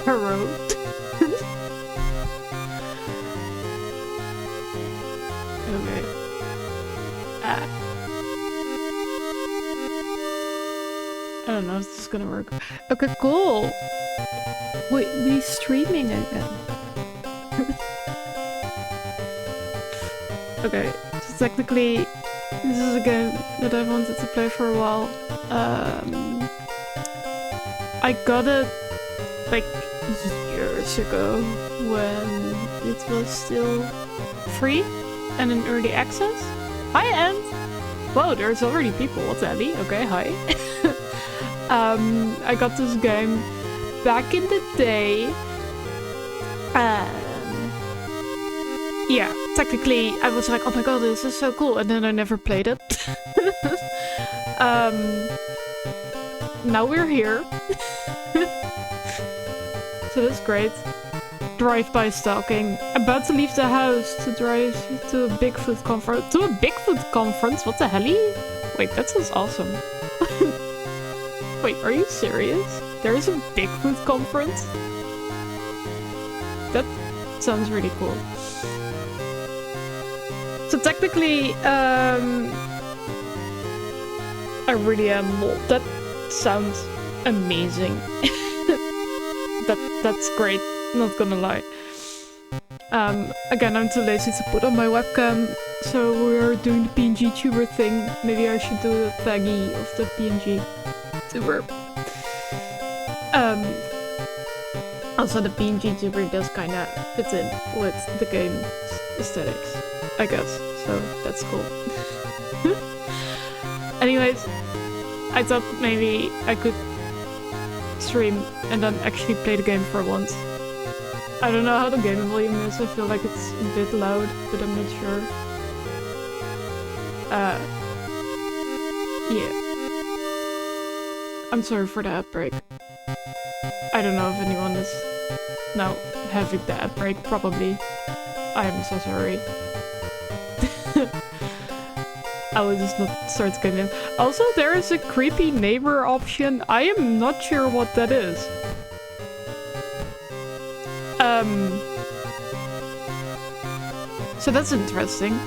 Hero. Okay. I don't know if this is gonna work. Okay, cool. Wait, we streaming again. Okay, so technically, this is a game that I wanted to play for a while. I got it like years ago when it was still free and in early access. Hi, Ant! Whoa, there's already people. What's Ellie? Okay, hi. I got this game back in the day. Yeah, technically I was like, oh my god, this is so cool, and then I never played it. Now we're here. So that's great. Drive-by stalking. About to leave the house to drive to a Bigfoot conference. To a Bigfoot conference? What the helly? Wait, that sounds awesome. Wait, are you serious? There is a Bigfoot conference? That sounds really cool. So technically, I really am. That sounds amazing. That's great. Not gonna lie. Again, I'm too lazy to put on my webcam, so we're doing the PNG tuber thing. Maybe I should do a thingy of the PNG tuber. Also, the PNG tuber does kind of fit in with the game aesthetics, I guess. So that's cool. Anyways, I thought maybe I could stream and then actually play the game for once. I don't know how the game volume is. I feel like it's a bit loud, but I'm not sure. Yeah. I'm sorry for the ad break. I don't know if anyone is now having the ad break. Probably. I am so sorry. I will just not start the game. Also, there is a creepy neighbor option. I am not sure what that is. So that's interesting.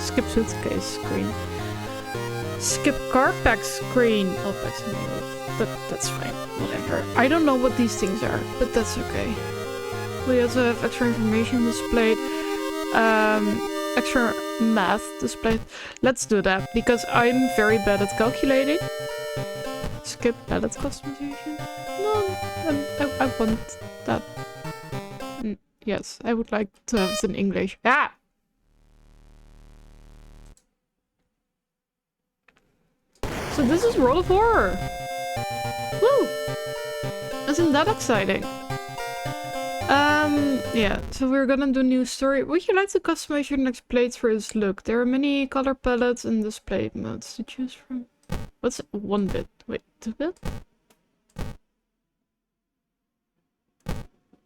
Skip suitcase screen. Skip car pack screen. Oh, that's fine. Whatever. I don't know what these things are, but that's okay. We also have extra information displayed. Extra math displayed. Let's do that, because I'm very bad at calculating. Skip palette customization? No, I want that. Yes, I would like to have it in English. Ah! So this is World of Horror! Woo! Isn't that exciting? Yeah, so we're gonna do new story. Would you like to customize your next playthrough's look? There are many color palettes and display modes to choose from. What's 1-bit? Wait, 2-bit?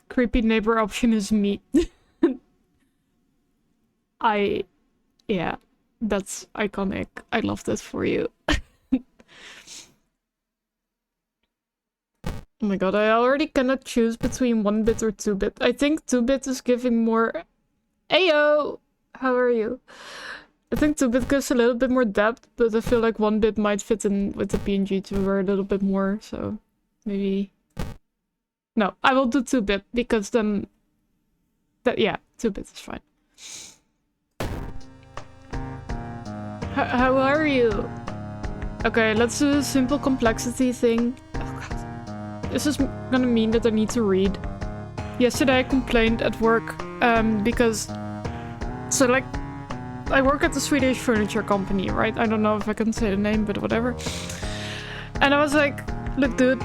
Creepy neighbor option is me. Yeah, that's iconic. I love that for you. Oh my god, I already cannot choose between 1-bit or 2-bit. I think 2-bit is giving more... Ayo! How are you? I think 2-bit gives a little bit more depth, but I feel like 1-bit might fit in with the PNG tuber a little bit more, so... Maybe... No, I will do 2-bit, because then... Yeah, 2-bit is fine. How are you? Okay, let's do a simple complexity thing. This is gonna mean that I need to read. Yesterday I complained at work because... So like, I work at the Swedish furniture company, right? I don't know if I can say the name, but whatever. And I was like, look dude,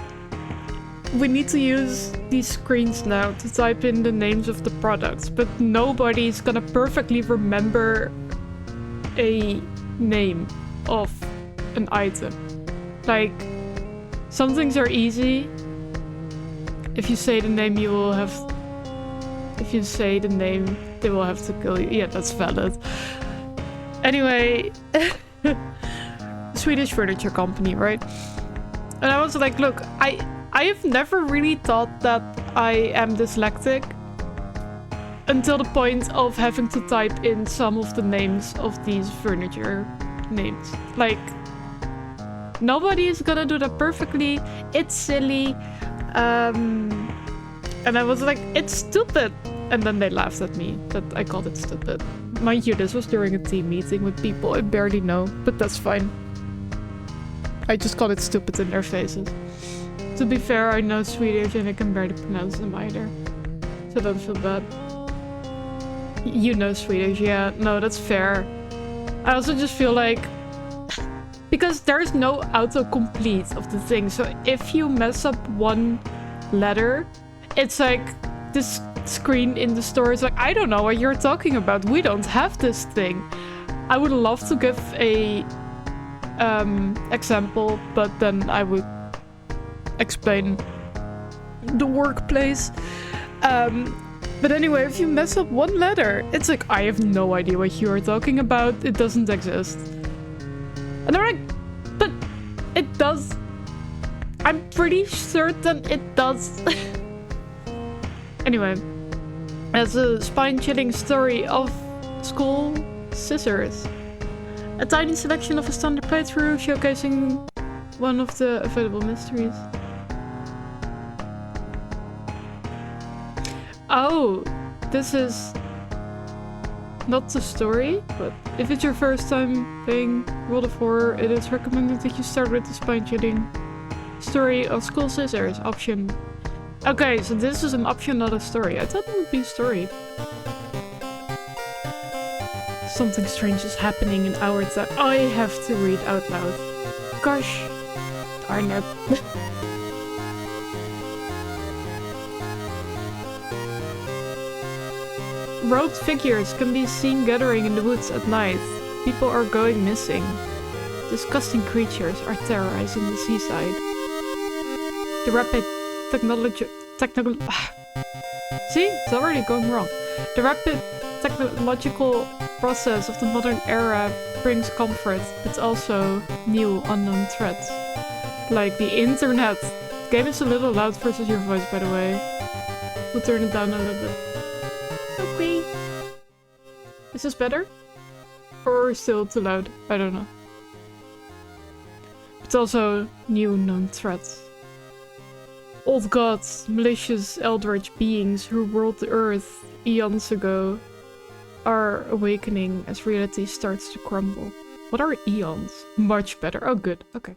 we need to use these screens now to type in the names of the products, but nobody's gonna perfectly remember a name of an item. Like, some things are easy. If you say the name, you will have... If you say the name, they will have to kill you. Yeah, that's valid. Anyway... Swedish furniture company, right? And I was like, look, I have never really thought that I am dyslexic until the point of having to type in some of the names of these furniture names. Like, nobody is gonna do that perfectly. It's silly. And I was like, it's stupid. And then they laughed at me that I called it stupid. Mind you, this was during a team meeting with people I barely know, but that's fine. I just called it stupid in their faces. To be fair, I know Swedish and I can barely pronounce them either. So don't feel bad. You know Swedish, yeah. No, that's fair. I also just feel like... because there's no autocomplete of the thing. So if you mess up one letter, it's like this screen in the store is like, I don't know what you're talking about. We don't have this thing. I would love to give a example, but then I would explain the workplace. But anyway, if you mess up one letter, it's like, I have no idea what you are talking about. It doesn't exist. And they're like, but it does. I'm pretty certain it does. Anyway, as a spine-chilling story of school scissors. A tiny selection of a standard playthrough showcasing one of the available mysteries. Oh, this is not the story, but if it's your first time playing World of Horror, it is recommended that you start with the spine-chilling story of School Scissors option. Okay, so this is an option, not a story. I thought it would be a story. Something strange is happening in our town. I have to read out loud. Gosh, darn it. Robed figures can be seen gathering in the woods at night. People are going missing. Disgusting creatures are terrorizing the seaside. The rapid See? It's already going wrong. The rapid technological process of the modern era brings comfort, but also new unknown threats. Like the internet. The game is a little loud versus your voice, by the way. We'll turn it down a little bit. Okay. Is this better? Or still too loud? I don't know. It's also new known threats. Old gods, malicious eldritch beings who ruled the earth eons ago are awakening as reality starts to crumble. What are eons? Much better. Oh good, okay.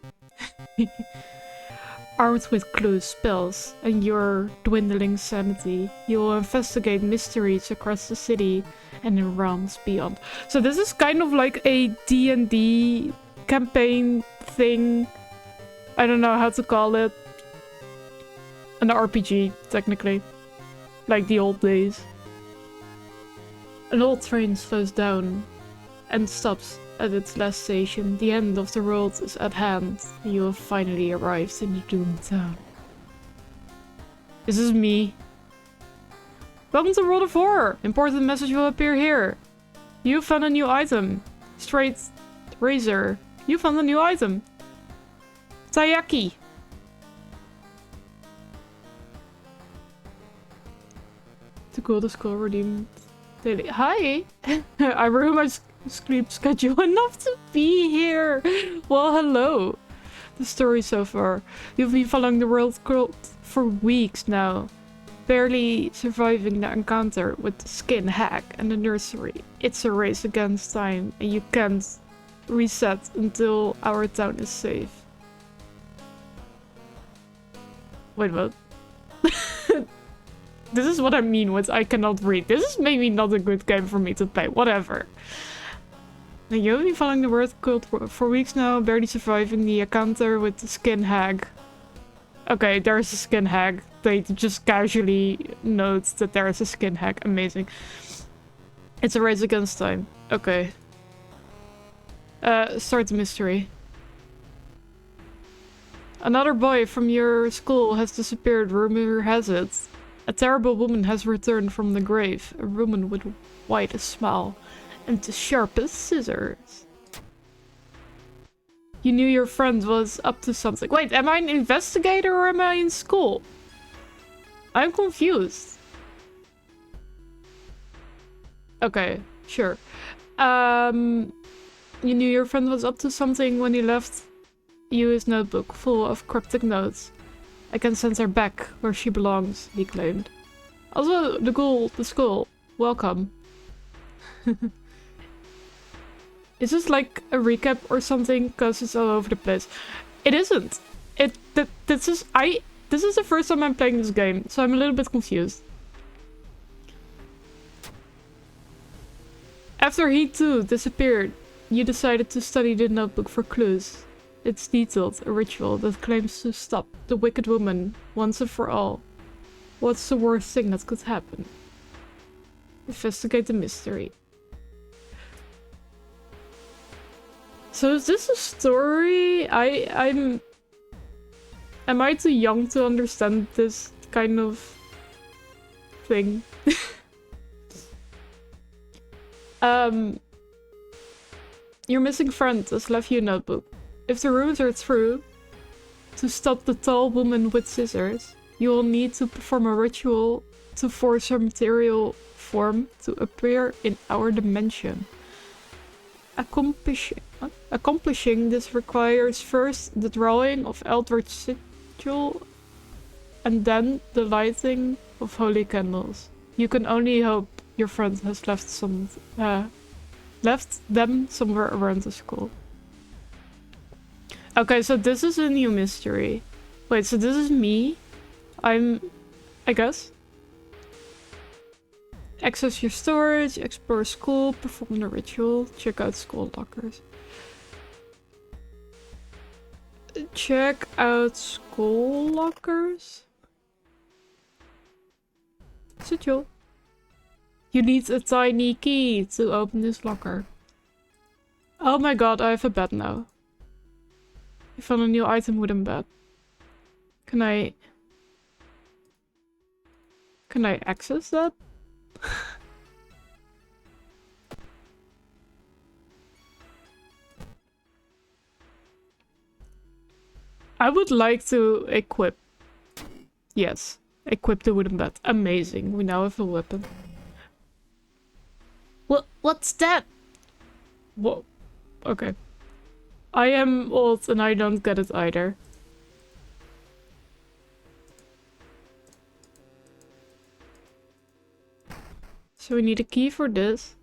Armed with clues, spells, and your dwindling sanity, you will investigate mysteries across the city and in realms beyond. So this is kind of like a D&D campaign thing. I don't know how to call it. An RPG, technically. Like the old days. An old train slows down and stops at its last station. The end of the world is at hand. You have finally arrived in the doomed town. This is me. Welcome to World of Horror! Important message will appear here. You found a new item. Straight razor. You found a new item. Taiyaki. The gold is called redeemed daily. Hi! I ruined my sleep schedule enough to be here! Well, hello! The story so far. You've been following the world cult for weeks now. Barely surviving the encounter with the skin hack and the nursery. It's a race against time and you can't reset until our town is safe. Wait, what? This is what I mean with I cannot read. This is maybe not a good game for me to play. Whatever. You've been following the world cult for weeks now, barely surviving the encounter with the skin hag. Okay, there's a skin hag. They just casually note that there is a skin hag. Amazing. It's a race against time. Okay. Start the mystery. Another boy from your school has disappeared, rumor has it. A terrible woman has returned from the grave. A woman with the whitest smile and the sharpest scissors. You knew your friend was up to something. Wait, am I an investigator or am I in school? I'm confused. Okay, sure. You knew your friend was up to something when he left you his notebook full of cryptic notes. I can send her back where she belongs, he claimed. Also, the school, welcome. Is this like a recap or something? Because it's all over the place. It isn't. This is the first time I'm playing this game, so I'm a little bit confused. After he too disappeared, you decided to study the notebook for clues. It's detailed, a ritual that claims to stop the wicked woman once and for all. What's the worst thing that could happen? Investigate the mystery. So is this a story? Am I too young to understand this kind of thing? Your missing friend has left you a notebook. If the rumors are true, to stop the tall woman with scissors, you will need to perform a ritual to force her material form to appear in our dimension. Accomplishing this requires first the drawing of eldritch sigil and then the lighting of holy candles. You can only hope your friend has left them somewhere around the school. Okay, so this is a new mystery. Wait, so this is me? I guess? Access your storage, explore school, perform the ritual, check out school lockers. Check out school lockers? Sigil. You need a tiny key to open this locker. Oh my god, I have a bed now. You found a new item within bed. Can I access that? I would like to equip. Yes, equip the wooden bed. Amazing. We now have a weapon. What's that? Whoa. Okay. I am old and I don't get it either. So we need a key for this.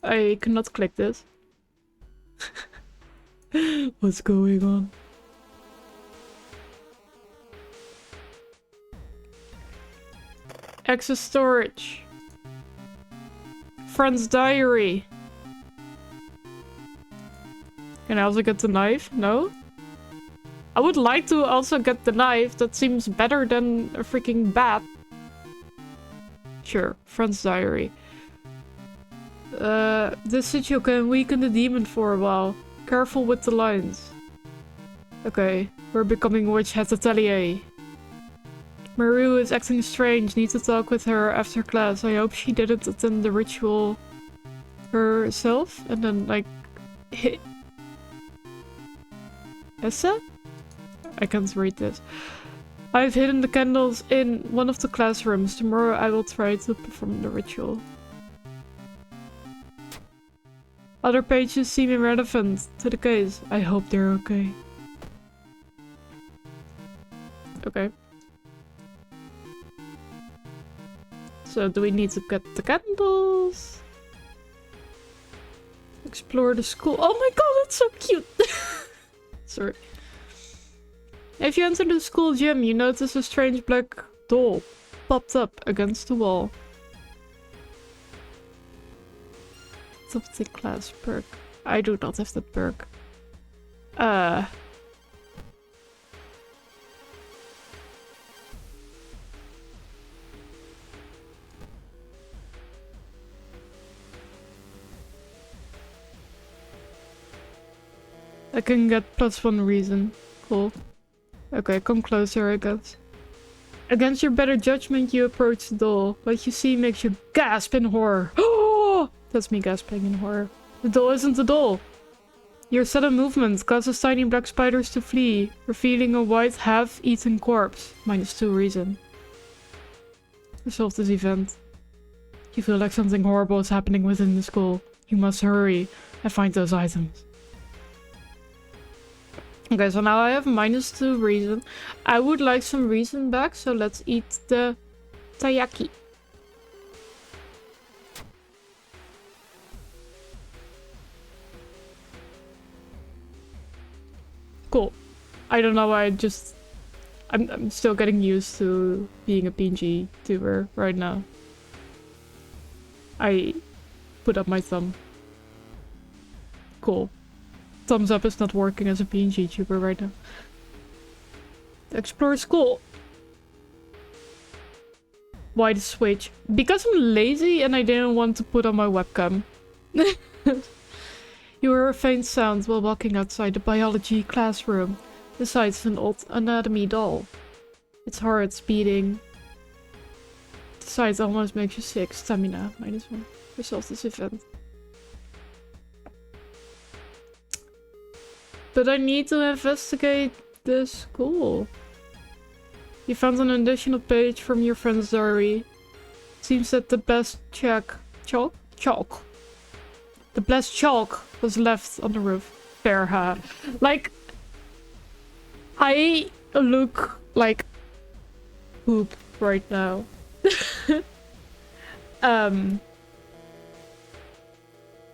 I cannot click this. What's going on? Access storage. Friend's diary. Can I also get the knife? No? I would like to also get the knife. That seems better than a freaking bat. Sure, friend's diary. This sigil can weaken the demon for a while. Careful with the lines. Okay, we're becoming witch hat atelier. Maru is acting strange. Need to talk with her after class. I hope she didn't attend the ritual herself. And then, like... Essa? I can't read this. I've hidden the candles in one of the classrooms. Tomorrow I will try to perform the ritual. Other pages seem irrelevant to the case. I hope they're okay. Okay. So do we need to get the candles? Explore the school. Oh my god, that's so cute! Sorry. If you enter the school gym, you notice a strange black doll popped up against the wall. Top the class perk. I do not have that perk. I can get +1 reason. Cool. Okay, come closer, I guess. Against your better judgment, you approach the doll. What you see makes you gasp in horror. Oh! That's me gasping in horror. The doll isn't the doll! Your sudden movement causes tiny black spiders to flee, revealing a white half-eaten corpse. -2 reason. Resolve this event. You feel like something horrible is happening within the school. You must hurry and find those items. Okay, so now I have -2 reason. I would like some reason back, so let's eat the taiyaki. Cool. I don't know why I'm still getting used to being a PNG tuber right now. I put up my thumb. Cool. Thumbs up is not working as a PNG tuber right now. Explore school. Why the switch? Because I'm lazy and I didn't want to put on my webcam. You heard a faint sound while walking outside the biology classroom. Besides an old anatomy doll. Its heart's beating. The sight almost makes you sick. Stamina, -1. Resolve this event. But I need to investigate the school. You found an additional page from your friend's diary. Seems that the best chalk. The blessed chalk was left on the roof. Fair, huh? Like, I look like poop right now.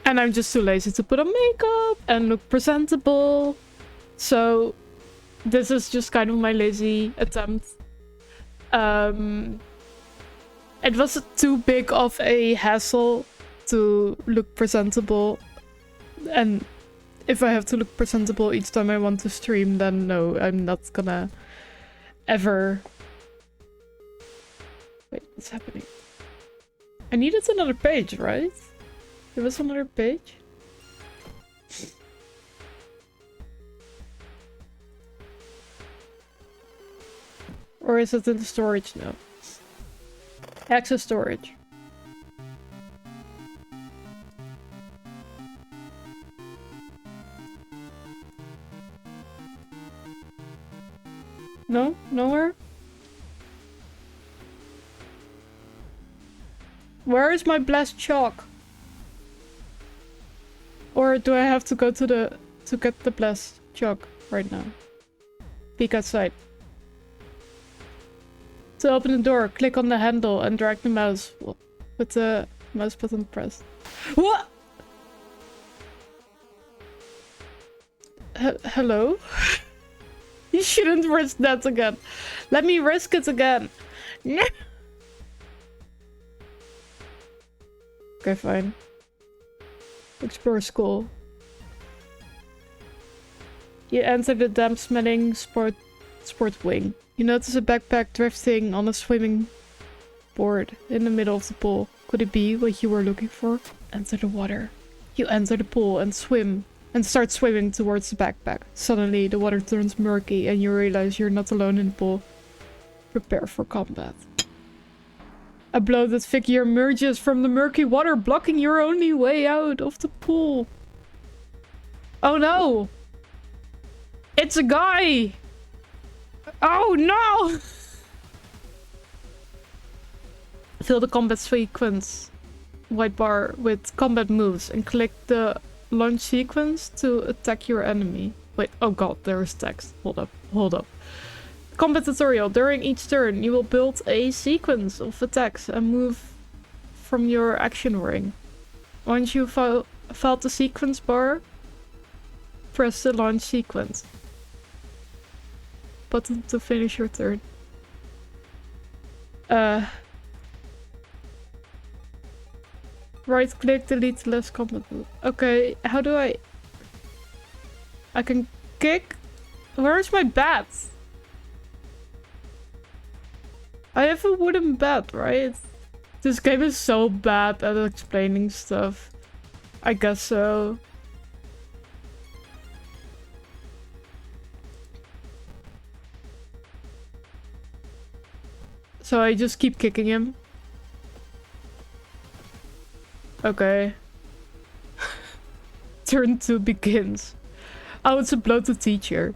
And I'm just too lazy to put on makeup and look presentable. So this is just kind of my lazy attempt. It was too big of a hassle to look presentable. And if I have to look presentable each time I want to stream, then no, I'm not gonna ever... Wait, what's happening? I needed another page, right? There was another page? Or is it in the storage now? Access storage. No? Nowhere? Where is my blessed chalk? Or do I have to go to get the blessed chalk right now? Peek outside. To open the door, click on the handle and drag the mouse with the mouse button pressed. What? Hello? You shouldn't risk that again. Let me risk it again. Okay, fine. Explore school. You enter the damp-smelling sport wing. You notice a backpack drifting on a swimming board in the middle of the pool. Could it be what you were looking for? Enter the water. You enter the pool and start swimming towards the backpack. Suddenly, the water turns murky and you realize you're not alone in the pool. Prepare for combat. A bloated figure emerges from the murky water, blocking your only way out of the pool. Oh no! It's a guy! Oh no! Fill the combat sequence white bar with combat moves and click the launch sequence to attack your enemy. Wait, oh god, there is text. Hold up. Combat tutorial. During each turn, you will build a sequence of attacks and move from your action ring. Once you filled the sequence bar, press the launch sequence button to finish your turn. Right click, delete the left combat move. Okay, how do I can kick? Where's my bat? I have a wooden bat, right? This game is so bad at explaining stuff. I guess so. So I just keep kicking him. Okay. turn 2 begins. Oh, it's a blow to teacher.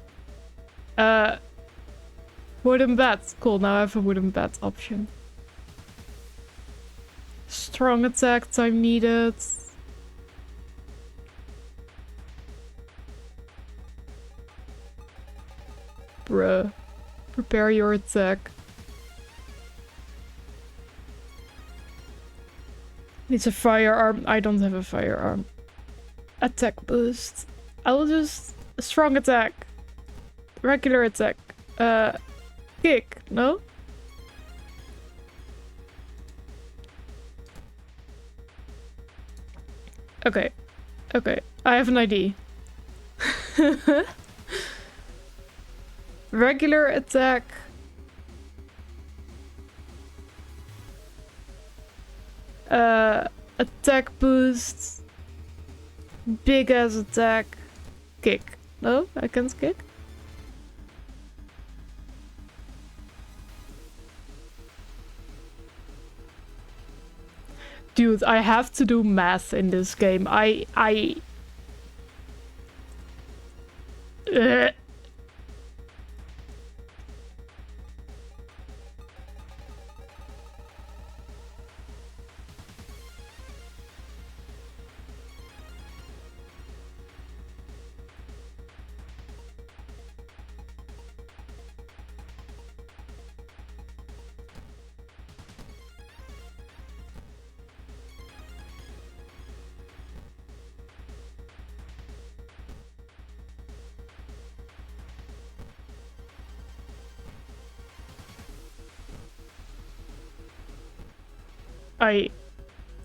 Wooden bat. Cool, now I have a wooden bat option. Strong attack, time needed. Bruh. Prepare your attack. Needs a firearm. I don't have a firearm. Attack boost. I will just... Strong attack. Regular attack. Kick. No? Okay. Okay. I have an ID. Regular attack. Attack boost. Big ass attack. Kick. No? I can't kick? Dude, I have to do math in this game.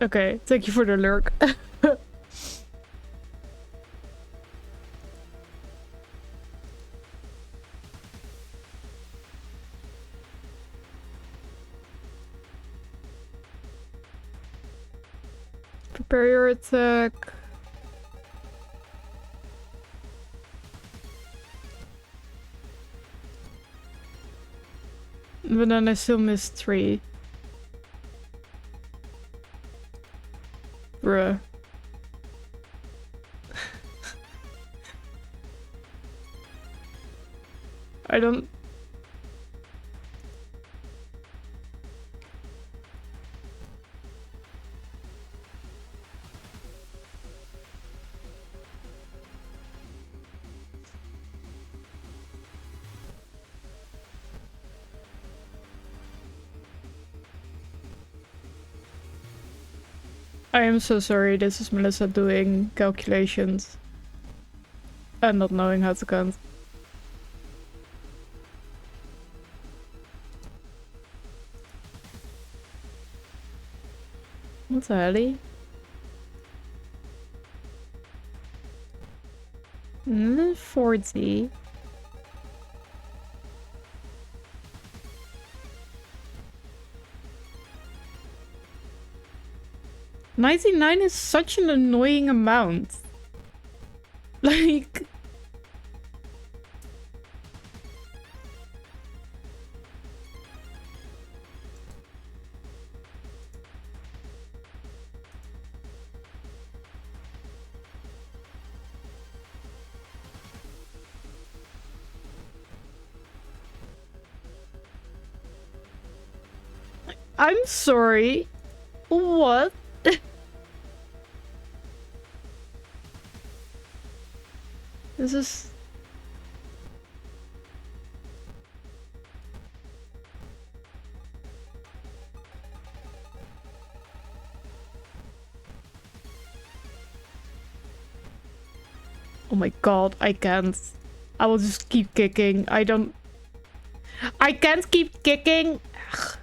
Okay, thank you for the lurk. Prepare your attack. But then I still missed 3. Bruh. I don't... I am so sorry, this is Melissa doing calculations and not knowing how to count. What the hell? 40. $99 is such an annoying amount. Like... I'm sorry. What? This is... Oh my god, I can't. I will just keep kicking. I can't keep kicking. Ugh.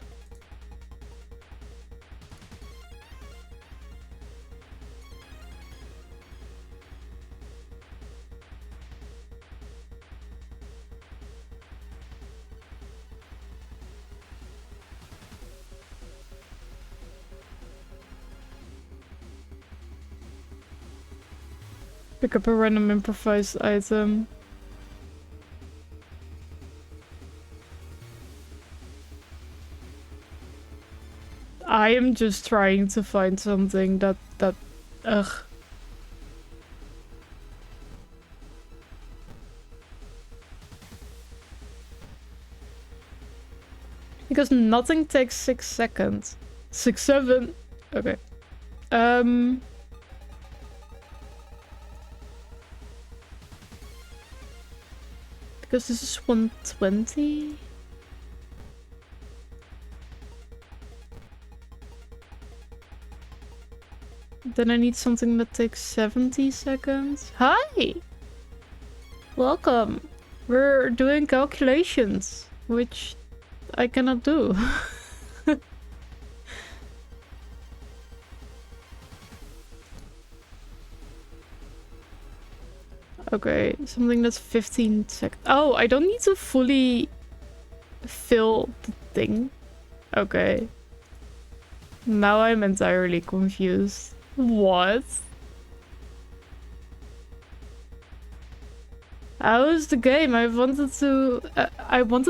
Pick up a random improvised item. I am just trying to find something that ugh. Because nothing takes 6 seconds. 6, 7. Okay. Because this is 120. Then I need something that takes 70 seconds. Hi! Welcome. We're doing calculations, which I cannot do. Okay, something that's 15 seconds. Oh, I don't need to fully fill the thing. Okay. Now I'm entirely confused. What? How is the game? I wanted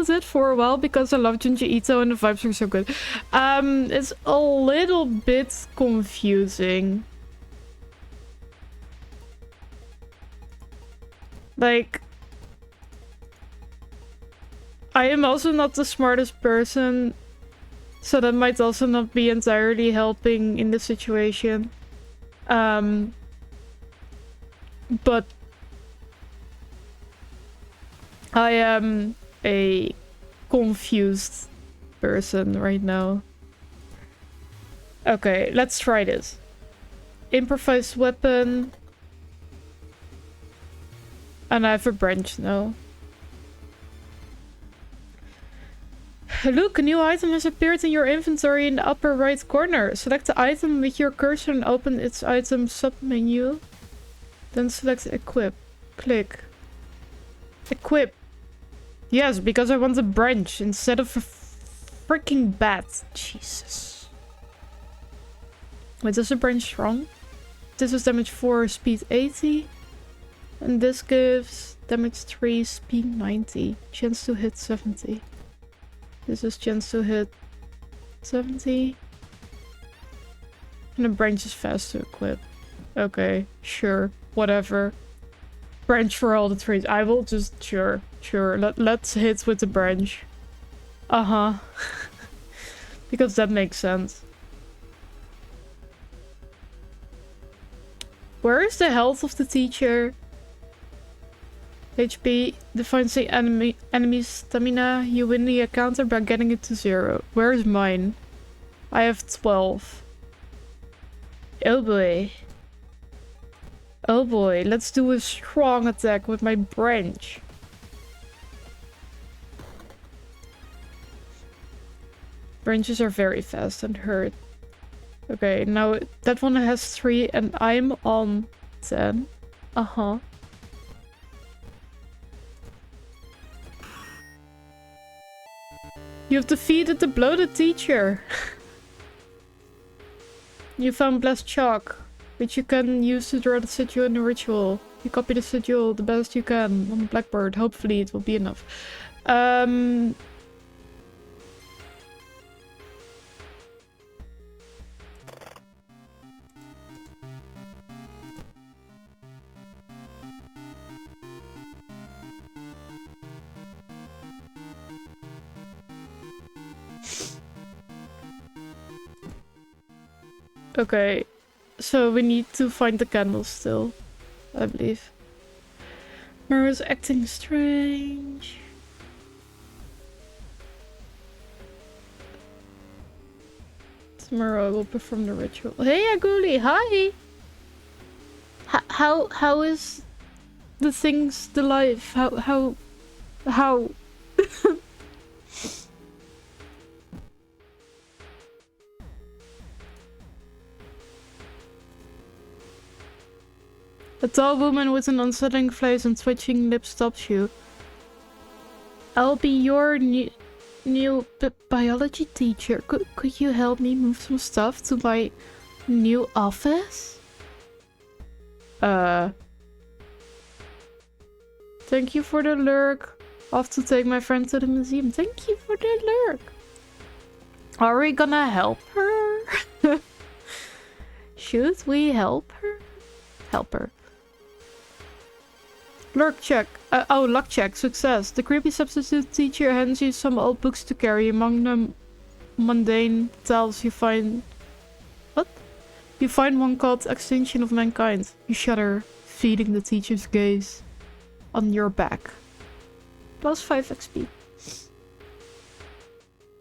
it for a while because I love Junji Ito and the vibes are so good. It's a little bit confusing. Like, I am also not the smartest person, so that might also not be entirely helping in the situation. But I am a confused person right now. Okay, let's try this. Improvised weapon. And I have a branch now. Look, a new item has appeared in your inventory in the upper right corner. Select the item with your cursor and open its item submenu. Then select equip. Click. Equip. Yes, because I want a branch instead of a freaking bat. Jesus. Wait, is the branch strong? This is damage 4, speed 80. And this gives damage 3, speed 90. Chance to hit 70. This is chance to hit 70. And the branch is fast to equip. Okay, sure. Whatever. Branch for all the trees. I will just... Sure. Let's hit with the branch. Uh-huh. Because that makes sense. Where is the health of the teacher? HP defines the enemy's stamina. You win the encounter by getting it to 0. Where is mine? I have 12. Oh boy. Oh boy, let's do a strong attack with my branch. Branches are very fast and hurt. Okay, now that one has 3 and I'm on 10. Uh-huh. You've defeated the bloated teacher. You found blessed chalk, which you can use to draw the sigil in the ritual. You copy the sigil the best you can on the blackboard. Hopefully it will be enough. Okay, so we need to find the candle still, I believe. Maru's acting strange. Tomorrow I will perform the ritual. Hey Aguli, hi! How is the things, the life? How? A tall woman with an unsettling face and twitching lips stops you. I'll be your new biology teacher. Could you help me move some stuff to my new office? Thank you for the lurk. Off to take my friend to the museum. Thank you for the lurk. Are we gonna help her? Should we help her? Help her. Lurk check. Oh, luck check. Success. The creepy substitute teacher hands you some old books to carry. Among them, mundane tales you find... What? You find one called Extinction of Mankind. You shudder, feeding the teacher's gaze on your back. Plus 5 XP.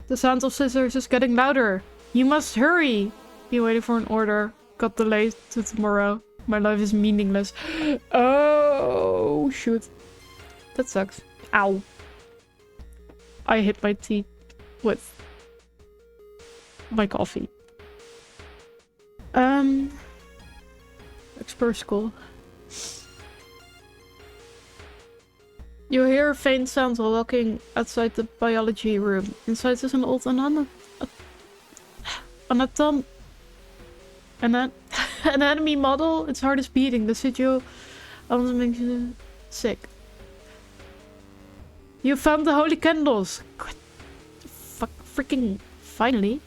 The sound of scissors is getting louder. You must hurry. Be waiting for an order. Got delayed to tomorrow. My life is meaningless. Oh, shoot. That sucks. Ow. I hit my teeth with my coffee. Explore school. You hear a faint sound while walking outside the biology room. Inside is an old anatomy model. Its heart is beating. The sigil almost makes you sick. You found the holy candles. Freaking finally.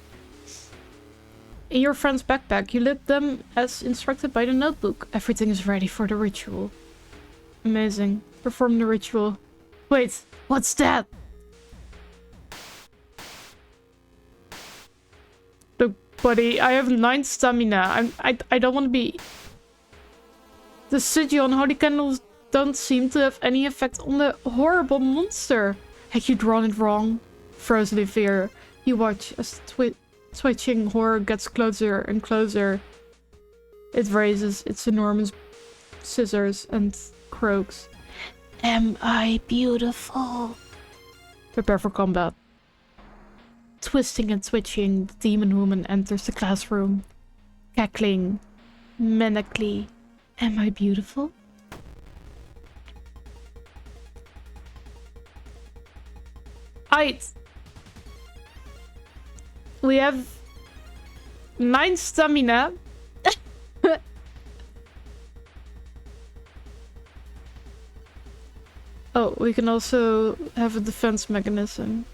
In your friend's backpack, you lit them as instructed by the notebook. Everything is ready for the ritual. Amazing. Perform the ritual. Wait, what's that? Look, buddy, I have 9 stamina. I don't want to be... The sigil and holy candles don't seem to have any effect on the horrible monster. Had you drawn it wrong? Frozen in fear, you watch as the twitching horror gets closer and closer. It raises its enormous scissors and croaks. Am I beautiful? Prepare for combat. Twisting and twitching, the demon woman enters the classroom. Cackling manically. Am I beautiful? We have 9 stamina. Oh, we can also have a defense mechanism.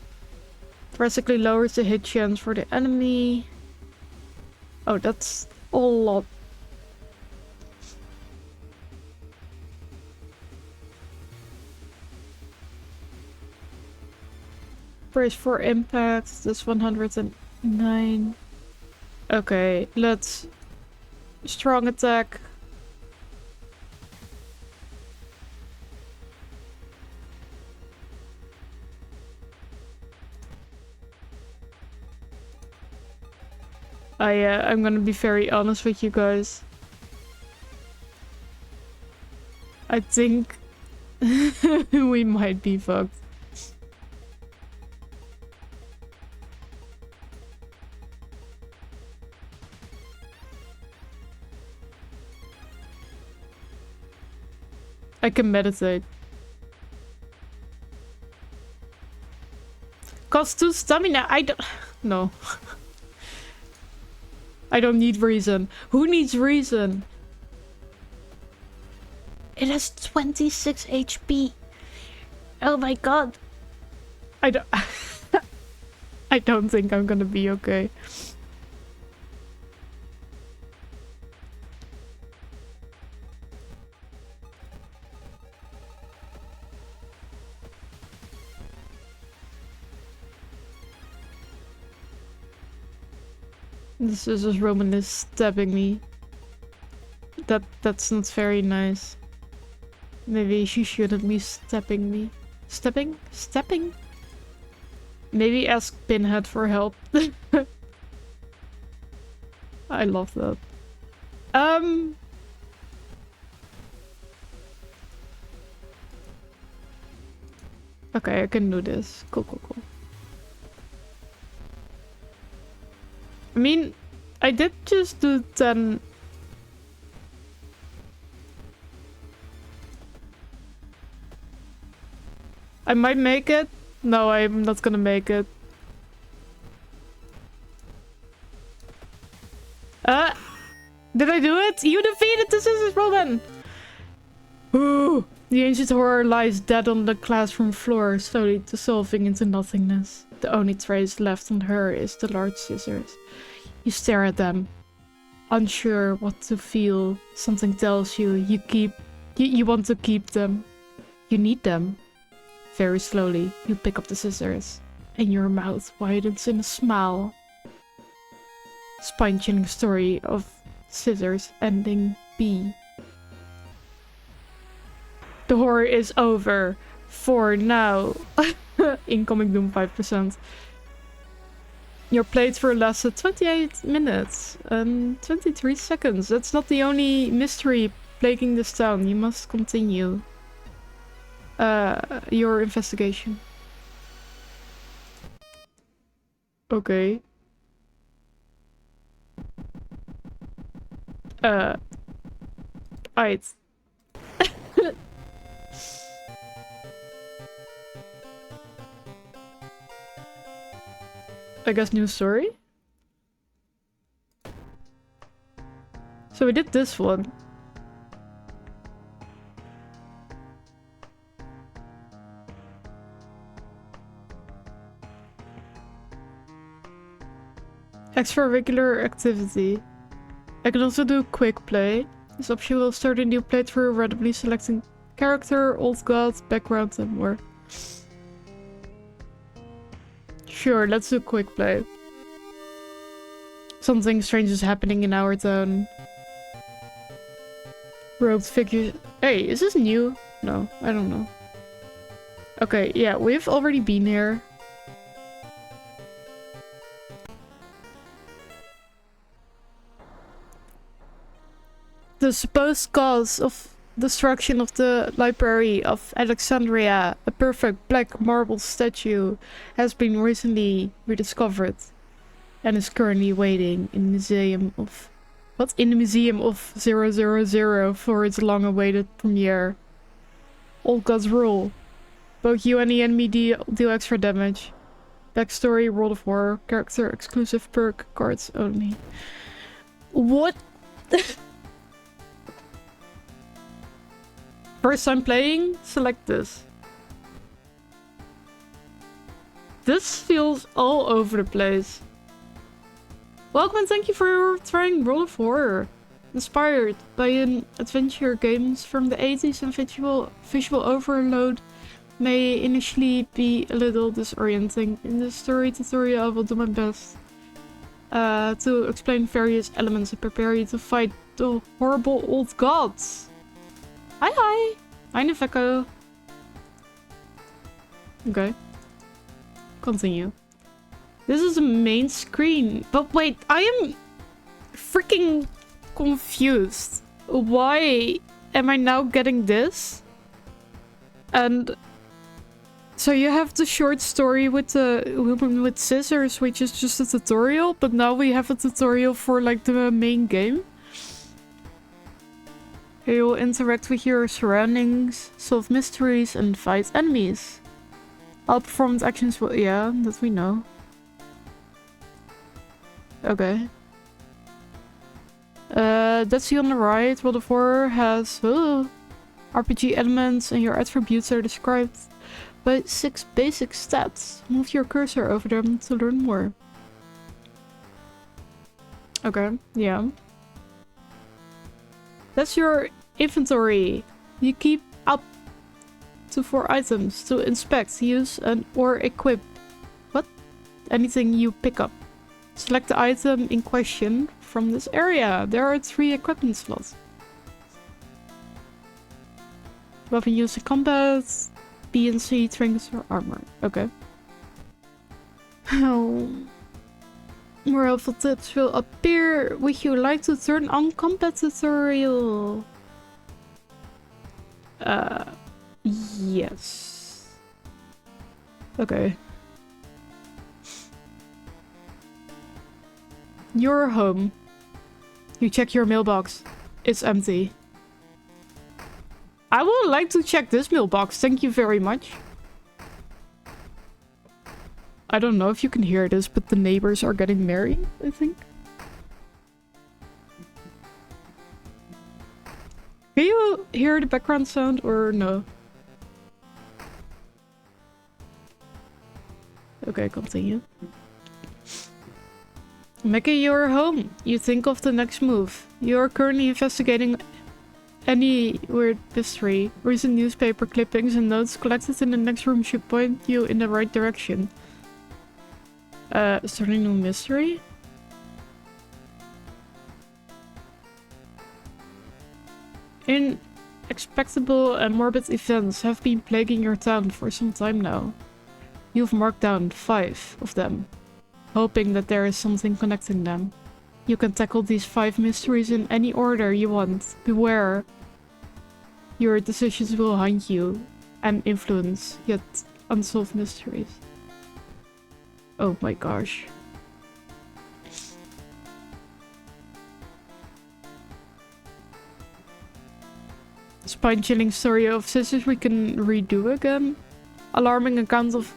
Drastically lowers the hit chance for the enemy. Oh, that's a lot. Brace for impact. That's 109. Okay, let's... Strong attack. I'm gonna be very honest with you guys. I think we might be fucked. I can meditate. Cost 2 stamina. I don't... No. I don't need reason. Who needs reason? It has 26 HP. Oh my god. I don't... I don't think I'm gonna be okay. The scissors Roman is stabbing me. That's not very nice. Maybe she shouldn't be stabbing me. Stepping? Stepping? Maybe ask Pinhead for help. I love that. Okay, I can do this. Cool. I mean, I did just do 10. I might make it. No, I'm not gonna make it. Did I do it? You defeated the Scissors Roman! Ooh, the ancient horror lies dead on the classroom floor, slowly dissolving into nothingness. The only trace left on her is the large scissors. You stare at them, unsure what to feel. Something tells you you want to keep them. You need them. Very slowly, you pick up the scissors, and your mouth widens in a smile. Spine-chilling story of scissors ending B. The horror is over. For now. Incoming Doom 5%. Your playthrough lasted 28 minutes and 23 seconds. That's not the only mystery plaguing this town. You must continue your investigation. Okay. Aight. I guess new story? So we did this one. Extra-regular activity. I can also do quick play. This option will start a new playthrough, randomly selecting character, old god, background, and more. Sure, let's do quick play. Something strange is happening in our town. Robed figures. Hey, is this new? No, I don't know. Okay, yeah, we've already been here. The supposed cause of destruction of the Library of Alexandria, a perfect black marble statue, has been recently rediscovered and is currently waiting in the Museum of... What? In the Museum of 000 for its long-awaited premiere. Old Gods rule. Both you and the enemy deal extra damage. Backstory, World of Horror, character exclusive perk, cards only. What? First time playing? Select this. This feels all over the place. Welcome and thank you for trying World of Horror. Inspired by an adventure games from the 80s and visual overload may initially be a little disorienting. In this story tutorial I will do my best to explain various elements and prepare you to fight the horrible old gods. Hi hi! Hi Nefeko. Okay. Continue. This is the main screen. But wait, I am freaking confused. Why am I now getting this? And so you have the short story with the woman with scissors, which is just a tutorial, but now we have a tutorial for like the main game. You will interact with your surroundings, solve mysteries, and fight enemies. All performance actions will... yeah, that we know. Okay. That's you on the right. World of Horror has RPG elements and your attributes are described by 6 basic stats. Move your cursor over them to learn more. Okay, yeah. That's your inventory. You keep up to 4 items to inspect, use, or equip. What? Anything you pick up. Select the item in question from this area. There are 3 equipment slots. Weapon used in combat, B and C, trinkets or armor. Okay. More helpful tips will appear. Would you like to turn on combat tutorial? Yes. Okay. You're home. You check your mailbox. It's empty. I would like to check this mailbox. Thank you very much. I don't know if you can hear this, but the neighbors are getting married, I think. Can you hear the background sound or no? Okay, continue. Mickey, you're home. You think of the next move. You are currently investigating any weird mystery. Recent newspaper clippings and notes collected in the next room should point you in the right direction. Is there any new mystery? Unexpectable and morbid events have been plaguing your town for some time now. You've marked down 5 of them, hoping that there is something connecting them. You can tackle these 5 mysteries in any order you want. Beware. Your decisions will haunt you and influence yet unsolved mysteries. Oh my gosh. Spine-chilling story of sisters we can redo again. Alarming account of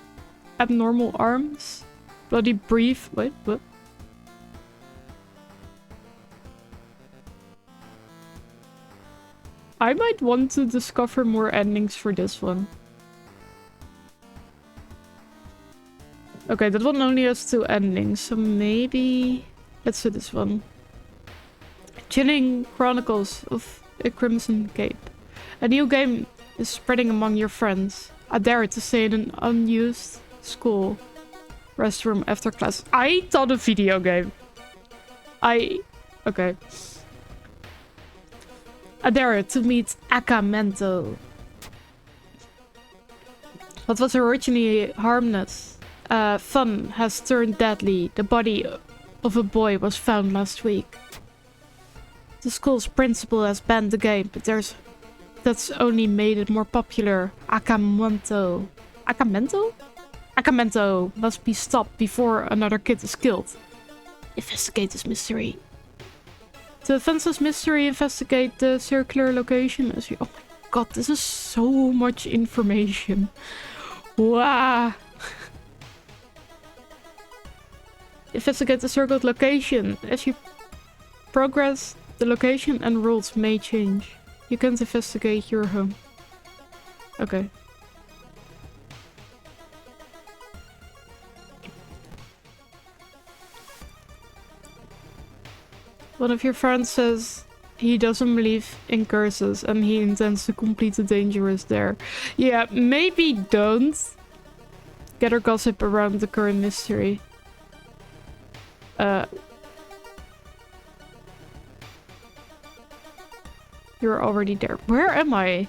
abnormal arms. Bloody brief. Wait, what? I might want to discover more endings for this one. Okay, that one only has 2 endings, so maybe... Let's do this one. Chilling Chronicles of a Crimson Cape. A new game is spreading among your friends. I dare to stay in an unused school restroom after class. I thought a video game. Okay. I dare to meet Akamento. What was originally harmless, fun has turned deadly. The body of a boy was found last week. The school's principal has banned the game, but that's only made it more popular. Akamento. Akamento? Akamento must be stopped before another kid is killed. Investigate this mystery. To advance this mystery, investigate the circular location as you... Oh my god, this is so much information. Wow. Investigate the circled location. As you progress, the location and rules may change. You can't investigate your home. Okay. One of your friends says he doesn't believe in curses and he intends to complete the dangerous there. Yeah, maybe don't gather gossip around the current mystery. You're already there. Where am I?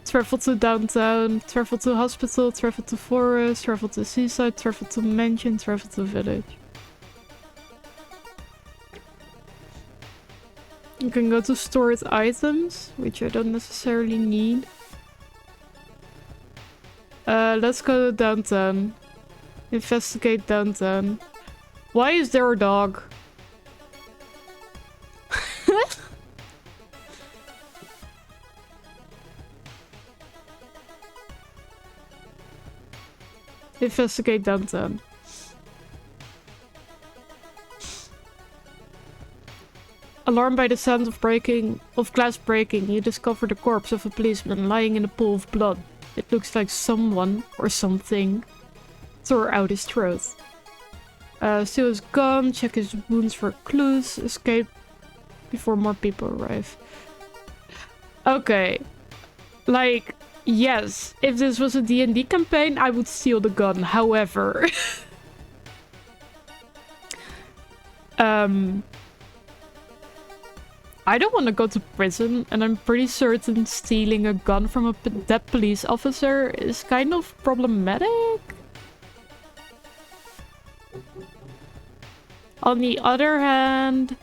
Travel to downtown, travel to hospital, travel to forest, travel to seaside, travel to mansion, travel to village. You can go to stored items, which I don't necessarily need. Let's go to downtown. Investigate downtown. Why is there a dog? Investigate downtown. Alarmed by the sound of glass breaking, you discover the corpse of a policeman lying in a pool of blood. It looks like someone or something tore out his throat. Steal his gun, check his wounds for clues, escape before more people arrive. Okay. Like, yes, if this was a D&D campaign, I would steal the gun. However... I don't want to go to prison, and I'm pretty certain stealing a gun from a dead police officer is kind of problematic. On the other hand,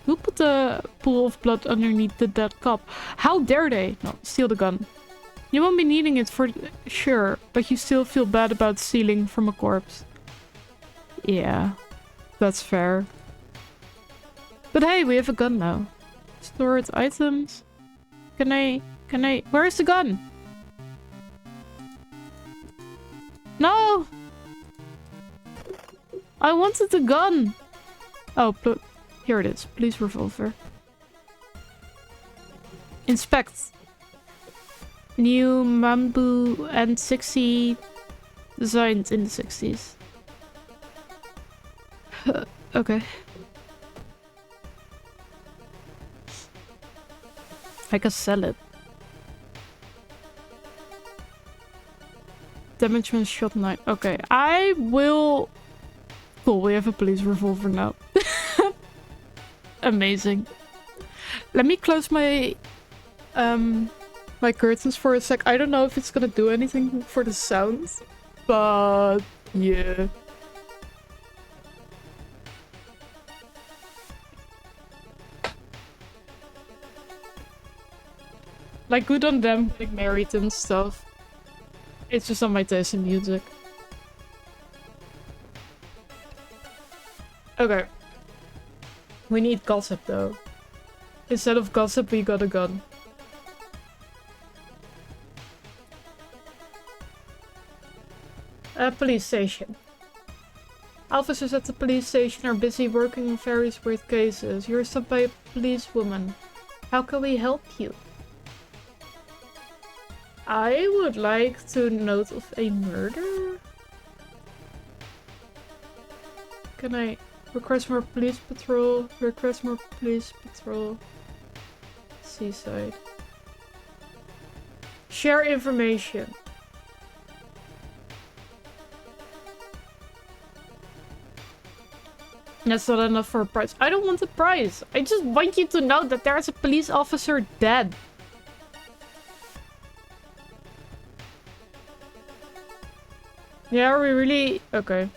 who put the pool of blood underneath the dead cop? How dare they? No, steal the gun. You won't be needing it for sure, but you still feel bad about stealing from a corpse. Yeah, that's fair. But hey, we have a gun now. Stored items. Can I... Where's the gun? No! I wanted the gun! Oh, here it is. Police revolver. Inspect. New Mambu N60 designed in the 60s. Okay. I can sell it. Damage when shot 9. Okay, I will... Cool, we have a police revolver now. Amazing. Let me close my... my curtains for a sec. I don't know if it's gonna do anything for the sounds. But... yeah. Like, good on them getting married and stuff. It's just not my taste in music. Okay. We need gossip, though. Instead of gossip, we got a gun. Police station. Officers at the police station are busy working on various weird cases. You're stopped by a policewoman. How can we help you? I would like to note of a murder. Can I request more police patrol? Request more police patrol. Seaside. Share information. That's not enough for a prize. I don't want a prize. I just want you to know that there's a police officer dead. Yeah, are we really... okay.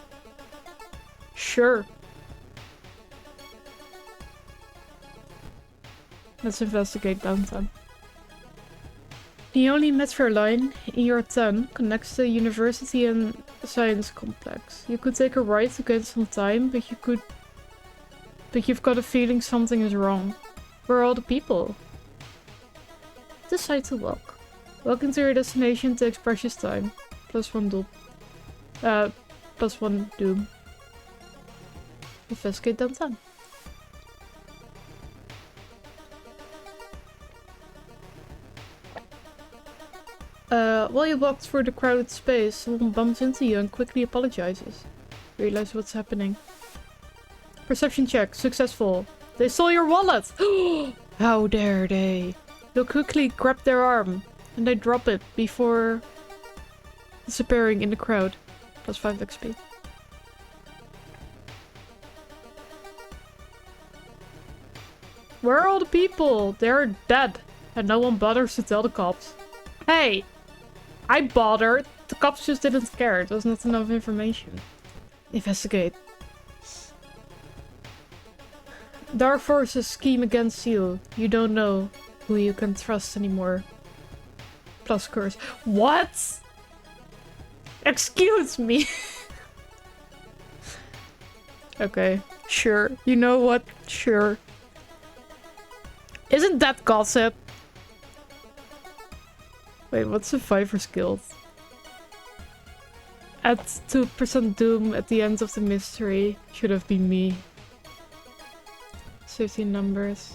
Sure. Let's investigate downtown. The only metro line in your town connects the university and science complex. You could take a ride to gain some time, but you've got a feeling something is wrong. Where are all the people? Decide to walk. Walking to your destination takes precious time. +1 doom. +1 doom. Investigate downtown. While you walk through the crowded space, someone bumps into you and quickly apologizes. Realize what's happening. Perception check. Successful. They stole your wallet! How dare they? You quickly grab their arm, and they drop it before disappearing in the crowd. +5 XP. Where are all the people? They're dead, and no one bothers to tell the cops. Hey! I bothered. The cops just didn't care. It was not enough information. Investigate. Dark forces scheme against you. You don't know who you can trust anymore. Plus curse. What? Excuse me. Okay, sure. You know what? Sure. Isn't that gossip? Wait, what's Survivor's Guild? Add 2% doom at the end of the mystery. Should have been me. 15 numbers.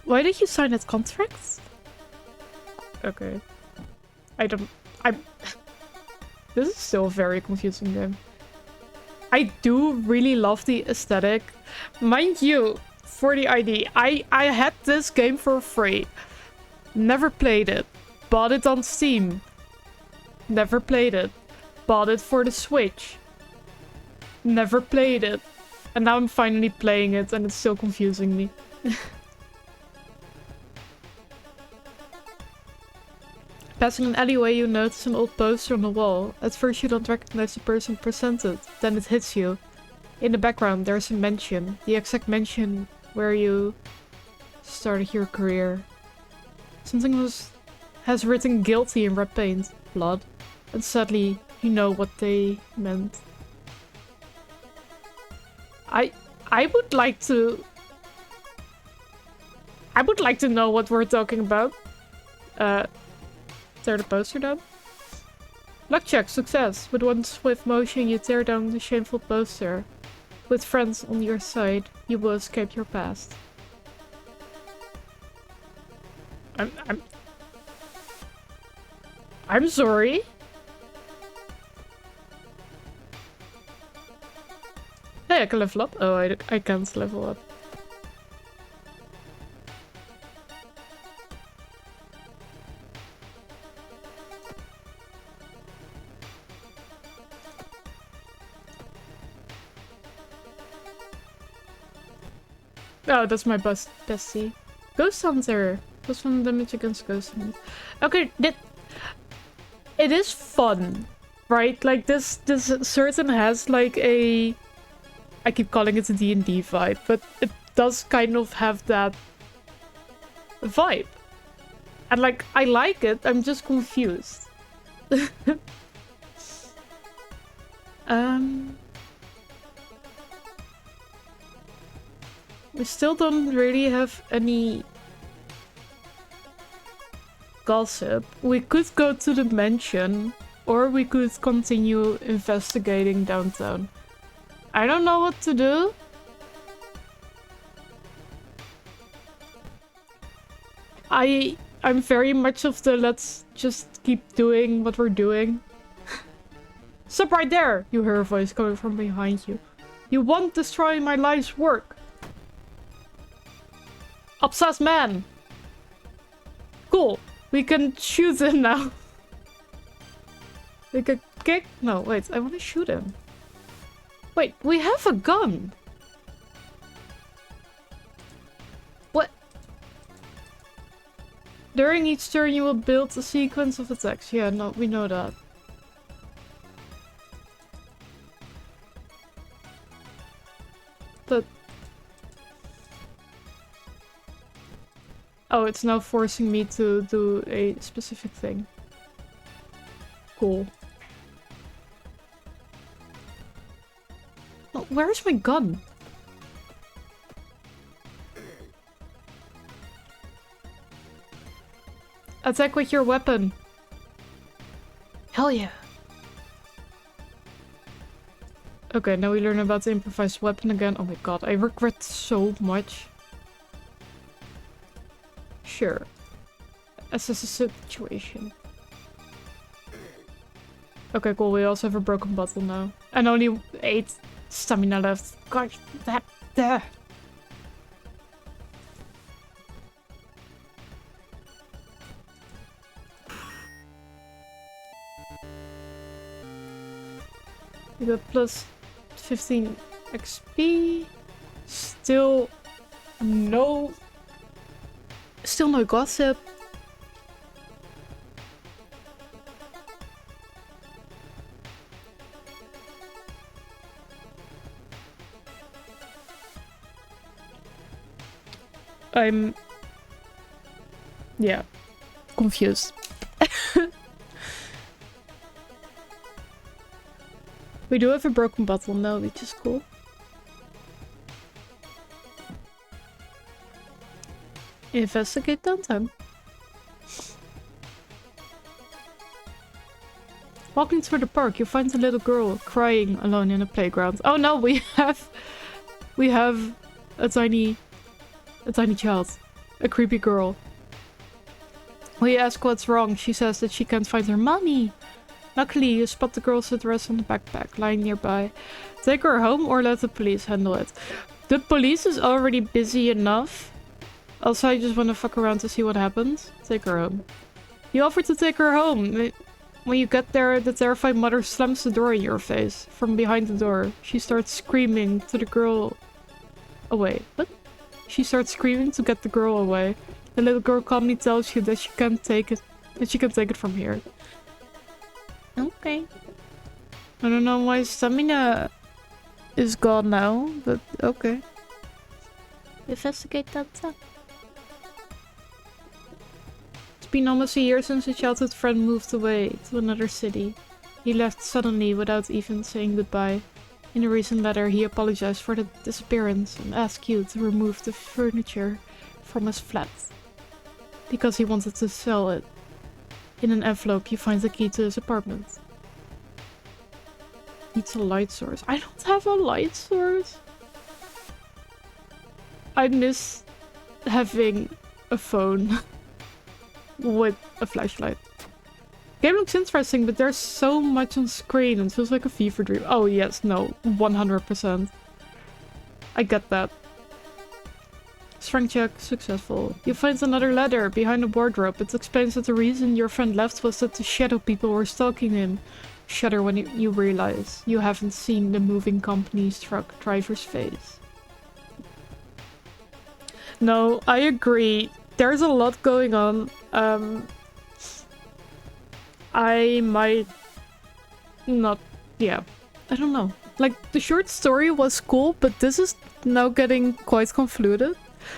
Why did you sign that contract? Okay. This is still a very confusing game. I do really love the aesthetic. Mind you, for the ID, I had this game for free. Never played it. Bought it on Steam. Never played it. Bought it for the Switch. Never played it. And now I'm finally playing it and it's still confusing me. Passing an alleyway, you notice an old poster on the wall. At first you don't recognize the person presented, then it hits you. In the background there's a mansion. The exact mansion where you started your career. Something has written guilty in red paint. Blood. And sadly, you know what they meant. I would like to know what we're talking about. Tear the poster down. Luck check, success. With one swift motion you tear down the shameful poster. With friends on your side, you will escape your past. I'm sorry. Hey, I can level up? Oh, I can't level up. Oh, that's my bestie. Ghost Hunter. Plus 1 damage against Ghost Hunter. Okay, it is fun, right? Like this certain has like a... I keep calling it a D&D vibe, but it does kind of have that vibe. And like, I like it, I'm just confused. We still don't really have any gossip. We could go to the mansion, or we could continue investigating downtown. I don't know what to do. I'm very much of the let's just keep doing what we're doing. Stop right there! You hear a voice coming from behind you. You won't destroy my life's work. Obsessed man! Cool. We can shoot him now. We can kick? No, wait. I want to shoot him. Wait, we have a gun. What? During each turn you will build a sequence of attacks. Yeah, no, we know that. But... oh, it's now forcing me to do a specific thing. Cool. Oh, where's my gun? Attack with your weapon. Hell yeah. Okay, now we learn about the improvised weapon again. Oh my god, I regret so much. Sure. Assess the situation. Okay, cool. We also have a broken bottle now. And only 8 stamina left. Gosh, that... there. We got plus 15 XP. Still no gossip. I'm... yeah, confused. We do have a broken bottle now, which is cool. Investigate downtown. Walking through the park, you find a little girl crying alone in a playground. Oh no, we have a tiny child. A creepy girl. We ask what's wrong. She says that she can't find her mommy. Luckily, you spot the girl's address on the backpack lying nearby. Take her home or let the police handle it. The police is already busy enough. Also, I just want to fuck around to see what happens. Take her home. You offer to take her home. When you get there, the terrified mother slams the door in your face. From behind the door, she starts screaming to the girl away. What? She starts screaming to get the girl away. The little girl calmly tells you that she can't take it. That she can take it from here. Okay. I don't know why stamina is gone now, but okay. Investigate that stuff. It's been almost a year since a childhood friend moved away to another city. He left suddenly without even saying goodbye. In a recent letter, he apologized for the disappearance and asked you to remove the furniture from his flat. Because he wanted to sell it. In an envelope, you find the key to his apartment. Needs a light source. I don't have a light source. I miss having a phone with a flashlight. Game looks interesting, but there's so much on screen. It feels like a fever dream. Oh yes, no, 100%. I get that. Strength check successful. You find another letter behind a wardrobe. It explains that the reason your friend left was that the shadow people were stalking him. Shudder when you realize you haven't seen the moving company's truck driver's face. No, I agree. There's a lot going on. I might not... Yeah, I don't know. Like, the short story was cool, but this is now getting quite convoluted.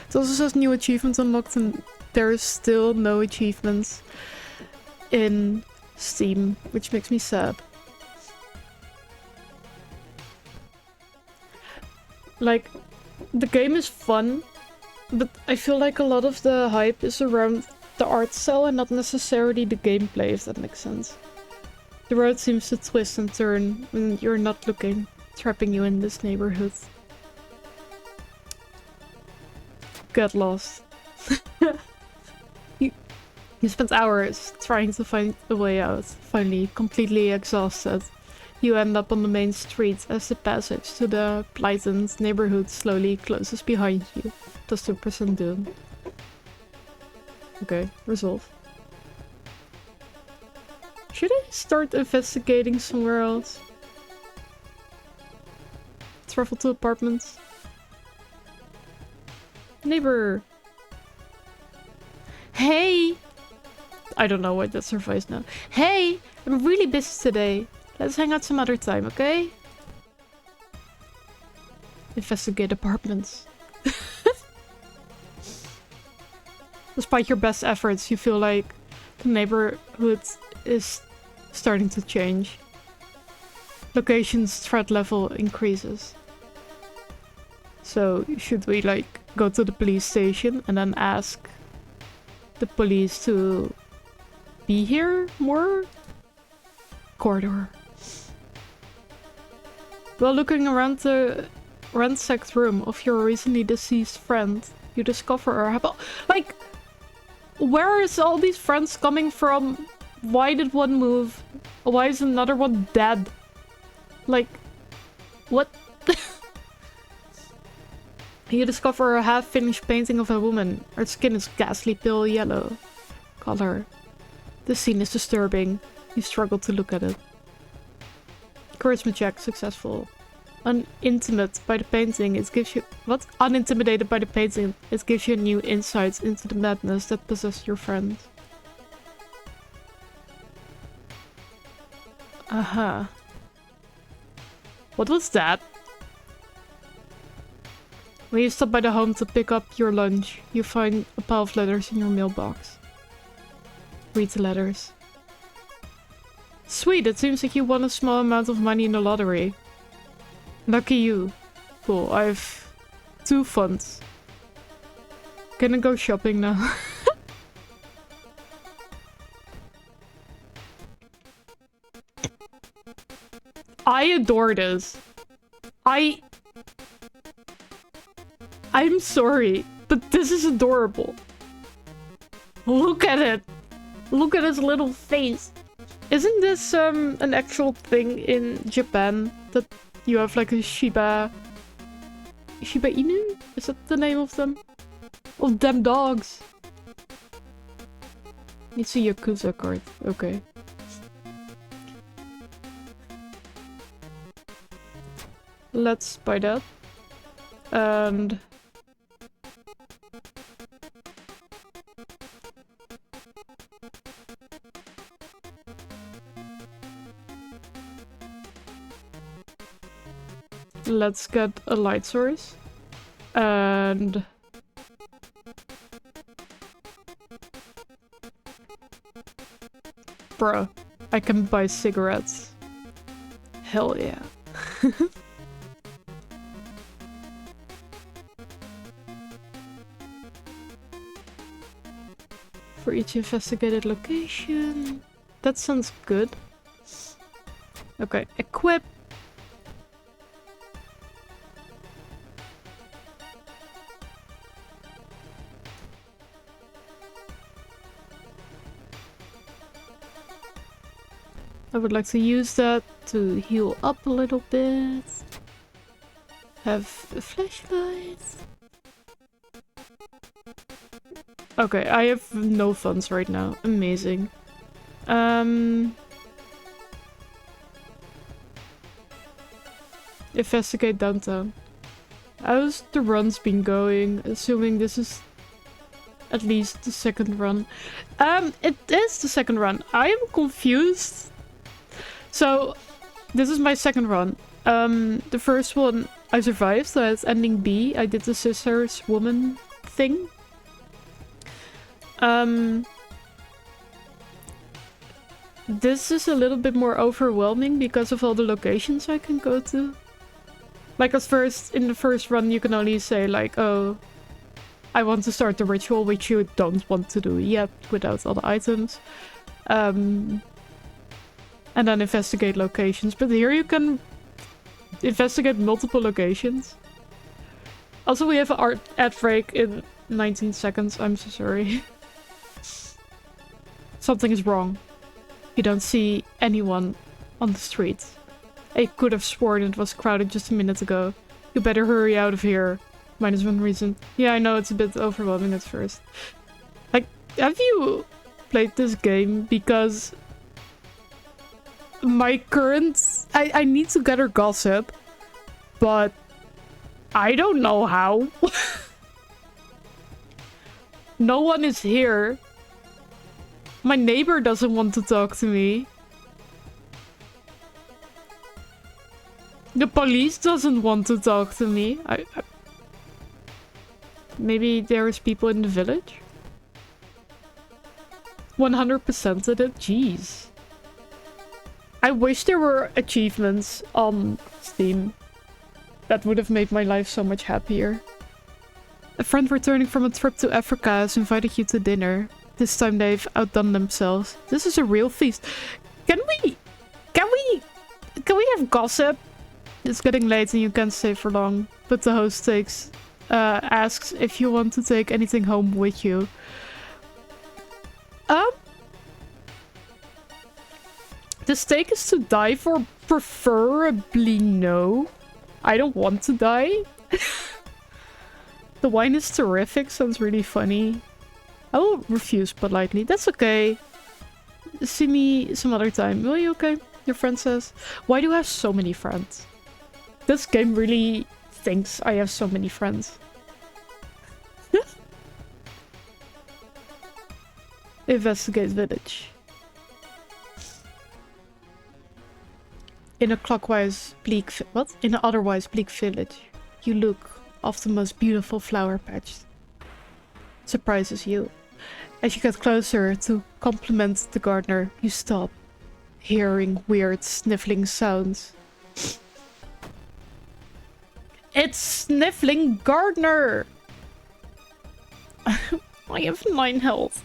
It also says new achievements unlocked, and there's still no achievements in Steam, which makes me sad. Like, the game is fun, but I feel like a lot of the hype is around the art style and not necessarily the gameplay, if that makes sense. The road seems to twist and turn when you're not looking, trapping you in this neighborhood. Get lost. You spent hours trying to find a way out. Finally, completely exhausted, you end up on the main street as the passage to the Blyton's neighborhood slowly closes behind you. Does 2% doom. Okay, resolve. Should I start investigating somewhere else? Travel to apartments. Neighbor! Hey! I don't know why that's her voice now. Hey! I'm really busy today. Let's hang out some other time, okay? Investigate apartments. Despite your best efforts, you feel like the neighborhood is starting to change. Location's threat level increases. So, should we, like, go to the police station and then ask the police to be here more? Corridor. While looking around the ransacked room of your recently deceased friend, you discover a habit. Like, where is all these friends coming from? Why did one move? Why is another one dead? Like, what? You discover a half-finished painting of a woman. Her skin is ghastly pale yellow color. The scene is disturbing. You struggle to look at it. Charisma check successful. Unintimidated by the painting, it gives you... What? Unintimidated by the painting, it gives you new insights into the madness that possessed your friend. Uh-huh. What was that? When you stop by the home to pick up your lunch, you find a pile of letters in your mailbox. Read the letters. Sweet, it seems like you won a small amount of money in the lottery. Lucky you. Cool, I have 2 funds. Can I go shopping now? I adore this. I'm sorry, but this is adorable. Look at it. Look at his little face. Isn't this an actual thing in Japan? That you have like a Shiba Inu? Is that the name of them? Of them dogs. It's a Yakuza card. Okay. Let's buy that. And... let's get a light source. And... bruh, I can buy cigarettes. Hell yeah. For each investigated location. That sounds good. Okay, equip. I would like to use that to heal up a little bit. Have a flashlight. Okay, I have no funds right now. Amazing. Investigate downtown. How's the runs been going? Assuming this is at least the second run. It is the second run. I am confused. So, this is my second run. The first one I survived, so it's ending B. I did the scissors woman thing. This is a little bit more overwhelming because of all the locations I can go to. Like in the first run you can only say like, oh, I want to start the ritual, which you don't want to do yet without all the items. And then investigate locations. But here you can investigate multiple locations. Also, we have an ad break in 19 seconds. I'm so sorry. Something is wrong. You don't see anyone on the street. I could have sworn it was crowded just a minute ago. You better hurry out of here. Minus one reason. Yeah, I know it's a bit overwhelming at first. Like, have you played this game? Because my current... I need to gather gossip, but I don't know how. No one is here. My neighbor doesn't want to talk to me. The police doesn't want to talk to me. Maybe there's people in the village? 100% of it? Jeez. I wish there were achievements on Steam. That would have made my life so much happier. A friend returning from a trip to Africa has invited you to dinner. This time they've outdone themselves. This is a real feast. Can we have gossip? It's getting late and you can't stay for long. But the host asks if you want to take anything home with you. The stake is to die for, preferably no. I don't want to die. The wine is terrific, sounds really funny. I will refuse politely. That's okay. See me some other time. Will you? Okay? Your friend says. Why do I have so many friends? This game really thinks I have so many friends. Investigate village. In a clockwise bleak... What? In an otherwise bleak village. You look off the most beautiful flower patch. Surprises you. As you get closer to compliment the gardener, you stop, hearing weird sniffling sounds. It's Sniffling Gardener! I have 9 health.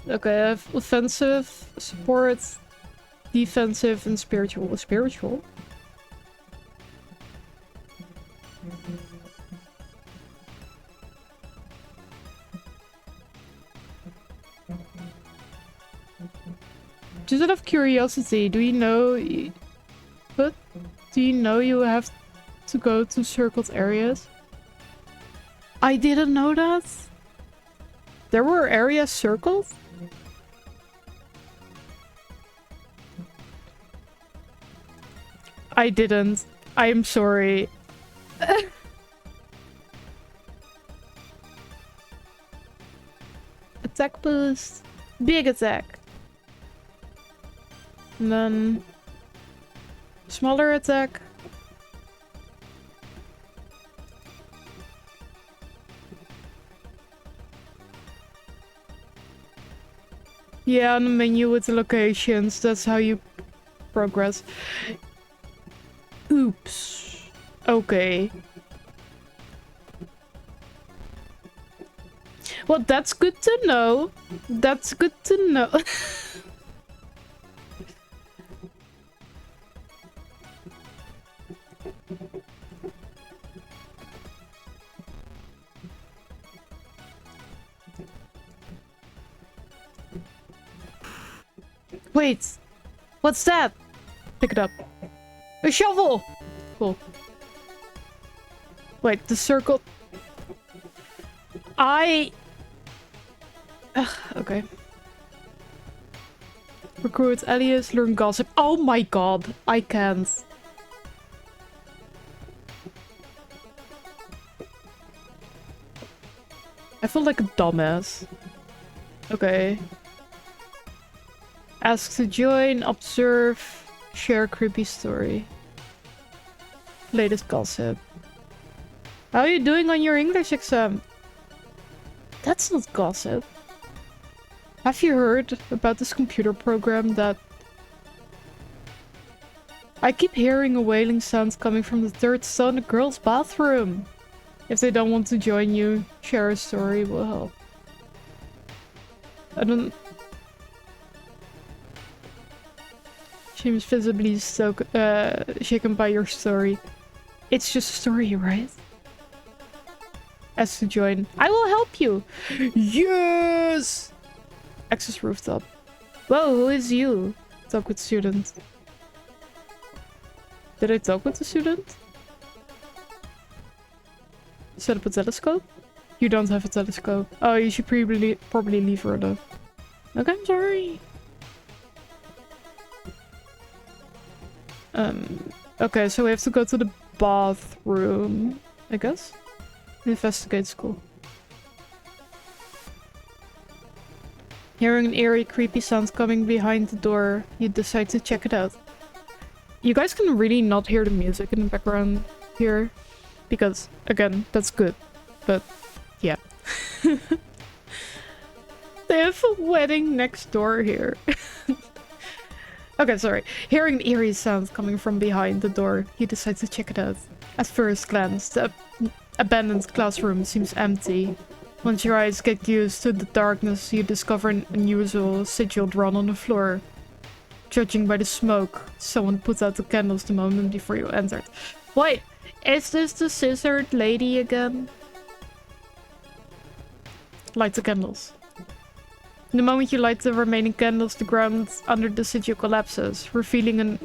Okay, I have offensive, support, defensive, and spiritual. Spiritual? Just out of curiosity, do you know... What? Do you know you have to go to circled areas? I didn't know that. There were areas circled? I didn't. I am sorry. Attack boost. Big attack. And then... Smaller attack. Yeah, on the menu with the locations. That's how you progress. Oops. Okay. Well, that's good to know. That's good to know. Wait. What's that? Pick it up. A shovel! Cool. Wait, the circle... Okay. Recruit alias, learn gossip. Oh my god, I can't. I feel like a dumbass. Okay. Ask to join, observe, share creepy story. Latest gossip. How are you doing on your English exam? That's not gossip. Have you heard about this computer program that... I keep hearing a wailing sound coming from the third cell in the girls' bathroom. If they don't want to join you, share a story will help. I don't... Seems visibly so shaken by your story. It's just a story, right? Ask to join. I will help you! Yes! Access rooftop. Whoa, who is you? Talk with student. Did I talk with the student? Set up a telescope? You don't have a telescope. Oh, you should probably leave her though. Okay, I'm sorry. Okay, so we have to go to the bathroom, I guess. Investigate school. Hearing an eerie, creepy sound coming behind the door, you decide to check it out. You guys can really not hear the music in the background here, because, again, that's good. But, yeah. They have a wedding next door here. Okay, sorry. Hearing an eerie sound coming from behind the door, you decide to check it out. At first glance, the abandoned classroom seems empty. Once your eyes get used to the darkness, you discover an unusual sigil drawn on the floor. Judging by the smoke, someone put out the candles the moment before you entered. Wait, is this the scissored lady again? Light the candles. The moment you light the remaining candles, the ground under the sigil collapses, revealing an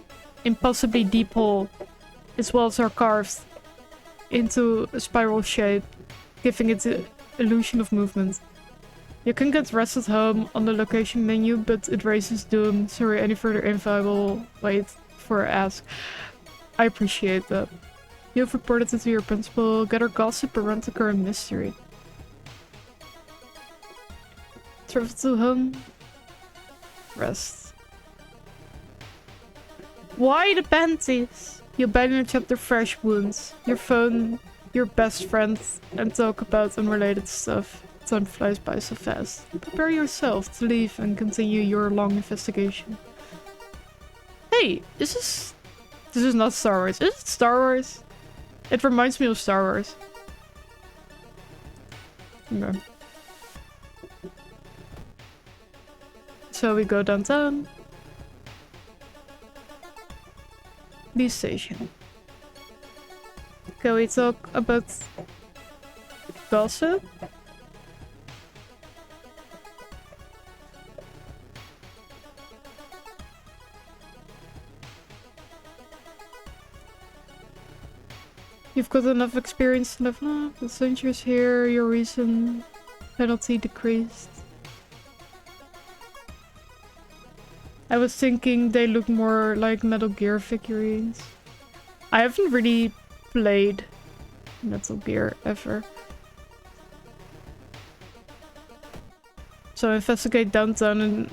impossibly deep hole. Its walls are carved into a spiral shape, giving it the illusion of movement. You can get rest at home on the location menu, but it raises doom. Sorry, any further info I will wait for ask. I appreciate that. You have reported it to your principal. Gather gossip around the current mystery. Travel to home. Rest. Why the panties? You bandage up the fresh wounds. Your phone, your best friend, and talk about unrelated stuff. Time flies by so fast. Prepare yourself to leave and continue your long investigation. Hey, this is not Star Wars. Is it Star Wars? It reminds me of Star Wars. Okay. So we go downtown. Police station. Can we talk about gossip? You've got enough experience to live now. The centuries here, your reason penalty decreased. I was thinking they look more like Metal Gear figurines. I haven't really played Metal Gear ever. So investigate downtown and...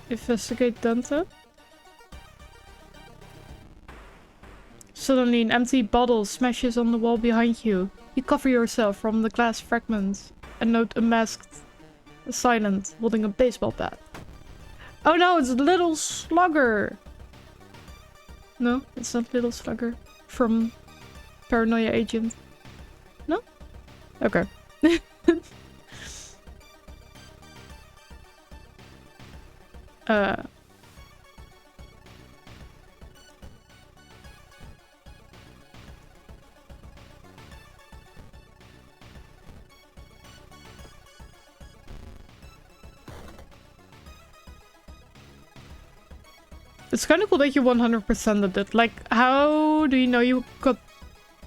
Investigate downtown? Suddenly an empty bottle smashes on the wall behind you. You cover yourself from the glass fragments and note a masked assailant holding a baseball bat. Oh no, it's Little Slugger! No, it's not Little Slugger from Paranoia Agent. No? Okay. It's kind of cool that you 100%ed it. Like, how do you know you got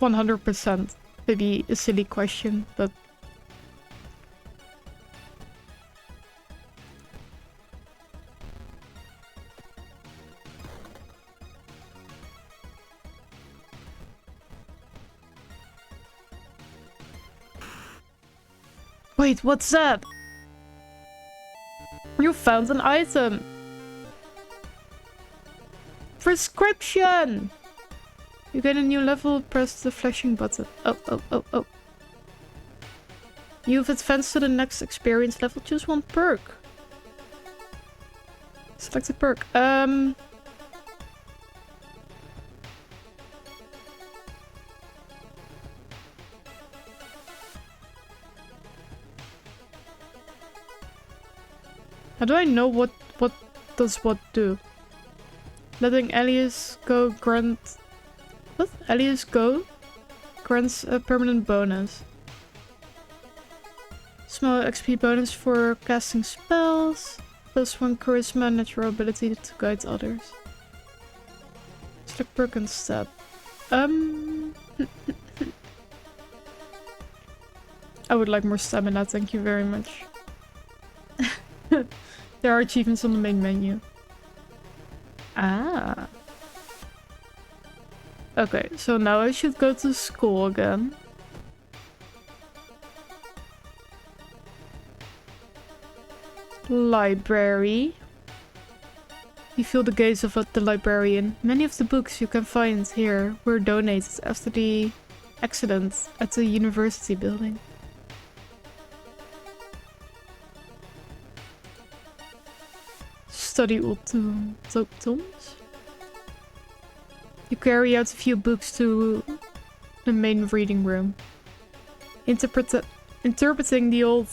100%? Maybe a silly question, but... Wait, what's that? You found an item. Prescription! You get a new level, press the flashing button. Oh. You've advanced to the next experience level. Choose one perk. Select a perk. How do I know what does what do? Letting Elias go grant... What? Elias go? Grants a permanent bonus. Small XP bonus for casting spells. +1 charisma, natural ability to guide others. Select perk instead. I would like more stamina, thank you very much. There are achievements on the main menu. Ah. Okay, so now I should go to school again. Library. You feel the gaze of the librarian. Many of the books you can find here were donated after the accident at the university building. Study old tomes. You carry out a few books to the main reading room. Interpreting the old,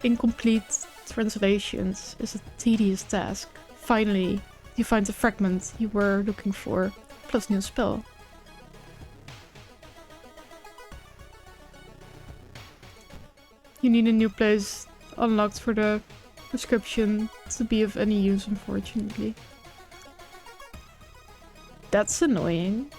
incomplete translations is a tedious task. Finally, you find the fragment you were looking for, plus new spell. You need a new place unlocked for the prescription to be of any use, unfortunately. That's annoying.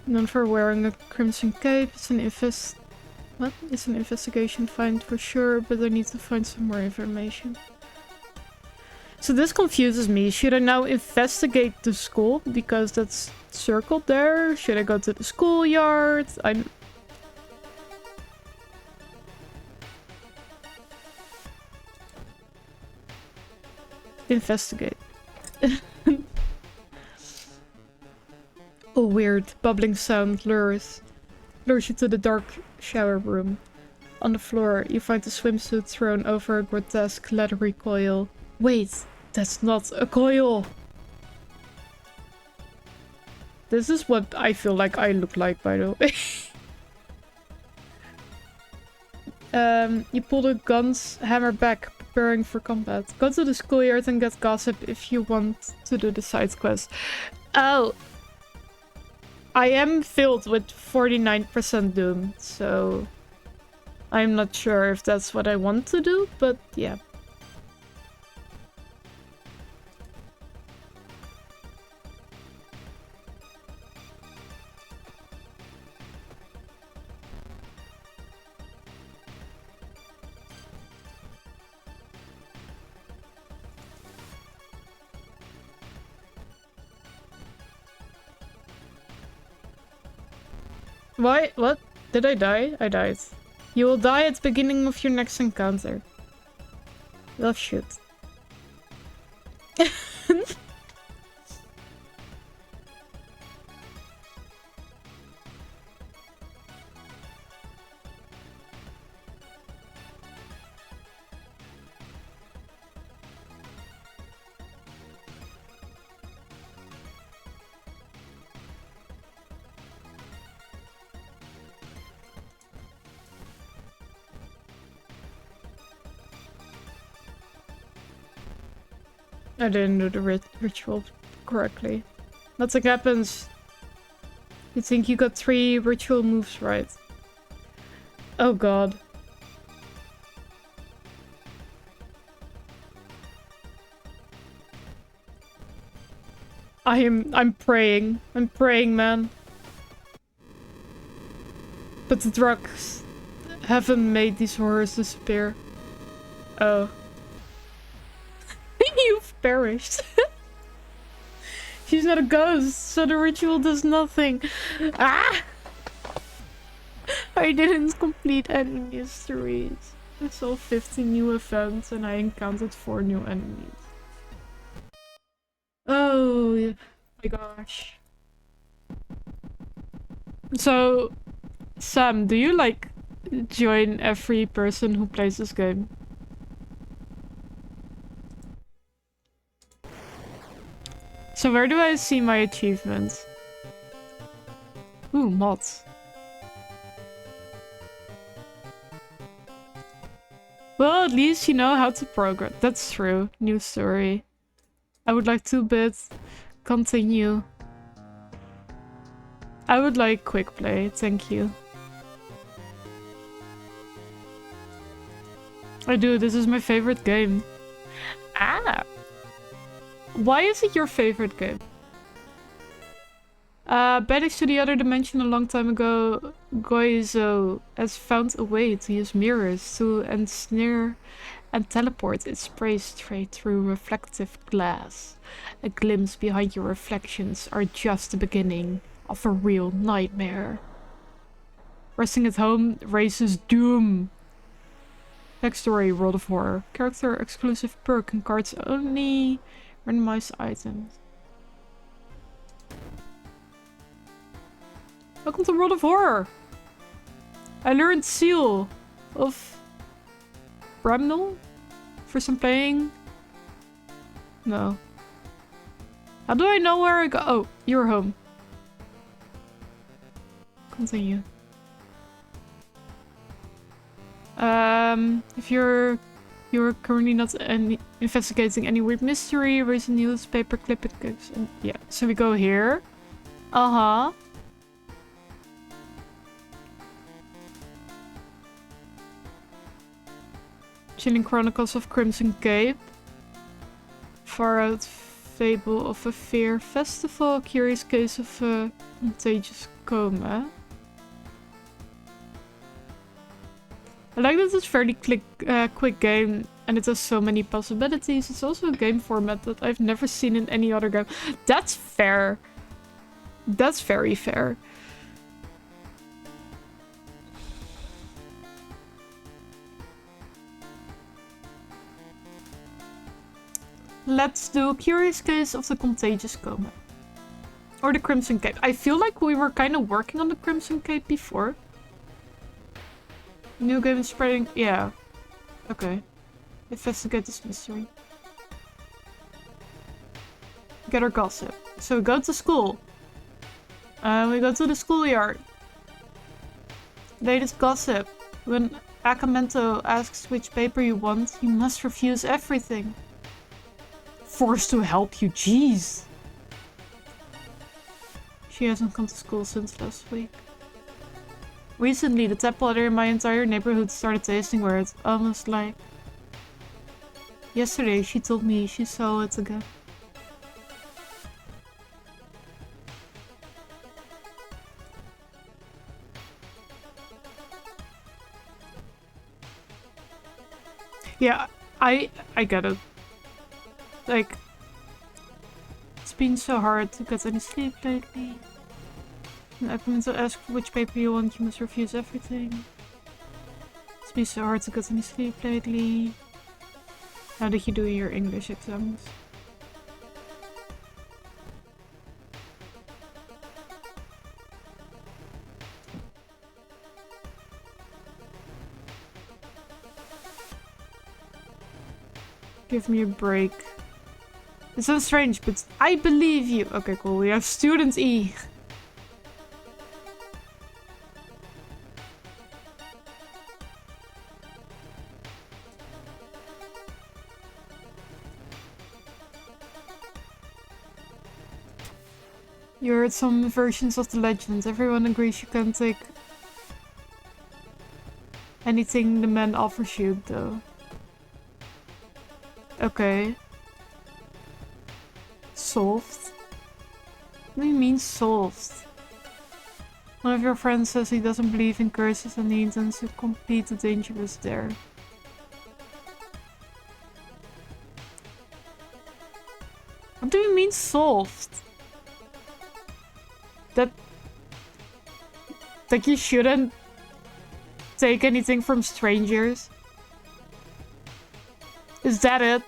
Known for wearing a crimson cape, it's an It's an investigation find for sure, but I need to find some more information. So this confuses me. Should I now investigate the school? Because that's circled there. Should I go to the schoolyard? Investigate. A weird bubbling sound lures you to the dark shower room. On the floor, you find a swimsuit thrown over a grotesque leathery coil. Wait, that's not a coil! This is what I feel like I look like, by the way. You pull the gun's hammer back, preparing for combat. Go to the schoolyard and get gossip if you want to do the side quest. Oh! I am filled with 49% doom, so... I'm not sure if that's what I want to do, but yeah. Why? What? Did I die? I died. You will die at the beginning of your next encounter. Well, shit. I didn't do the ritual correctly. Nothing happens. You think you got 3 ritual moves right. Oh god. I'm praying. I'm praying, man. But the drugs haven't made these horrors disappear. Oh. You've perished. She's not a ghost, so the ritual does nothing. Ah! I didn't complete any mysteries. I saw 15 new events and I encountered 4 new enemies. Oh my gosh. So, Sam, do you like join every person who plays this game? So where do I see my achievements? Ooh, mods. Well, at least you know how to progress. That's true. New story. I would like 2-bit. Continue. I would like quick play, thank you. I do, this is my favorite game. Ah! Why is it your favorite game? Banished to the other dimension a long time ago, Goizo has found a way to use mirrors to ensnare and teleport its prey straight through reflective glass. A glimpse behind your reflections are just the beginning of a real nightmare. Resting at home raises doom. Backstory, World of Horror. Character exclusive perk and cards only. Randomized items. Welcome to World of Horror! I learned Seal of Bramnel for some playing. No. How do I know where I go? Oh, you're home. Continue. If you're currently not investigating any weird mystery, raise a newspaper, clip it, and yeah. So we go here. Uh-huh. Chilling Chronicles of Crimson Cape. Far Out Fable of a Fear Festival. Curious Case of a Contagious Coma. I like that it's a fairly quick game and it has so many possibilities. It's also a game format that I've never seen in any other game. That's fair. That's very fair. Let's do Curious Case of the Contagious Coma. Or the Crimson Cape. I feel like we were kind of working on the Crimson Cape before. New game is spreading. Yeah. Okay. Investigate this mystery. Get our gossip. So we go to school. We go to the schoolyard. Latest gossip. When Akamento asks which paper you want, you must refuse everything. Forced to help you, jeez. She hasn't come to school since last week. Recently, the tap water in my entire neighborhood started tasting weird, almost like... Yesterday, she told me she saw it again. Yeah, I get it. Like, it's been so hard to get any sleep lately. And I've been to ask which paper you want, you must refuse everything. It's been so hard to get any sleep lately. How did you do your English exams? Give me a break. It sounds strange, but I believe you. Okay, cool. We have student E. You heard some versions of the legend. Everyone agrees you can take anything the man offers you, though. Okay. Solved? What do you mean solved? One of your friends says he doesn't believe in curses and he intends to complete the dangerous dare. What do you mean solved? That you shouldn't take anything from strangers? Is that it?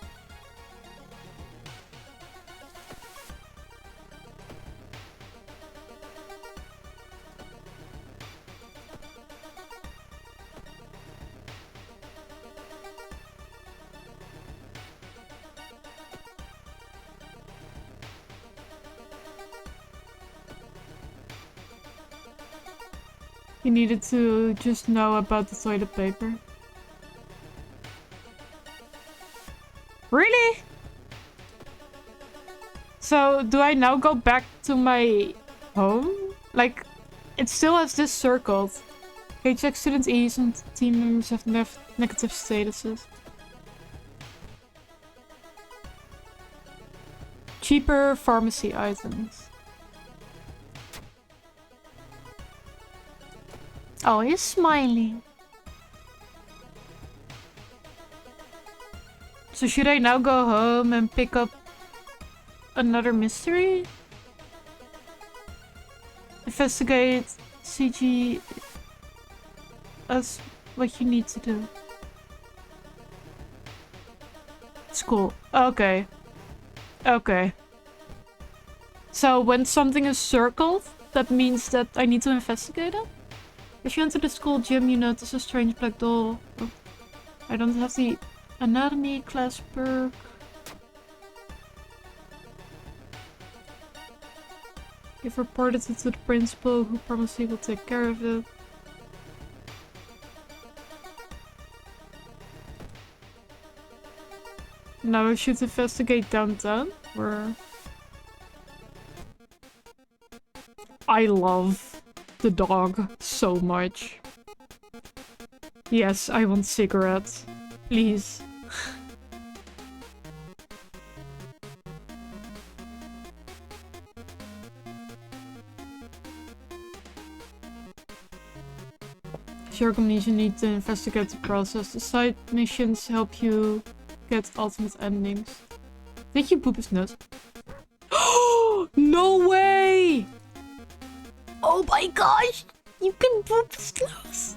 You needed to just know about the toilet paper. Really? So, do I now go back to my home? Like, it still has this circled. Okay, check student E's and team members have negative statuses. Cheaper pharmacy items. Oh, he's smiling. So should I now go home and pick up another mystery? Investigate CG as what you need to do. School. Okay. Okay. So when something is circled, that means that I need to investigate it? If you enter the school gym, you notice a strange black doll. Oh, I don't have the anatomy class perk. You've reported it to the principal, who promised he will take care of it. Now I should investigate downtown, where I love the dog so much. Yes, I want cigarettes. Please. Your community need to investigate the process. The side missions help you get ultimate endings. Did you poop his nose? No way! Oh my gosh! You can poop his nose!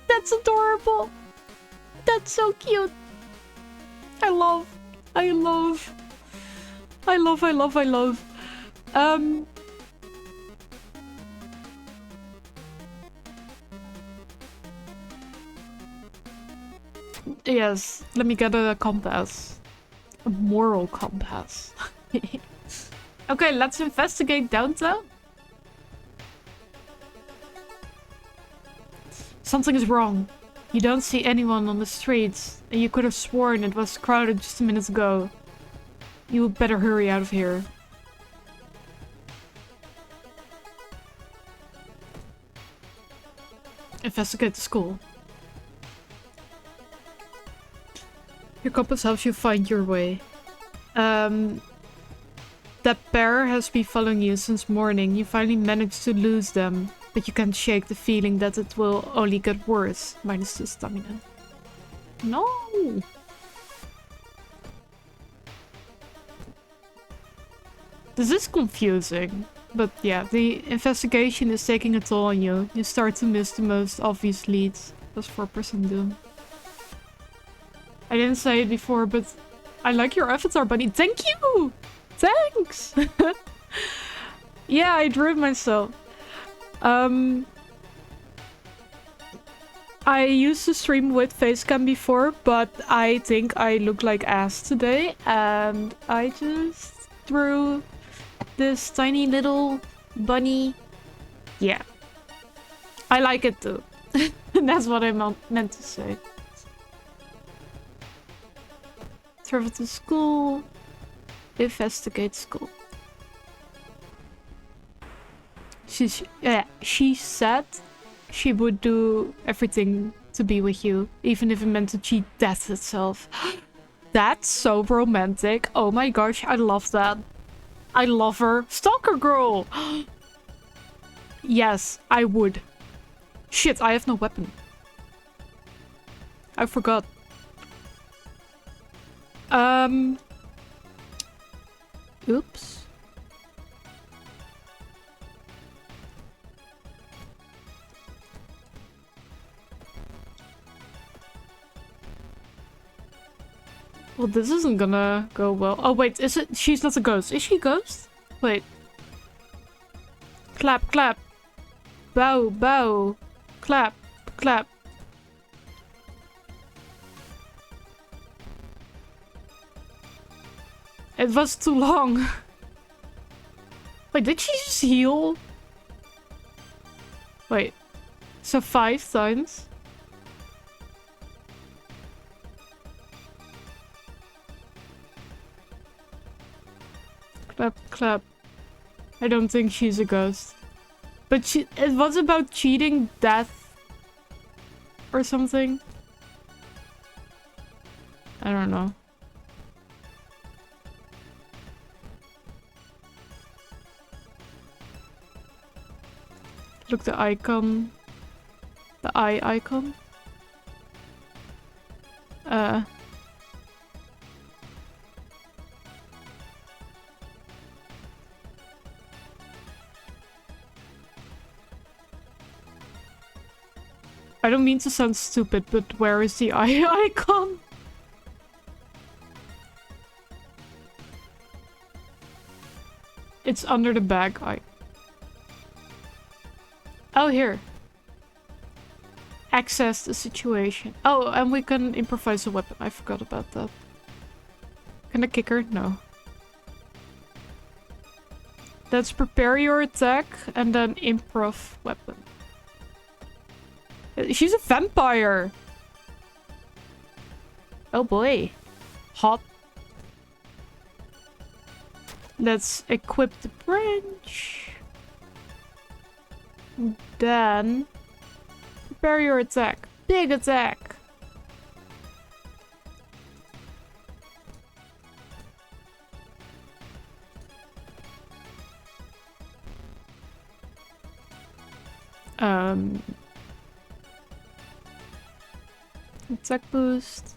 That's adorable! That's so cute! I love. Yes, let me get a compass. A moral compass. Okay, let's investigate downtown. Something is wrong. You don't see anyone on the streets, and you could have sworn it was crowded just a minute ago. You better hurry out of here. Investigate the school. Your compass helps you find your way. That pair has been following you since morning. You finally managed to lose them, but you can't shake the feeling that it will only get worse. Minus 2 stamina. No! This is confusing. But yeah, the investigation is taking a toll on you. You start to miss the most obvious leads. That's 4% doom. I didn't say it before, but I like your avatar, buddy. Thank you! Thanks! Yeah, I drew it myself. I used to stream with facecam before, but I think I look like ass today. And I just drew this tiny little bunny. Yeah. I like it too. That's what I meant to say. Travel to school. Investigate school. She said she would do everything to be with you, even if it meant to cheat death itself. That's so romantic. Oh my gosh, I love that. I love her. Stalker girl! Yes, I would. Shit, I have no weapon. I forgot. Oops. Well, this isn't gonna go well. Oh, wait, is it? She's not a ghost. Is she a ghost? Wait. Clap, clap. Bow, bow. Clap, clap. It was too long. Wait, did she just heal? Wait. So 5 times? Clap, clap. I don't think she's a ghost. But it was about cheating death or something. I don't know. Look, the icon. The eye icon. I don't mean to sound stupid, but where is the eye icon? It's under the bag. Oh, here. Access the situation. Oh, and we can improvise a weapon. I forgot about that. Can I kick her? No. Let's prepare your attack and then improv weapon. She's a vampire! Oh boy. Hot. Let's equip the branch. Then prepare your attack. Big attack. Attack boost.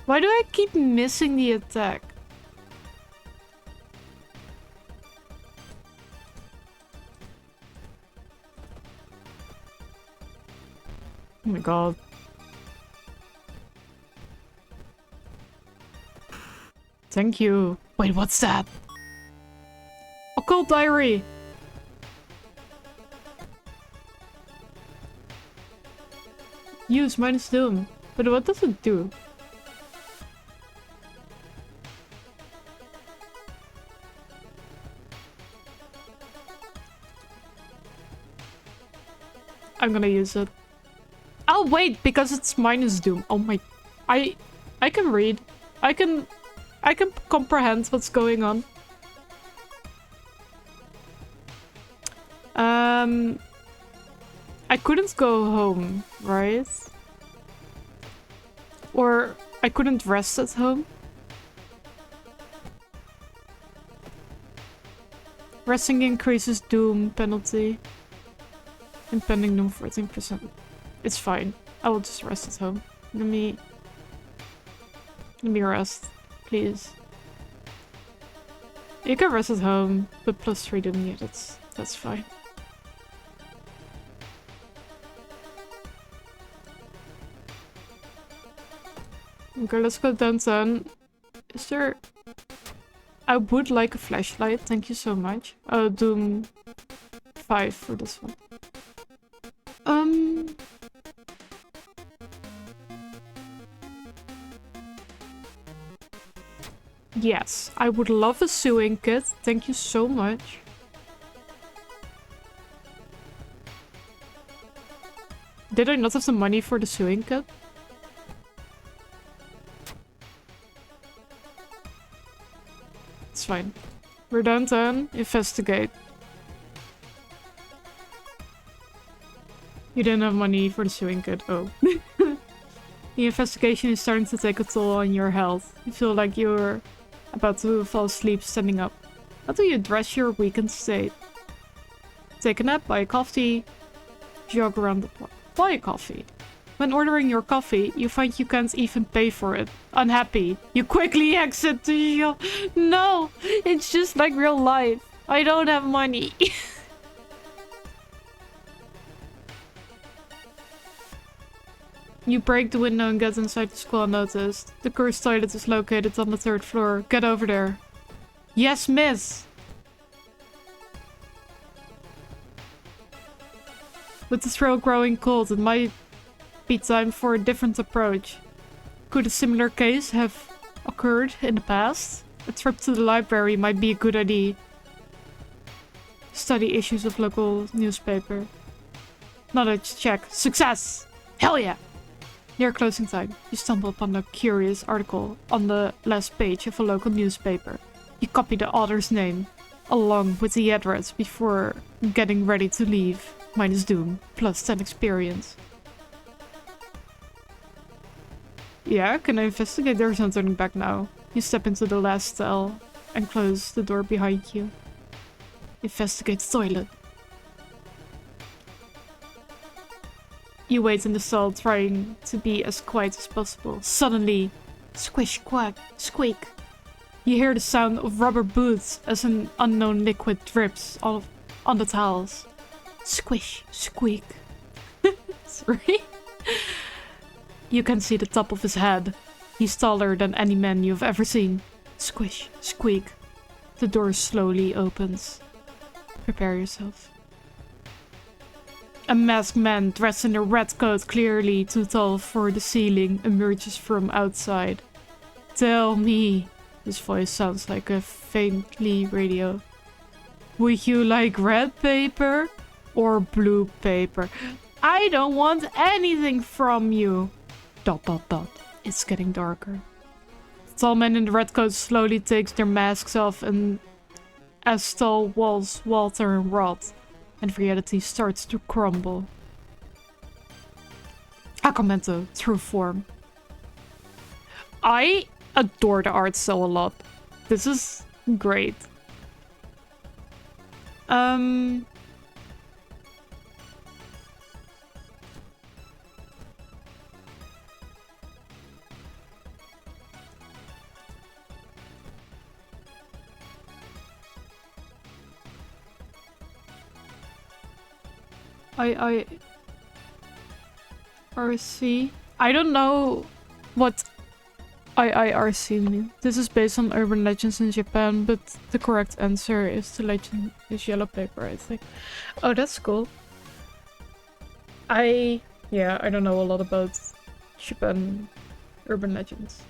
Why do I keep missing the attack? Oh my god. Thank you. Wait, what's that? Occult diary. Use minus doom. But what does it do? I'm gonna use it. Oh wait, because it's minus doom. Oh my... I can read. I can comprehend what's going on. I couldn't go home, right? Or I couldn't rest at home. Resting increases doom penalty. Impending doom 14%. It's fine. I will just rest at home. Let me rest, please. You can rest at home, but +3 doom, yeah, that's fine. Okay, let's go downtown. Is there... I would like a flashlight, thank you so much. Doom 5 for this one. Yes, I would love a sewing kit. Thank you so much. Did I not have the money for the sewing kit? It's fine. We're downtown. Investigate. You didn't have money for the sewing kit. Oh. The investigation is starting to take a toll on your health. You feel like you're about to fall asleep standing up. How do you address your weakened state? Take a nap, buy a coffee, jog around the block. Buy a coffee. When ordering your coffee, you find you can't even pay for it. Unhappy. You quickly exit the shop. No! It's just like real life. I don't have money. You break the window and get inside the school unnoticed. The girls' toilet is located on the 3rd floor. Get over there. Yes, miss! With the throat growing cold, it might be time for a different approach. Could a similar case have occurred in the past? A trip to the library might be a good idea. Study issues of local newspaper. Knowledge check. Success! Hell yeah! Near closing time, you stumble upon a curious article on the last page of a local newspaper. You copy the author's name, along with the address before getting ready to leave. Minus doom, plus 10 experience. Yeah, can I investigate? There's no turning back now. You step into the last cell and close the door behind you. Investigate the toilet. You wait in the cell, trying to be as quiet as possible. Suddenly, squish, quack, squeak. You hear the sound of rubber boots as an unknown liquid drips on the tiles. Squish, squeak. Sorry. You can see the top of his head. He's taller than any man you've ever seen. Squish, squeak. The door slowly opens. Prepare yourself. A masked man dressed in a red coat, clearly too tall for the ceiling, emerges from outside. Tell me. His voice sounds like a faintly radio. Would you like red paper or blue paper? I don't want anything from you. ... It's getting darker. The tall man in the red coat slowly takes their masks off, and as tall walls walter and rot, and reality starts to crumble. Akamento, true form. I adore the art so a lot. This is great. IIRC? I don't know what IIRC means. This is based on urban legends in Japan, but the correct answer is the legend is yellow paper, I think. Oh, that's cool. Yeah, I don't know a lot about Japan urban legends.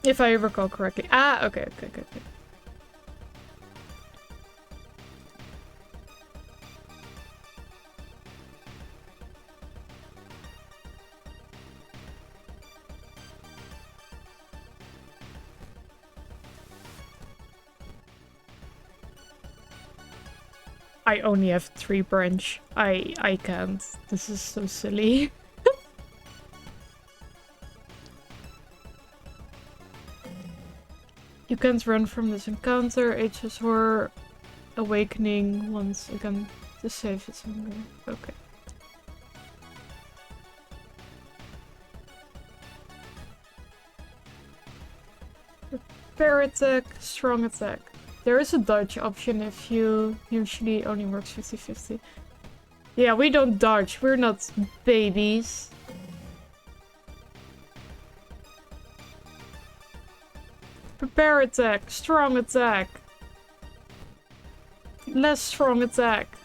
If I recall correctly. Ah, okay. I only have 3 branch. I can't. This is so silly. You can't run from this encounter. Ages Horror Awakening once again to save its hunger. Okay. Repair attack, strong attack. There is a dodge option if you usually only works 50-50. Yeah, we don't dodge. We're not babies. Prepare attack, strong attack. Less strong attack.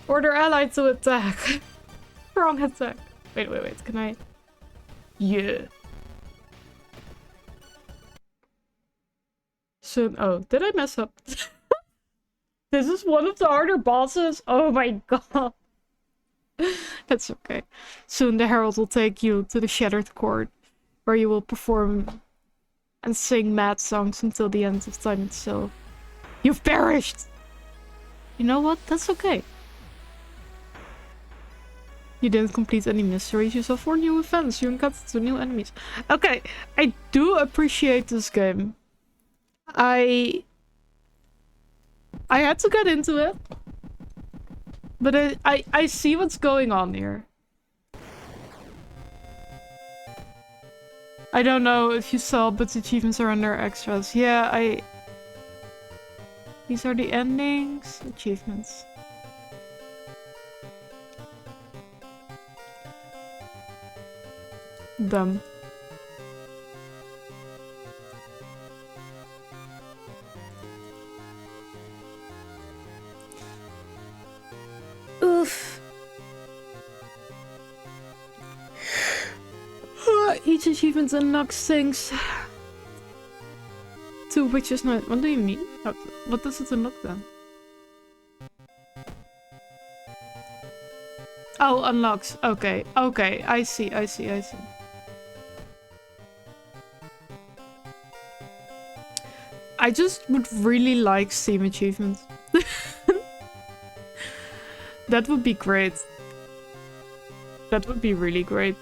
Order ally to attack. Strong attack. Wait. Can I? Yeah. soon. Oh, did I mess up? This is one of the harder bosses. Oh my god. That's okay. Soon the herald will take you to the Shattered Court, where you will perform and sing mad songs until the end of time itself. You've perished! You know what? That's okay. You didn't complete any mysteries, you saw 4 new events, you encountered 2 new enemies. Okay, I do appreciate this game. I had to get into it. But I see what's going on here. I don't know if you saw, but the achievements are under extras. Yeah, These are the endings. Achievements. Dumb. Oof. Each achievement unlocks things. 2 witches night. What do you mean? What does it unlock then? Oh, unlocks. Okay. Okay. I see. I just would really like Steam achievements. That would be great. That would be really great.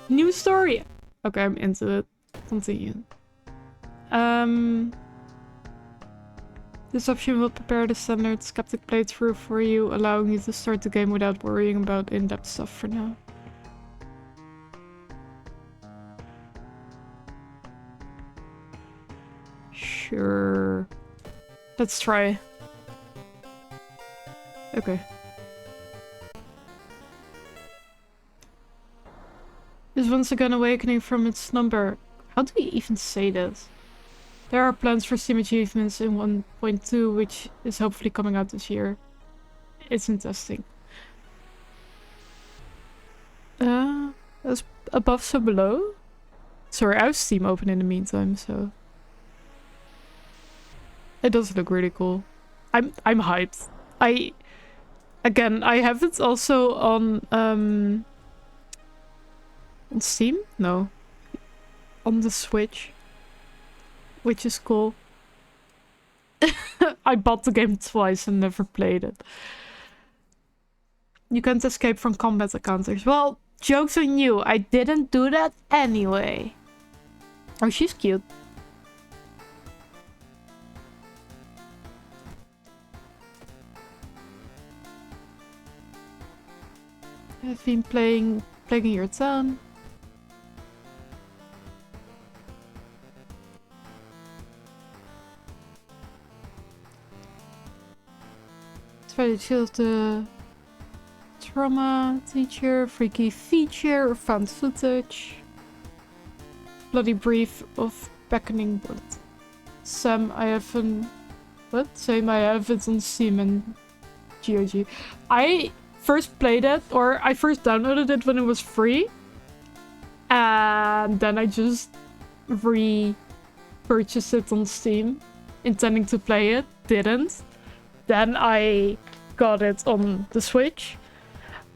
New story! Okay, I'm into it. Continue. This option will prepare the standard skeptic playthrough for you, allowing you to start the game without worrying about in-depth stuff for now. Sure. Let's try. Okay. Is once again awakening from its slumber. How do we even say this? There are plans for Steam achievements in 1.2, which is hopefully coming out this year. It's in testing. That's above so below? Sorry, I have Steam open in the meantime, so... It does look really cool. I'm hyped. Again, I have it also on Steam? No. On the Switch. Which is cool. I bought the game twice and never played it. You can't escape from combat encounters. Well, joke's on you. I didn't do that anyway. Oh, she's cute. I've been plaguing your town. Try to chill the trauma teacher, freaky feature, or found footage. Bloody brief of beckoning blood. Sam, I have an... What? Same, I have it on Steam and GOG. I first played it, or I first downloaded it when it was free. And then I just repurchased it on Steam, intending to play it. Didn't. Then I got it on the Switch.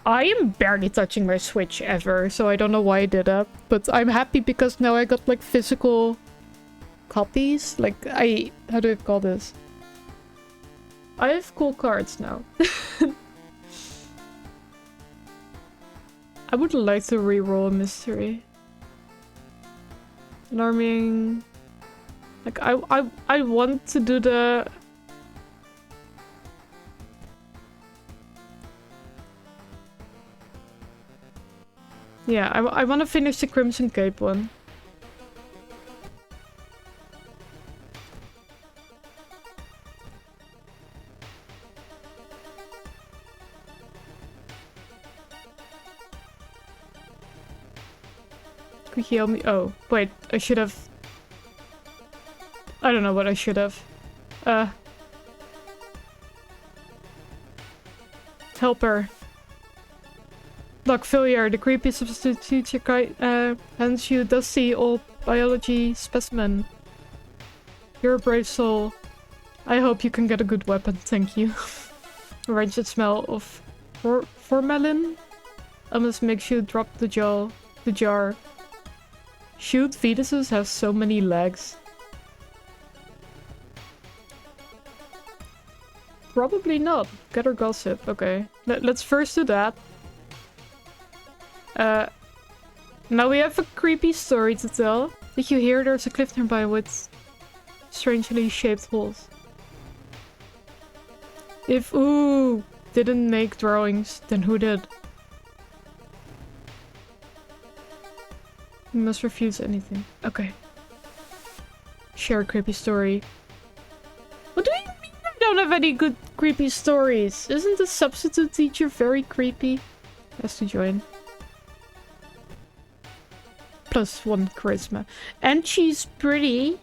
I am barely touching my Switch ever, so I don't know why I did that. But I'm happy because now I got like physical copies. Like how do I call this? I have cool cards now. I would like to reroll a mystery. Alarming. Like I want to do the... Yeah, I want to finish the Crimson Cape one. Could you help me? Oh, wait, I should have... I don't know what I should have. Help her. Doc Villier, the creepy substitute teacher hands you dusty old biology specimen. You're a brave soul. I hope you can get a good weapon, thank you. Rancid smell of formalin almost makes you drop the jar. Shoot, fetuses have so many legs. Probably not. Gather gossip. Okay. Let's first do that. Now we have a creepy story to tell. Did you hear there's a cliff nearby with strangely shaped holes? If Ooh didn't make drawings, then who did? You must refuse anything. Okay. Share a creepy story. What do you mean I don't have any good creepy stories? Isn't the substitute teacher very creepy? Has to join. +1 charisma. And she's pretty.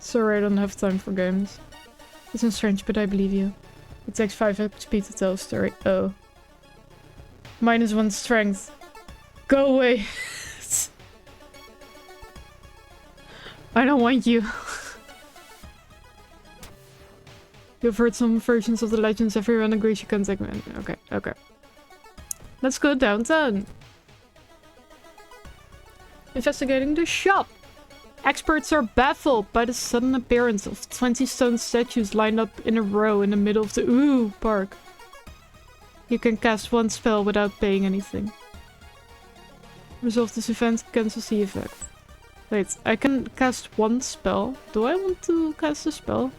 Sorry, I don't have time for games. Isn't strange, but I believe you. It takes 5 XP to tell a story. Oh. -1 strength. Go away. I don't want you. You've heard some versions of the legends. Everyone agrees you can take me. Okay, okay. Let's go downtown. Investigating the shop. Experts are baffled by the sudden appearance of 20 stone statues lined up in a row in the middle of the park. You can cast 1 spell without paying anything. Resolve this event, cancels the effect. Wait, I can cast 1 spell? Do I want to cast a spell?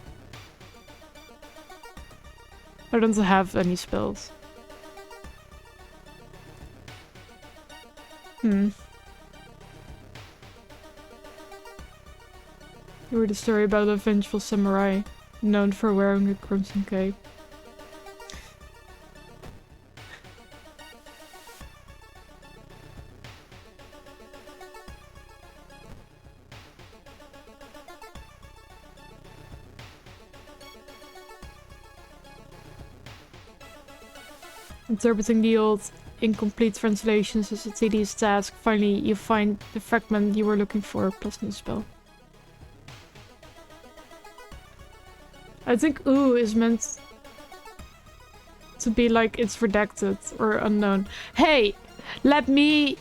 I don't have any spells. You heard a story about a vengeful samurai, known for wearing a crimson cape. Interpreting the old, incomplete translations is a tedious task. Finally, you find the fragment you were looking for, plus new spell. I think ooh is meant to be like it's redacted or unknown. Hey, let me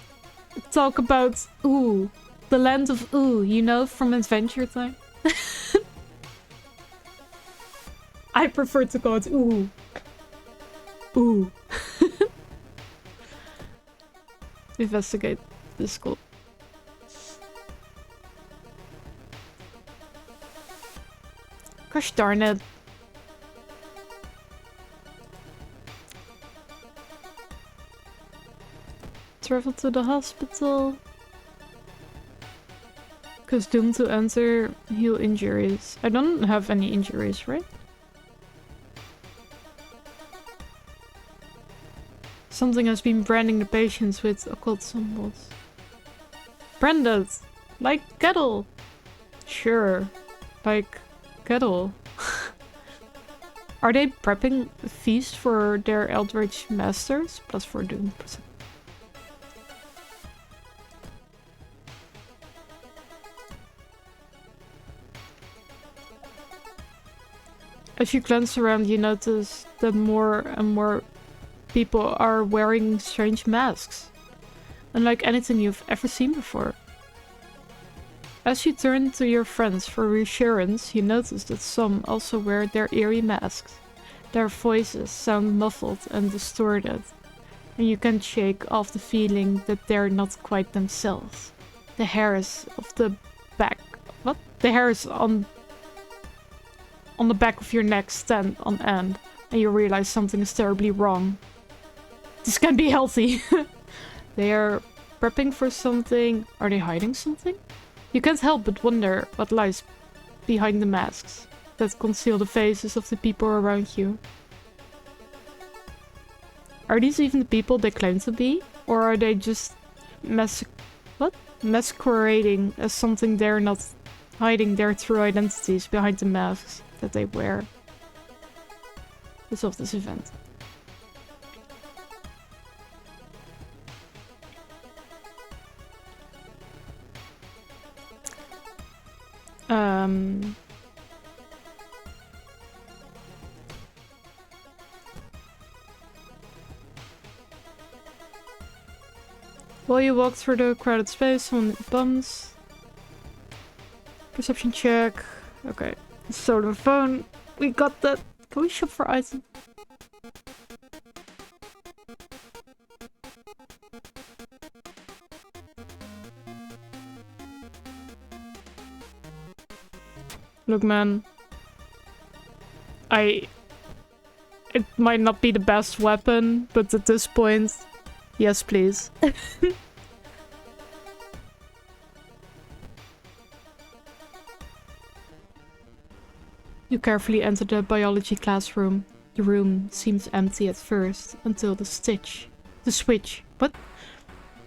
talk about ooh. The land of ooh, you know, from Adventure Time? I prefer to call it ooh. Ooh. Investigate this school. Gosh darn it. Travel to the hospital. Cause doomed to enter, heal injuries. I don't have any injuries, right? Something has been branding the patients with occult symbols. Branded! Like cattle! Sure. Like cattle. Are they prepping a feast for their eldritch masters? +4 doom %. As you glance around, you notice that more and more people are wearing strange masks, unlike anything you've ever seen before. As you turn to your friends for reassurance, you notice that some also wear their eerie masks. Their voices sound muffled and distorted, and you can't shake off the feeling that they're not quite themselves. The hairs of the back... What? The hairs on the back of your neck stand on end, and you realize something is terribly wrong. This can't be healthy. They are prepping for something. Are they hiding something? You can't help but wonder what lies behind the masks that conceal the faces of the people around you. Are these even the people they claim to be? Or are they just masquerading as something they're not, hiding their true identities behind the masks that they wear? Resolve this event. While you walk through the crowded space, someone bumps. Perception check. Okay. Solar phone. We got that. Can we shop for items? Look, man. It might not be the best weapon, but at this point, yes, please. You carefully enter the biology classroom. The room seems empty at first, until the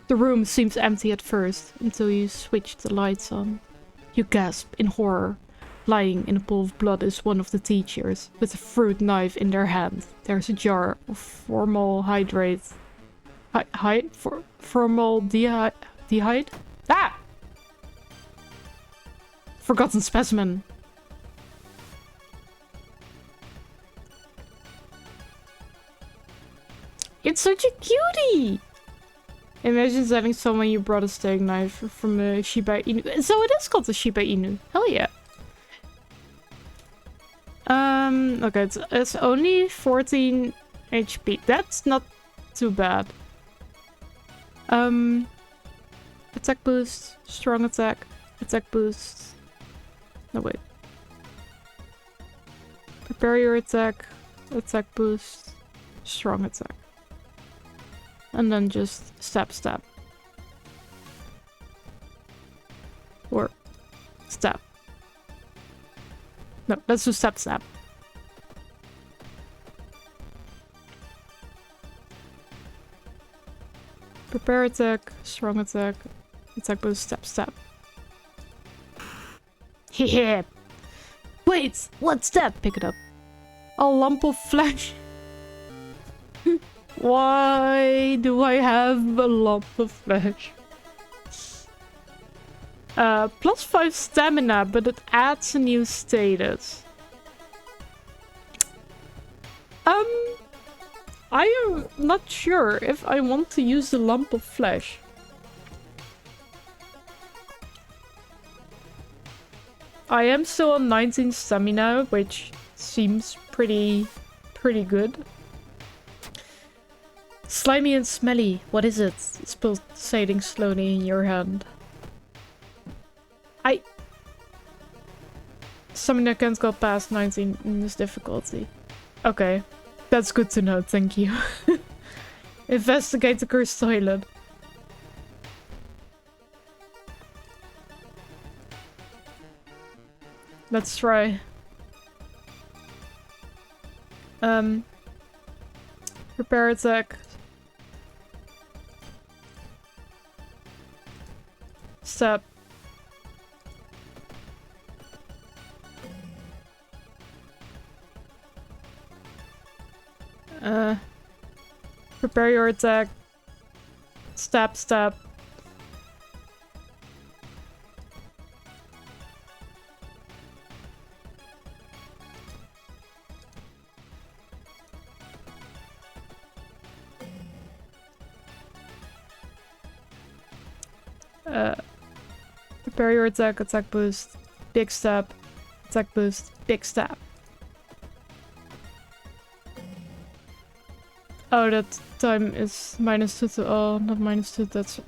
room seems empty at first, until you switch the lights on. You gasp in horror. Lying in a pool of blood is one of the teachers, with a fruit knife in their hand. There's a jar of formaldehyde. Formaldehyde? Ah! Forgotten specimen. It's such a cutie! Imagine selling someone you brought a steak knife from a Shiba Inu. So it is called a Shiba Inu. Hell yeah. Okay, it's only 14 HP. That's not too bad. Attack boost, strong attack boost. No, wait. Prepare your attack boost, strong attack. And then just stab. Or stab. No, let's do stab. Prepare attack, strong attack boost, stab. Hehe. Wait, what's that? Pick it up. A lump of flesh. Why do I have a lump of flesh? Plus 5 stamina, but it adds a new status. I am not sure if I want to use the lump of flesh. I am still on 19 stamina, which seems pretty good. Slimy and smelly. What is it? It's pulsating slowly in your hand. Stamina can't go past 19 in this difficulty. Okay. That's good to know, thank you. Investigate the cursed toilet. Let's try. Prepare attack. Stab. Prepare your attack. Stab. Prepare your attack boost, big stab, attack boost, big stab. Oh, that time is -2 to all, not -2, that's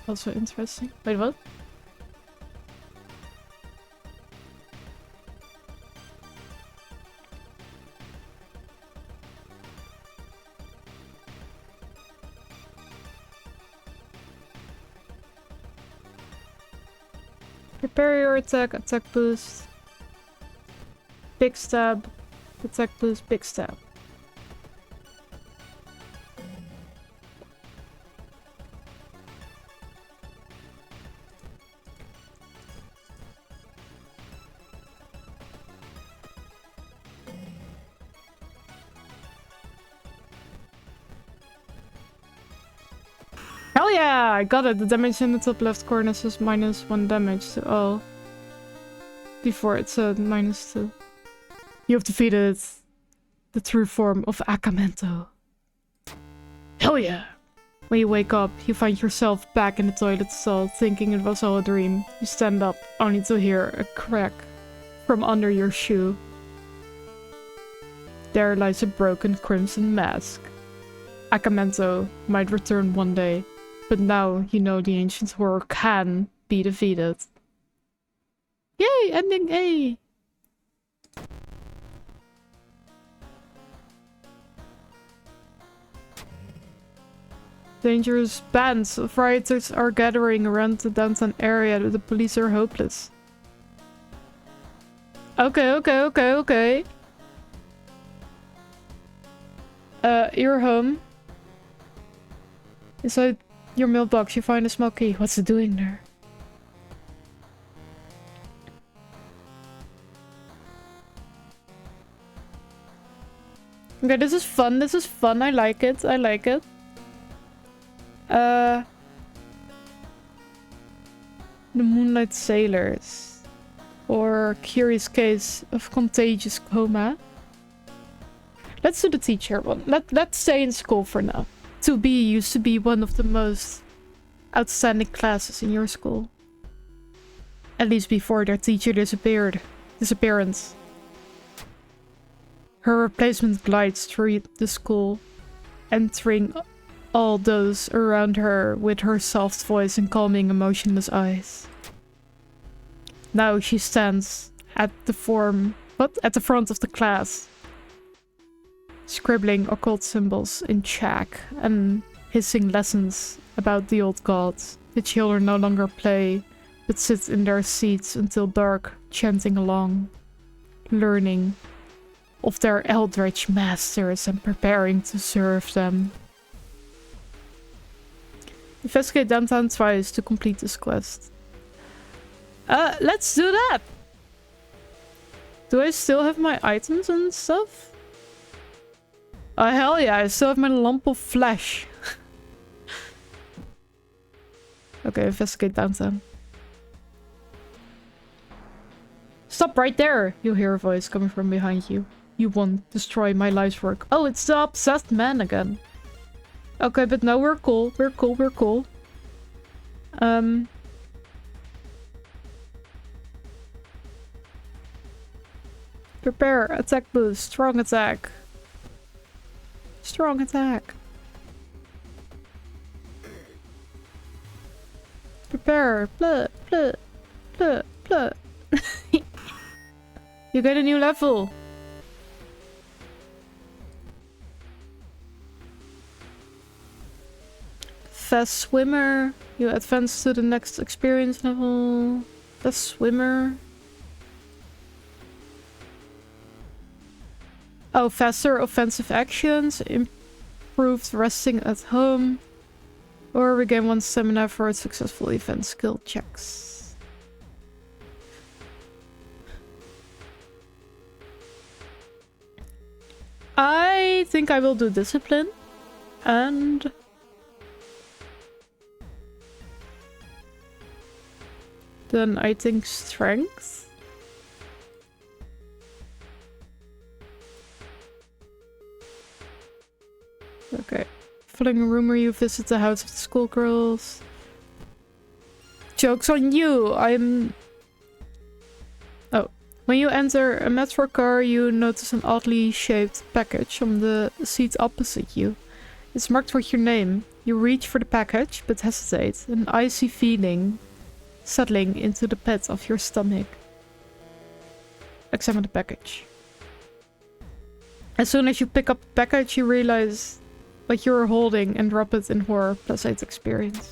also interesting. Wait, what? Prepare your attack boost, big stab, attack boost, big stab. Hell yeah! I got it! The damage in the top left corner says -1 damage to all. before it's a -2. You have defeated the true form of Akamento. Hell yeah! When you wake up, you find yourself back in the toilet stall, thinking it was all a dream. You stand up, only to hear a crack from under your shoe. There lies a broken crimson mask. Akamento might return one day, but now you know the ancient horror can be defeated. Yay! Ending A! Dangerous bands of rioters are gathering around the downtown area, but the police are hopeless. Okay. You're home. Inside your mailbox, you find a small key. What's it doing there? Okay, this is fun. I like it. The Moonlight Sailors. Or Curious Case of Contagious Coma. Let's do the teacher one. Let's stay in school for now. 2B used to be one of the most outstanding classes in your school. At least before their teacher disappearance. Her replacement glides through the school, entering all those around her with her soft voice and calming, emotionless eyes. Now she stands at the front of the class, scribbling occult symbols in chalk and hissing lessons about the old gods. The children no longer play, but sit in their seats until dark, chanting along, learning of their eldritch masters and preparing to serve them. Investigate downtown twice to complete this quest. Let's do that! Do I still have my items and stuff? Oh, hell yeah, I still have my lump of flesh. Okay, investigate downtown. Stop right there! You hear a voice coming from behind you. You won't destroy my life's work. Oh, it's the obsessed man again. Okay, but no, we're cool. We're cool. Prepare. Attack boost. Strong attack. Strong attack. Prepare. Blah, blah, blah, blah. You get a new level. Fast swimmer. You advance to the next experience level. Fast swimmer. Oh, faster offensive actions. Improved resting at home. Or regain 1 stamina for successful event skill checks. I think I will do discipline. And then I think strength. Okay. Following a rumor, you visit the house of the schoolgirls. Joke's on you! Oh. When you enter a metro car, you notice an oddly shaped package on the seat opposite you. It's marked with your name. You reach for the package, but hesitate. An icy feeling settling into the pit of your stomach. Examine the package. As soon as you pick up the package, you realize what you're holding and drop it in horror +8 experience.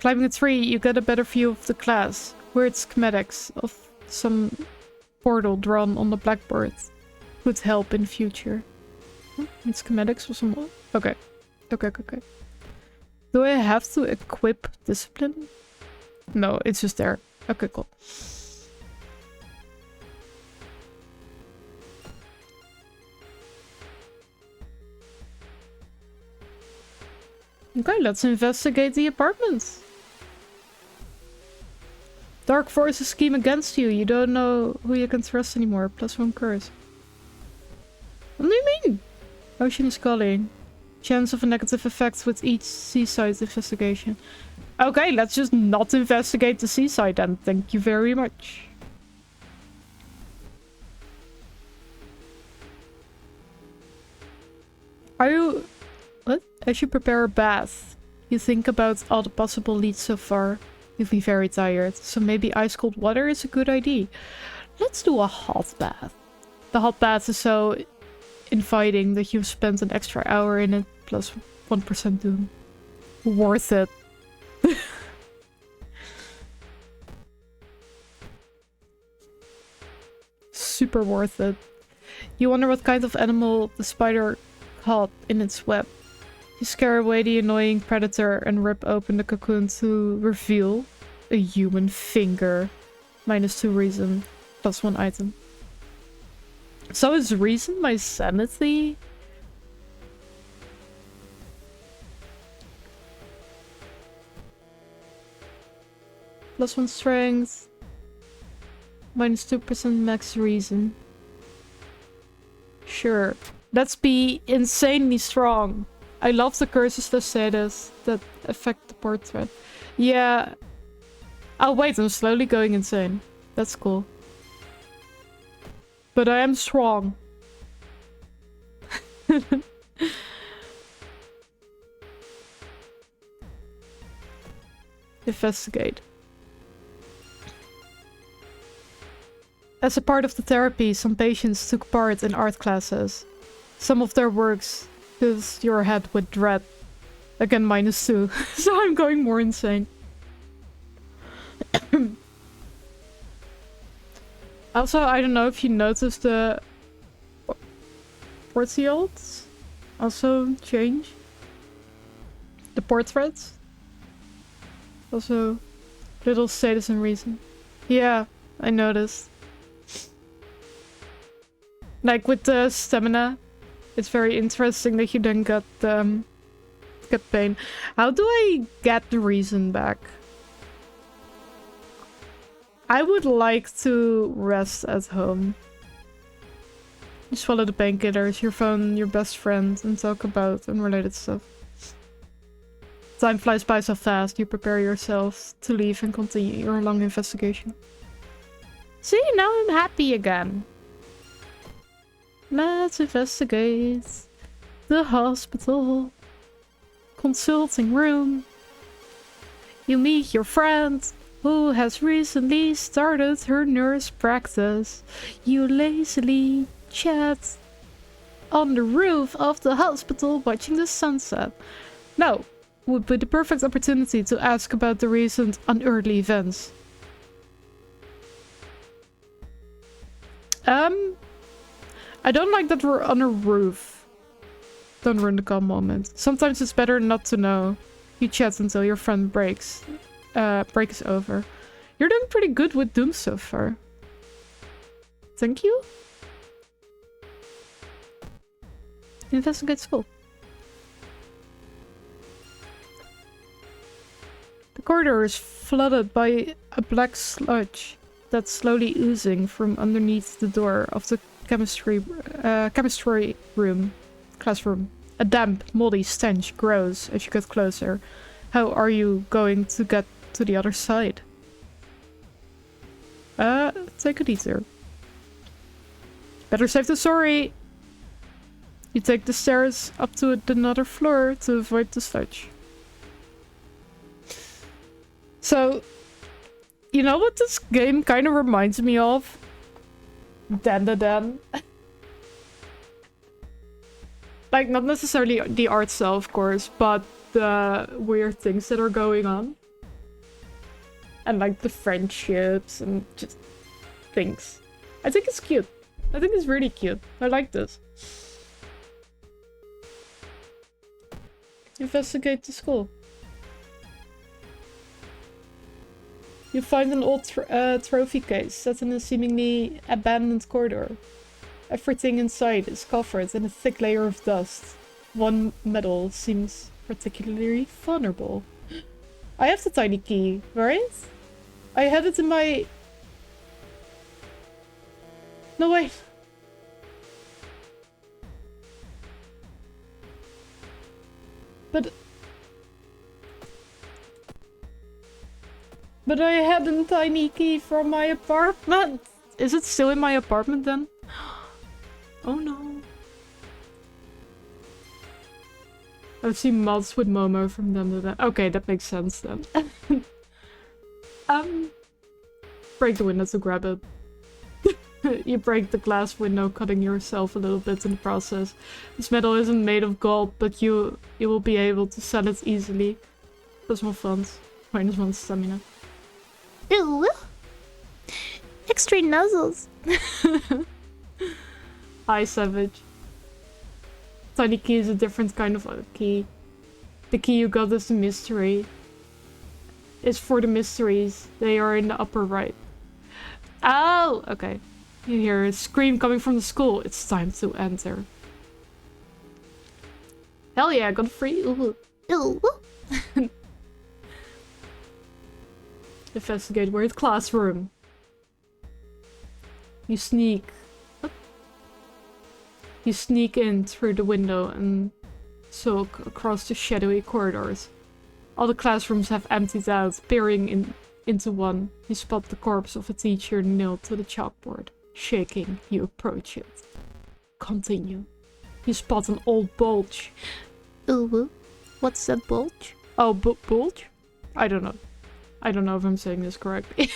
Climbing a tree, you get a better view of the class. Weird schematics of some portal drawn on the blackboard would help in future. Need schematics or some... Okay. Okay. Do I have to equip discipline? No, it's just there. Okay, cool. Okay, let's investigate the apartment. Dark forces scheme against you. You don't know who you can trust anymore. +1 curse. What do you mean? Ocean is calling. Chance of a negative effect with each seaside investigation. Okay, let's just not investigate the seaside then. Thank you very much. Are you... What? As you prepare a bath, you think about all the possible leads so far. You'll be very tired, so maybe ice cold water is a good idea. Let's do a hot bath. The hot bath is so inviting that you've spent an extra hour in it, plus 1% doom. Worth it. Super worth it. You wonder what kind of animal the spider caught in its web. You scare away the annoying predator and rip open the cocoon to reveal a human finger. -2 reason, +1 item. So is reason my sanity? +1 strength. -2% max reason. Sure. Let's be insanely strong. I love the curses that say this, that affect the portrait. Yeah. Oh wait, I'm slowly going insane. That's cool. But I am strong. Investigate. As a part of the therapy, some patients took part in art classes. Some of their works fills your head with dread. Again, -2. So I'm going more insane. Also, I don't know if you noticed the portraits also change. The portraits. Also, little status and reason. Yeah, I noticed. Like with the stamina, it's very interesting that you then get pain. How do I get the reason back? I would like to rest at home. You swallow the painkillers, your phone, your best friend, and talk about unrelated stuff. Time flies by so fast, you prepare yourself to leave and continue your long investigation. See, now I'm happy again. Let's investigate the hospital. Consulting room. You meet your friend who has recently started her nurse practice. You lazily chat on the roof of the hospital watching the sunset. Now would be the perfect opportunity to ask about the recent unearthly events. I don't like that we're on a roof. Don't ruin the calm moment. Sometimes it's better not to know. You chat until your friend break is over. You're doing pretty good with Doom so far. Thank you. Investigate school. The corridor is flooded by a black sludge that's slowly oozing from underneath the door of the chemistry classroom. A damp, moldy stench grows as you get closer. How are you going to get to the other side? Take a detour. Better safe than sorry. You take the stairs up to another floor to avoid the sludge. So, you know what this game kind of reminds me of? Dan. Like, not necessarily the art style, of course, but the weird things that are going on. And like the friendships and just things. I think it's cute. I think it's really cute. I like this. Investigate the school. You find an old trophy case set in a seemingly abandoned corridor. Everything inside is covered in a thick layer of dust. One medal seems particularly vulnerable. I have the tiny key, right? I had it in my... No, wait. But I had a tiny key from my apartment. Is it still in my apartment then? Oh no. I've seen mods with Momo from them to that. Okay, that makes sense then. Break the window to grab it. You break the glass window, cutting yourself a little bit in the process. This metal isn't made of gold, but you will be able to sell it easily. Plus more funds. -1 stamina. Ooh. Extra nuzzles. Hi, Savage. Tiny key is a different kind of key. The key you got is the mystery. It's for the mysteries. They are in the upper right. Oh, okay. You hear a scream coming from the school. It's time to enter. Hell yeah, got free. Ooh. Ooh. Investigate where's the classroom. You sneak. What? You sneak in through the window and sulk across the shadowy corridors. All the classrooms have emptied out, peering into one. You spot the corpse of a teacher nailed to the chalkboard. Shaking, you approach it. Continue. You spot an old bulge. Ooh. What's that bulge? Oh, bulge? I don't know. I don't know if I'm saying this correctly.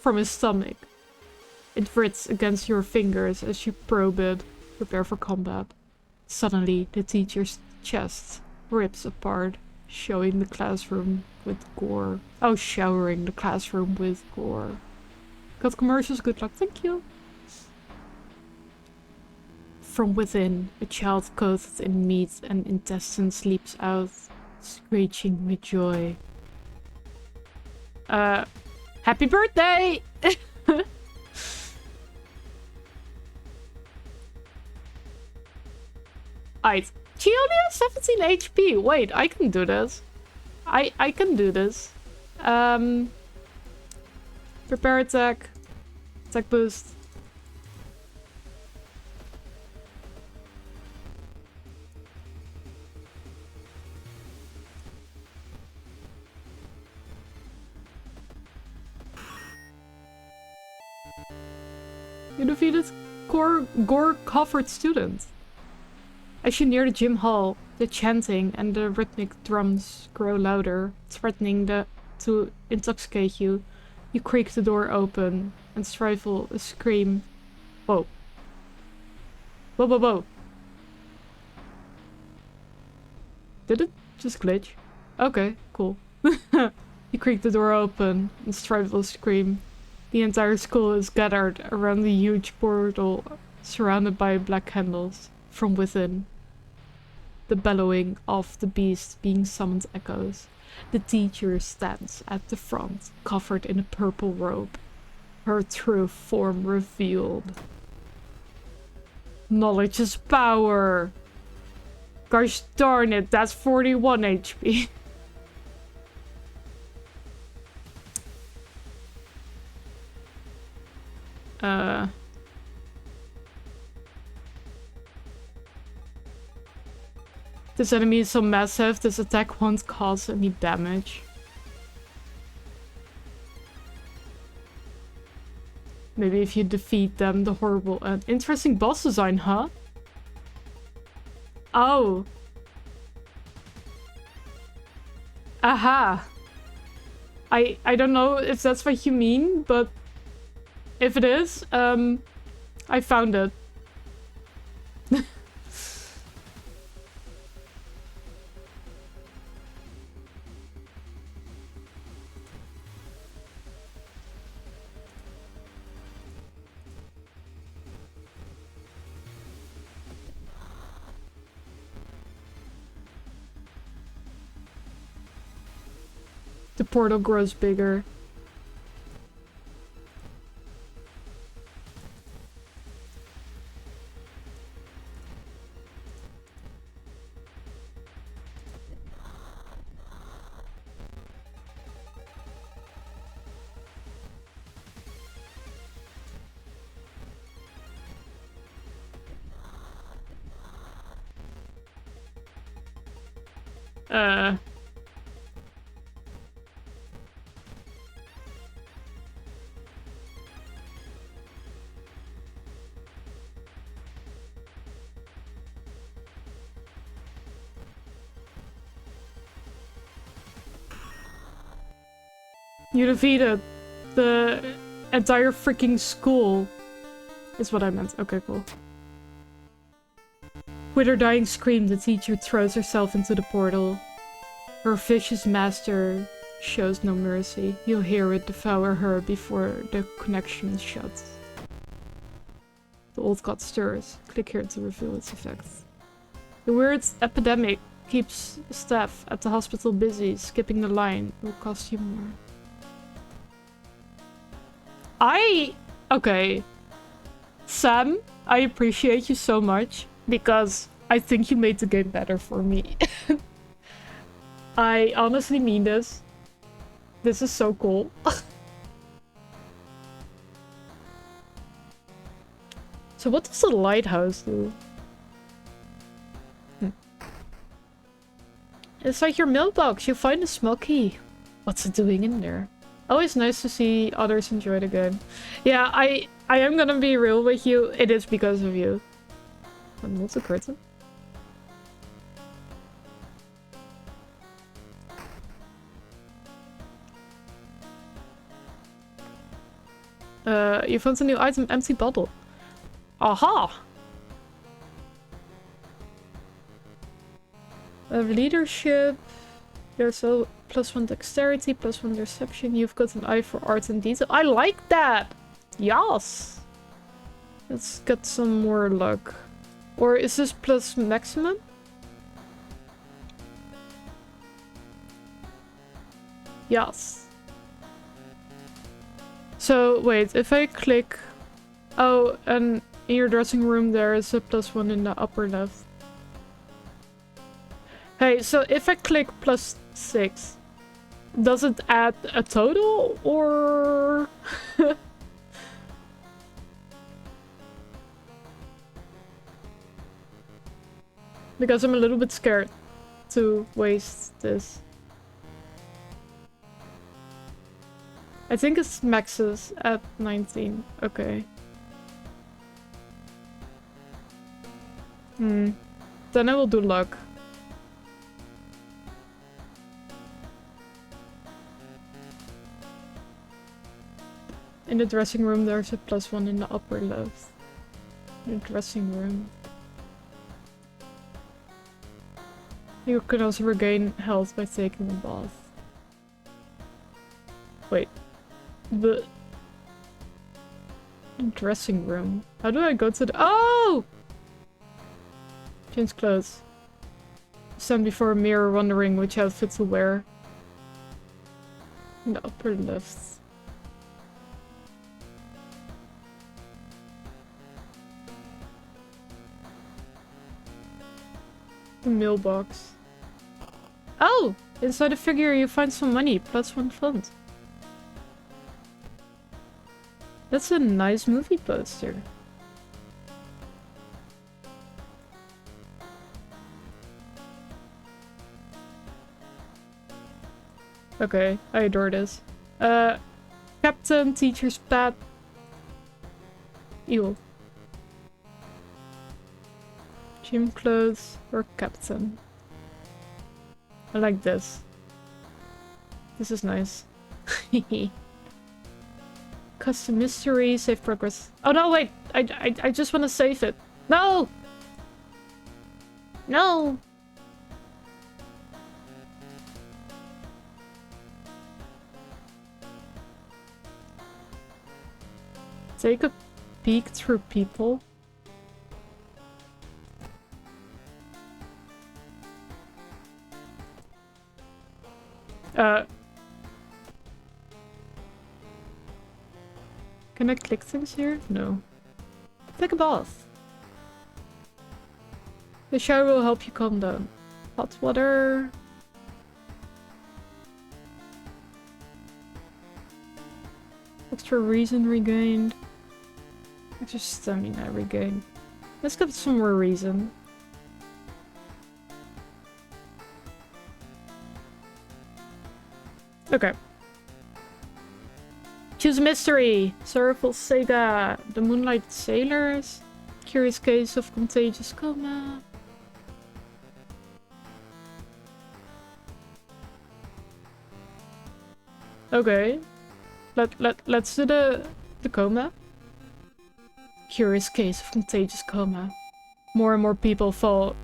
From his stomach. It grits against your fingers as you probe it. Prepare for combat. Suddenly, the teacher's chest rips apart, showing the classroom with gore. Oh, showering the classroom with gore. Got commercials, good luck, thank you. From within, a child coated in meat and intestines leaps out, screeching with joy. Happy birthday! Aight. She only has 17 HP. Wait, I can do this. I can do this. Prepare attack. Attack boost. You defeated gore-covered student. As you near the gym hall, the chanting and the rhythmic drums grow louder, threatening to intoxicate you. You creak the door open and stifle a scream. Whoa. Whoa, whoa, whoa. Did it just glitch? Okay, cool. You creak the door open and stifle a scream. The entire school is gathered around the huge portal, surrounded by black candles. From within, the bellowing of the beast being summoned echoes. The teacher stands at the front, covered in a purple robe, her true form revealed. Knowledge is power! Gosh darn it, that's 41 HP. This enemy is so massive, this attack won't cause any damage. Maybe if you defeat them, the horrible and interesting boss design, huh? Oh. Aha. I don't know if that's what you mean, but if it is, I found it. The portal grows bigger. Uh... You defeated the entire freaking school. Is what I meant. Okay, cool. With her dying scream, the teacher throws herself into the portal. Her vicious master shows no mercy. You'll hear it devour her before the connection is shut. The old god stirs. Click here to reveal its effects. The weird epidemic keeps staff at the hospital busy. Skipping the line will cost you more. Okay. Sam, I appreciate you so much because I think you made the game better for me. I honestly mean this. This is so cool. So what does the lighthouse do? It's like your mailbox. You find a small key. What's it doing in there? Always nice to see others enjoy the game. Yeah, I am gonna be real with you. It is because of you. And what's the curtain? You found a new item, empty bottle. Aha! Leadership. There's a +1 dexterity, +1 deception. You've got an eye for art and detail. I like that! Yes! Let's get some more luck. Or is this plus maximum? Yes. So, wait, if I click... Oh, and in your dressing room there is a +1 in the upper left. Hey, so if I click +6, does it add a total, or...? Because I'm a little bit scared to waste this. I think it's maxes at 19. Okay. Then I will do luck. In the dressing room there's a +1 in the upper left. In the dressing room. You can also regain health by taking a bath. Wait. The dressing room. How do I go to the— Oh! Change clothes. Stand before a mirror wondering which outfit to wear. In the upper left. The mailbox. Oh! Inside the figure you find some money. +1 fund. That's a nice movie poster. Okay, I adore this. Captain, teacher's pet. Ew. Gym clothes or captain. I like this. This is nice. Custom mystery, save progress. Oh no, wait! I just want to save it. No! No! Take a peek through people. Can I click things here? No. Take a bath. The shower will help you calm down. Hot water. Extra reason regained. Extra stamina regained. Let's get some more reason. Okay. Choose mystery. Sorrowful Sega. The Moonlight Sailors. Curious Case of Contagious Coma. Okay. Let's do the coma. Curious Case of Contagious Coma. More and more people fall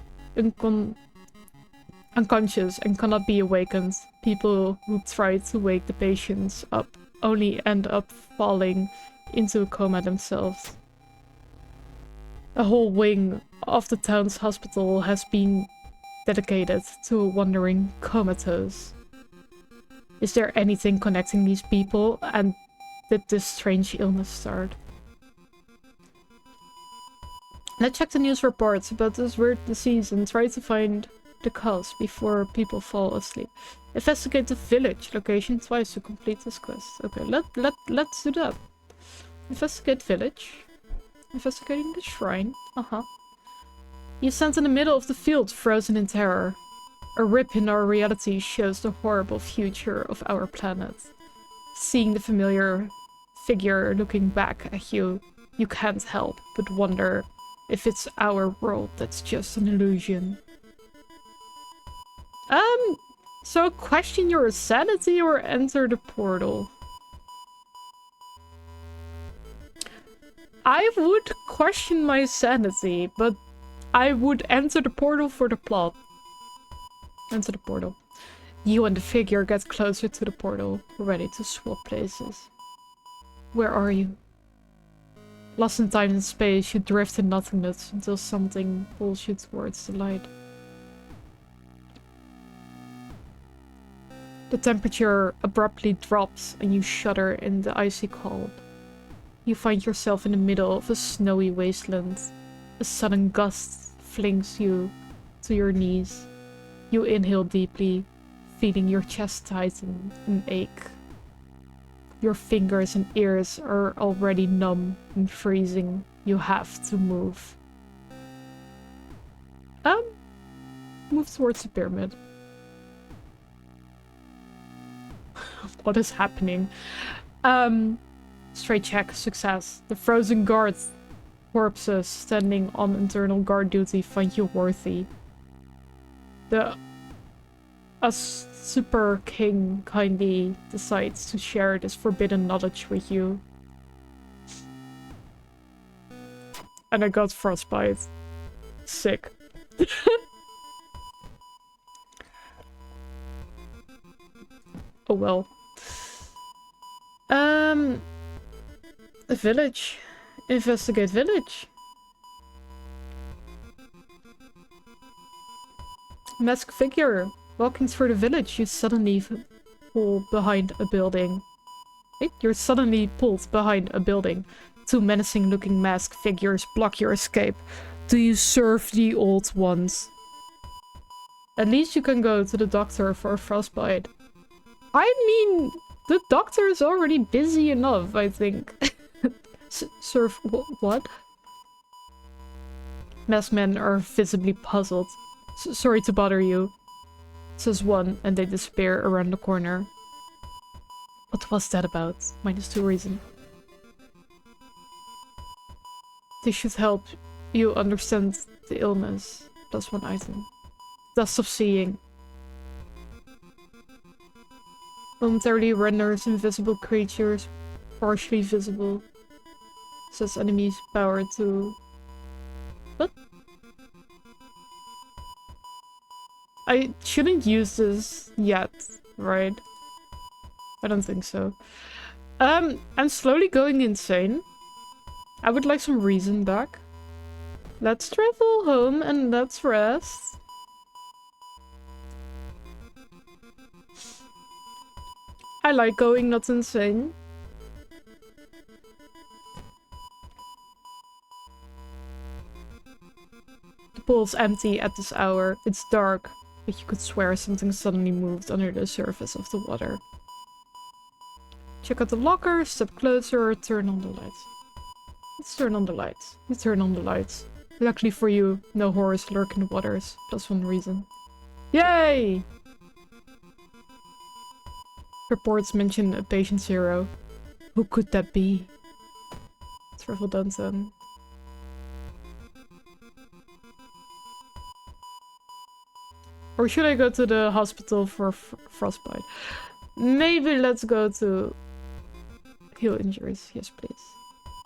unconscious and cannot be awakened. People who try to wake the patients up only end up falling into a coma themselves. A whole wing of the town's hospital has been dedicated to a wandering comatose. Is there anything connecting these people, and did this strange illness start? Let's check the news reports about this weird disease and try to find the cause before people fall asleep. Investigate the village location twice to complete this quest. Okay, let's do that. Investigate village. Investigating the shrine. You stand in the middle of the field, frozen in terror. A rip in our reality shows the horrible future of our planet. Seeing the familiar figure looking back at you, you can't help but wonder if it's our world that's just an illusion. So question your sanity or enter the portal? I would question my sanity, but I would enter the portal for the plot. Enter the portal. You and the figure get closer to the portal, ready to swap places. Where are you? Lost in time and space, you drift in nothingness until something pulls you towards the light. The temperature abruptly drops and you shudder in the icy cold. You find yourself in the middle of a snowy wasteland. A sudden gust flings you to your knees. You inhale deeply, feeling your chest tighten and ache. Your fingers and ears are already numb and freezing. You have to move. Move towards the pyramid. What is happening? Straight check, success. The frozen guards, corpses standing on internal guard duty find you worthy. A super king kindly decides to share this forbidden knowledge with you. And I got frostbite. Sick. Oh well. A village. Investigate village. Masked figure. Walking through the village, you suddenly pull behind a building. Wait, you're suddenly pulled behind a building. Two menacing looking masked figures block your escape. Do you serve the old ones? At least you can go to the doctor for a frostbite. I mean, the doctor is already busy enough, I think. Serve what? Masked men are visibly puzzled. Sorry to bother you, says one, and they disappear around the corner. What was that about? -2 reason. This should help you understand the illness. +1 item. Dust of seeing. Momentarily renders invisible creatures partially visible. Says enemies power to... What? I shouldn't use this yet, right? I don't think so. I'm slowly going insane. I would like some reason back. Let's travel home and let's rest. I like going not insane. The pool's empty at this hour. It's dark, but you could swear something suddenly moved under the surface of the water. Check out the locker, step closer, turn on the lights. Let's turn on the lights. You turn on the lights. Luckily for you, no horrors lurk in the waters. +1 reason. Yay! Reports mention a patient zero. Who could that be? Travel Dunton. Or should I go to the hospital for frostbite? Maybe let's go to heal injuries. Yes, please.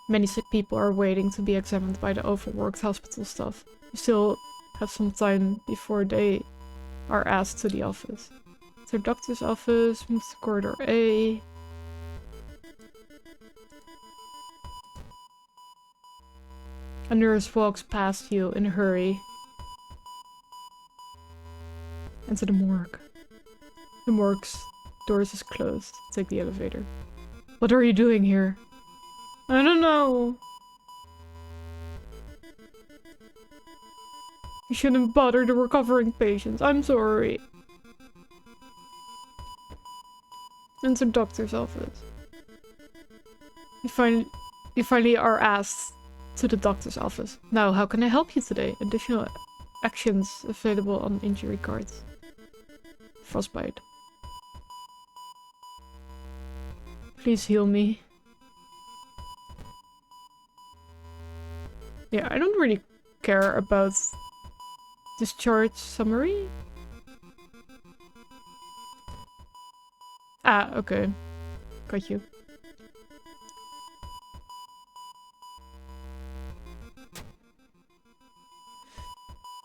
Many sick people are waiting to be examined by the overworked hospital staff. You still have some time before they are asked to the office. To the doctor's office, move to corridor A. A nurse walks past you in a hurry. Enter the morgue. The morgue's doors is closed. Take the elevator. What are you doing here? I don't know. You shouldn't bother the recovering patients. I'm sorry. Enter the doctor's office. You finally are asked to the doctor's office. Now, how can I help you today? Additional actions available on injury cards. Frostbite. Please heal me. Yeah, I don't really care about discharge summary. Ah, okay. Got you.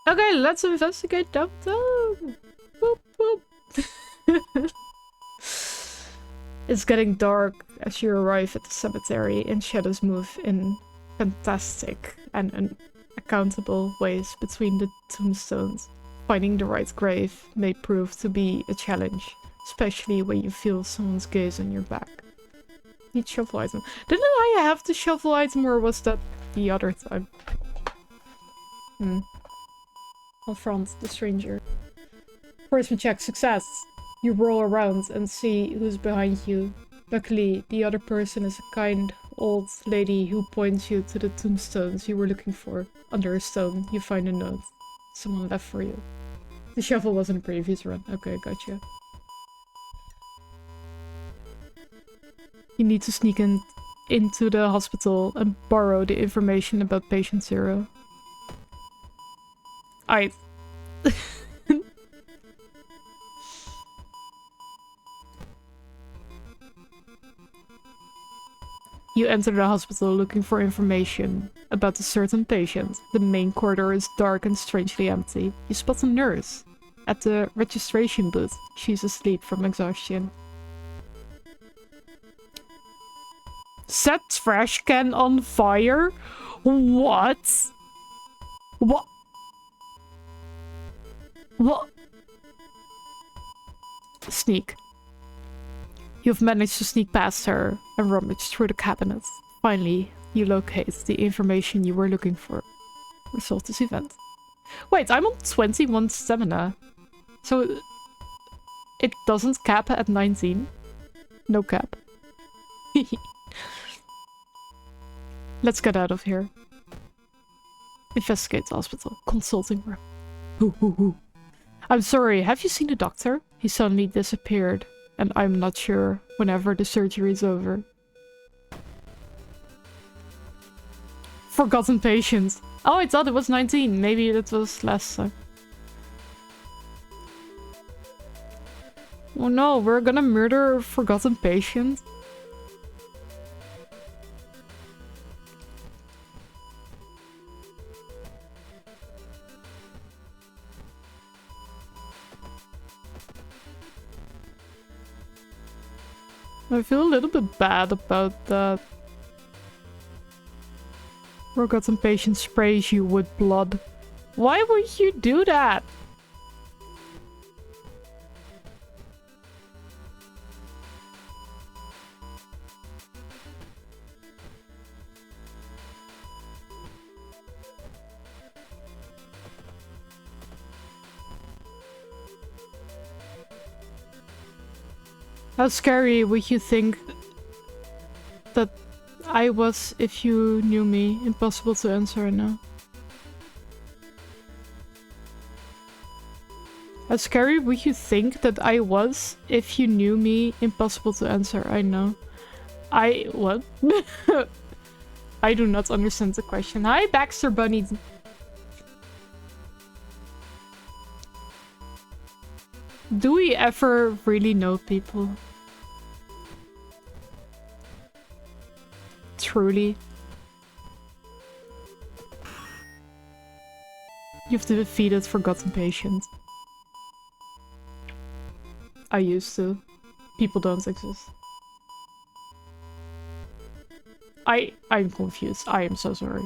Okay, let's investigate downtown. Boop, boop. It's getting dark as you arrive at the cemetery, and shadows move in fantastic and unaccountable ways between the tombstones. Finding the right grave may prove to be a challenge, especially when you feel someone's gaze on your back. Need shuffle item. Didn't I have the shuffle item, or was that the other time? Confront the stranger. Horseman check, success! You roll around and see who's behind you. Luckily, the other person is a kind old lady who points you to the tombstones you were looking for. Under a stone, you find a note. Someone left for you. The shuffle was in the previous run. Okay, gotcha. You need to sneak into the hospital and borrow the information about patient zero. Aight. You enter the hospital looking for information about a certain patient. The main corridor is dark and strangely empty. You spot a nurse at the registration booth. She's asleep from exhaustion. Set trash can on fire? What? What? What? Sneak. You've managed to sneak past her and rummage through the cabinets. Finally, you locate the information you were looking for. Resolve this event. Wait, I'm on 21 stamina. So it doesn't cap at 19? No cap. Let's get out of here. Investigate the hospital. Consulting room. I'm sorry, have you seen the doctor? He suddenly disappeared, and I'm not sure whenever the surgery is over. Forgotten patient. Oh, I thought it was 19. Maybe that was last time. Oh no, we're gonna murder a forgotten patient? I feel a little bit bad about that. Forgotten patient sprays you with blood. Why would you do that? How scary would you think that I was if you knew me? Impossible to answer now. How scary would you think that I was if you knew me? Impossible to answer, I know. What? I do not understand the question. Hi, Baxter Bunny. Do we ever really know people? Truly? You've defeated Forgotten Patient. I used to. People don't exist. I'm confused. I am so sorry.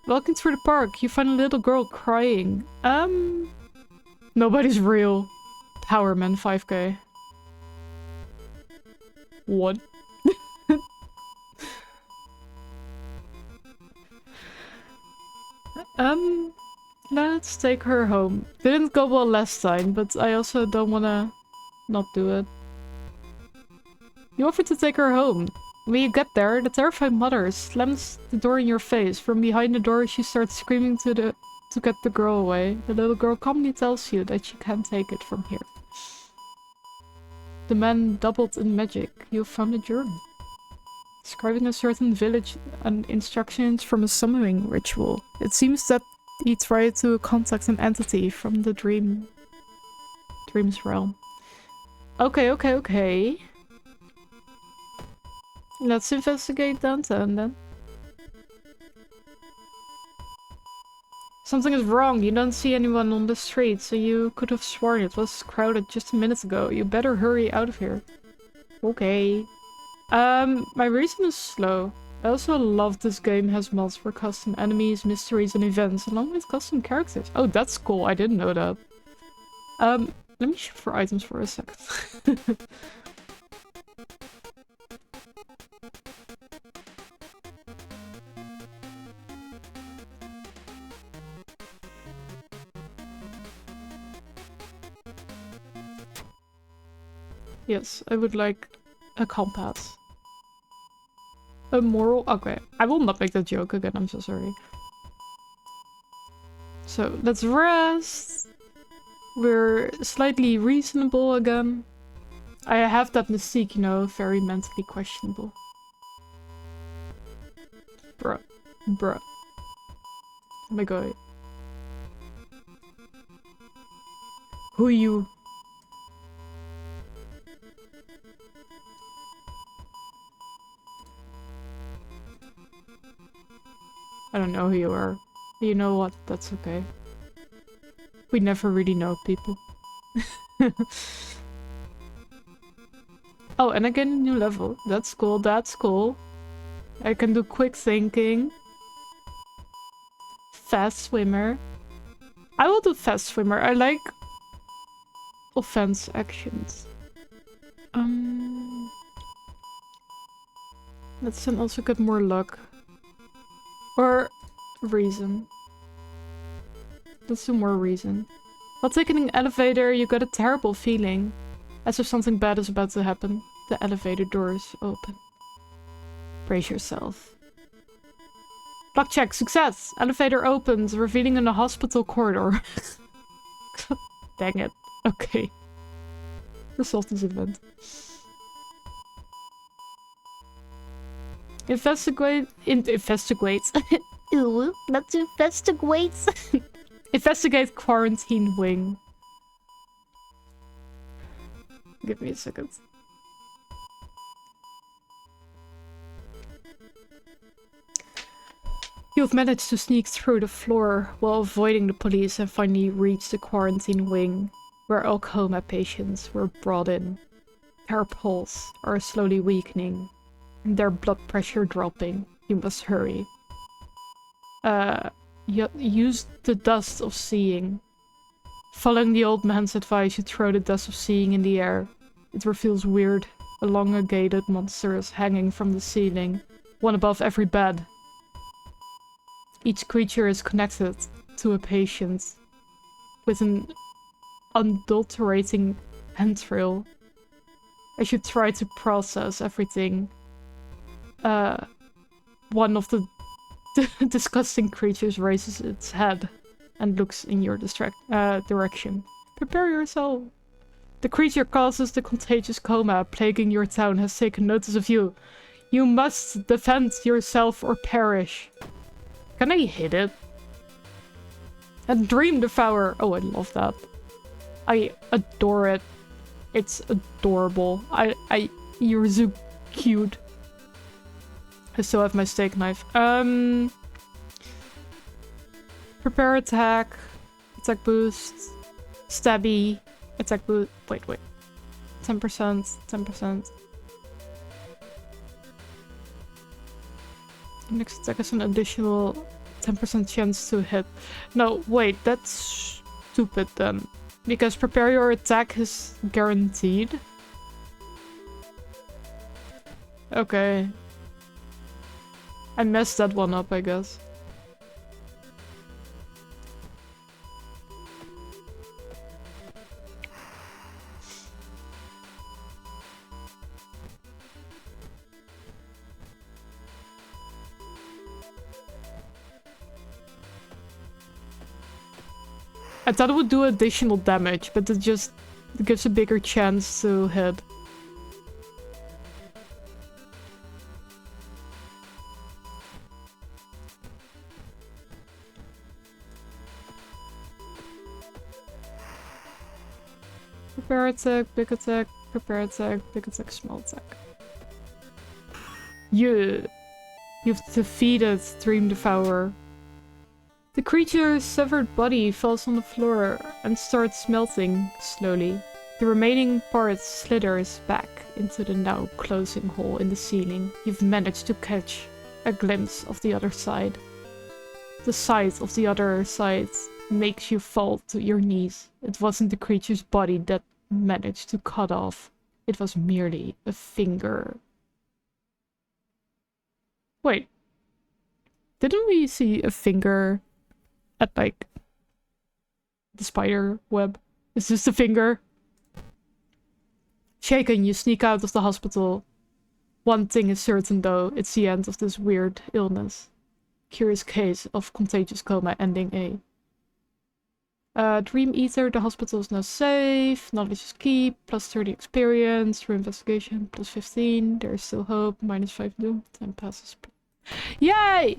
Walking through the park, you find a little girl crying. Nobody's real. Powerman 5k. What? Let's take her home. Didn't go well last time, but I also don't wanna not do it. You offered to take her home. When you get there, the terrified mother slams the door in your face. From behind the door, she starts screaming to get the girl away. The little girl calmly tells you that she can't take it from here. The man doubled in magic. You found a journal. Describing a certain village and instructions from a summoning ritual. It seems that he tried to contact an entity from the dream's realm. Okay. Let's investigate downtown then. Something is wrong. You don't see anyone on the street, so you could have sworn it was crowded just a minute ago. You better hurry out of here. Okay. My reason is slow. I also love this game has mods for custom enemies, mysteries, and events, along with custom characters. Oh, that's cool. I didn't know that. Let me shift for items for a second. Yes, I would like a compass. A moral... Okay, I will not make that joke again, I'm so sorry. So, let's rest. We're slightly reasonable again. I have that mystique, you know, very mentally questionable. Bruh. Oh my god. Who are you? I don't know who you are. You know what? That's okay. We never really know people. Oh, and I get a new level. That's cool, that's cool. I can do quick thinking. Fast swimmer. I will do fast swimmer. I like offense actions. Let's then also get more luck. Or reason. Let's do more reason. While taking an elevator, you get a terrible feeling. As if something bad is about to happen. The elevator doors open. Brace yourself. Luck check, success! Elevator opens, revealing in a hospital corridor. Dang it. Okay. Resolve this event. Investigate. Ooh, let's investigate. Investigate quarantine wing. Give me a second. You've managed to sneak through the floor while avoiding the police and finally reach the quarantine wing, where all coma patients were brought in. Their pulse are slowly weakening, and their blood pressure dropping. You must hurry. Use the dust of seeing. Following the old man's advice, you throw the dust of seeing in the air. It reveals weird, elongated monsters hanging from the ceiling, one above every bed. Each creature is connected to a patient with an unadulterating entrail. As you try to process everything, one of the disgusting creatures raises its head and looks in your direction. Prepare yourself. The creature causes the contagious coma plaguing your town has taken notice of you. You must defend yourself or perish. Can I hit it? And Dream Devourer. Oh, I love that. I adore it. It's adorable. You're so cute. I still have my steak knife. Prepare attack. Attack boost. Stabby. Attack boost. Wait. 10%. 10%. Next attack has an additional 10% chance to hit. No, wait. That's stupid then. Because prepare your attack is guaranteed. Okay. I messed that one up, I guess. I thought it would do additional damage, but it just gives a bigger chance to hit. Prepare attack, big attack, prepare attack, big attack, small attack. You've defeated Dream Devourer. The creature's severed body falls on the floor and starts melting slowly. The remaining part slithers back into the now closing hole in the ceiling. You've managed to catch a glimpse of the other side. The sight of the other side makes you fall to your knees. It wasn't the creature's body that managed to cut off. It was merely a finger. Wait. Didn't we see a finger at, like, the spider web? Is this the finger? Shaken, you sneak out of the hospital. One thing is certain, though. It's the end of this weird illness. Curious case of contagious coma ending A. Dream Eater, the hospital is now safe. Knowledge is key. Plus 30 experience. Through investigation. Plus 15. There is still hope. Minus 5 doom. Time passes. Yay!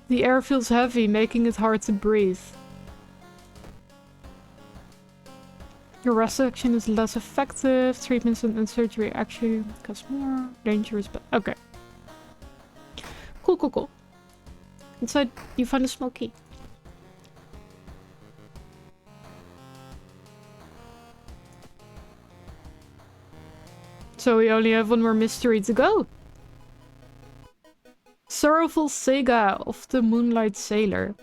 The air feels heavy, making it hard to breathe. Your rest action is less effective. Treatments and surgery actually cost more. Dangerous, but okay. Cool. Inside, you find a small key. So we only have one more mystery to go. Sorrowful Saga of the Moonlight Sailor.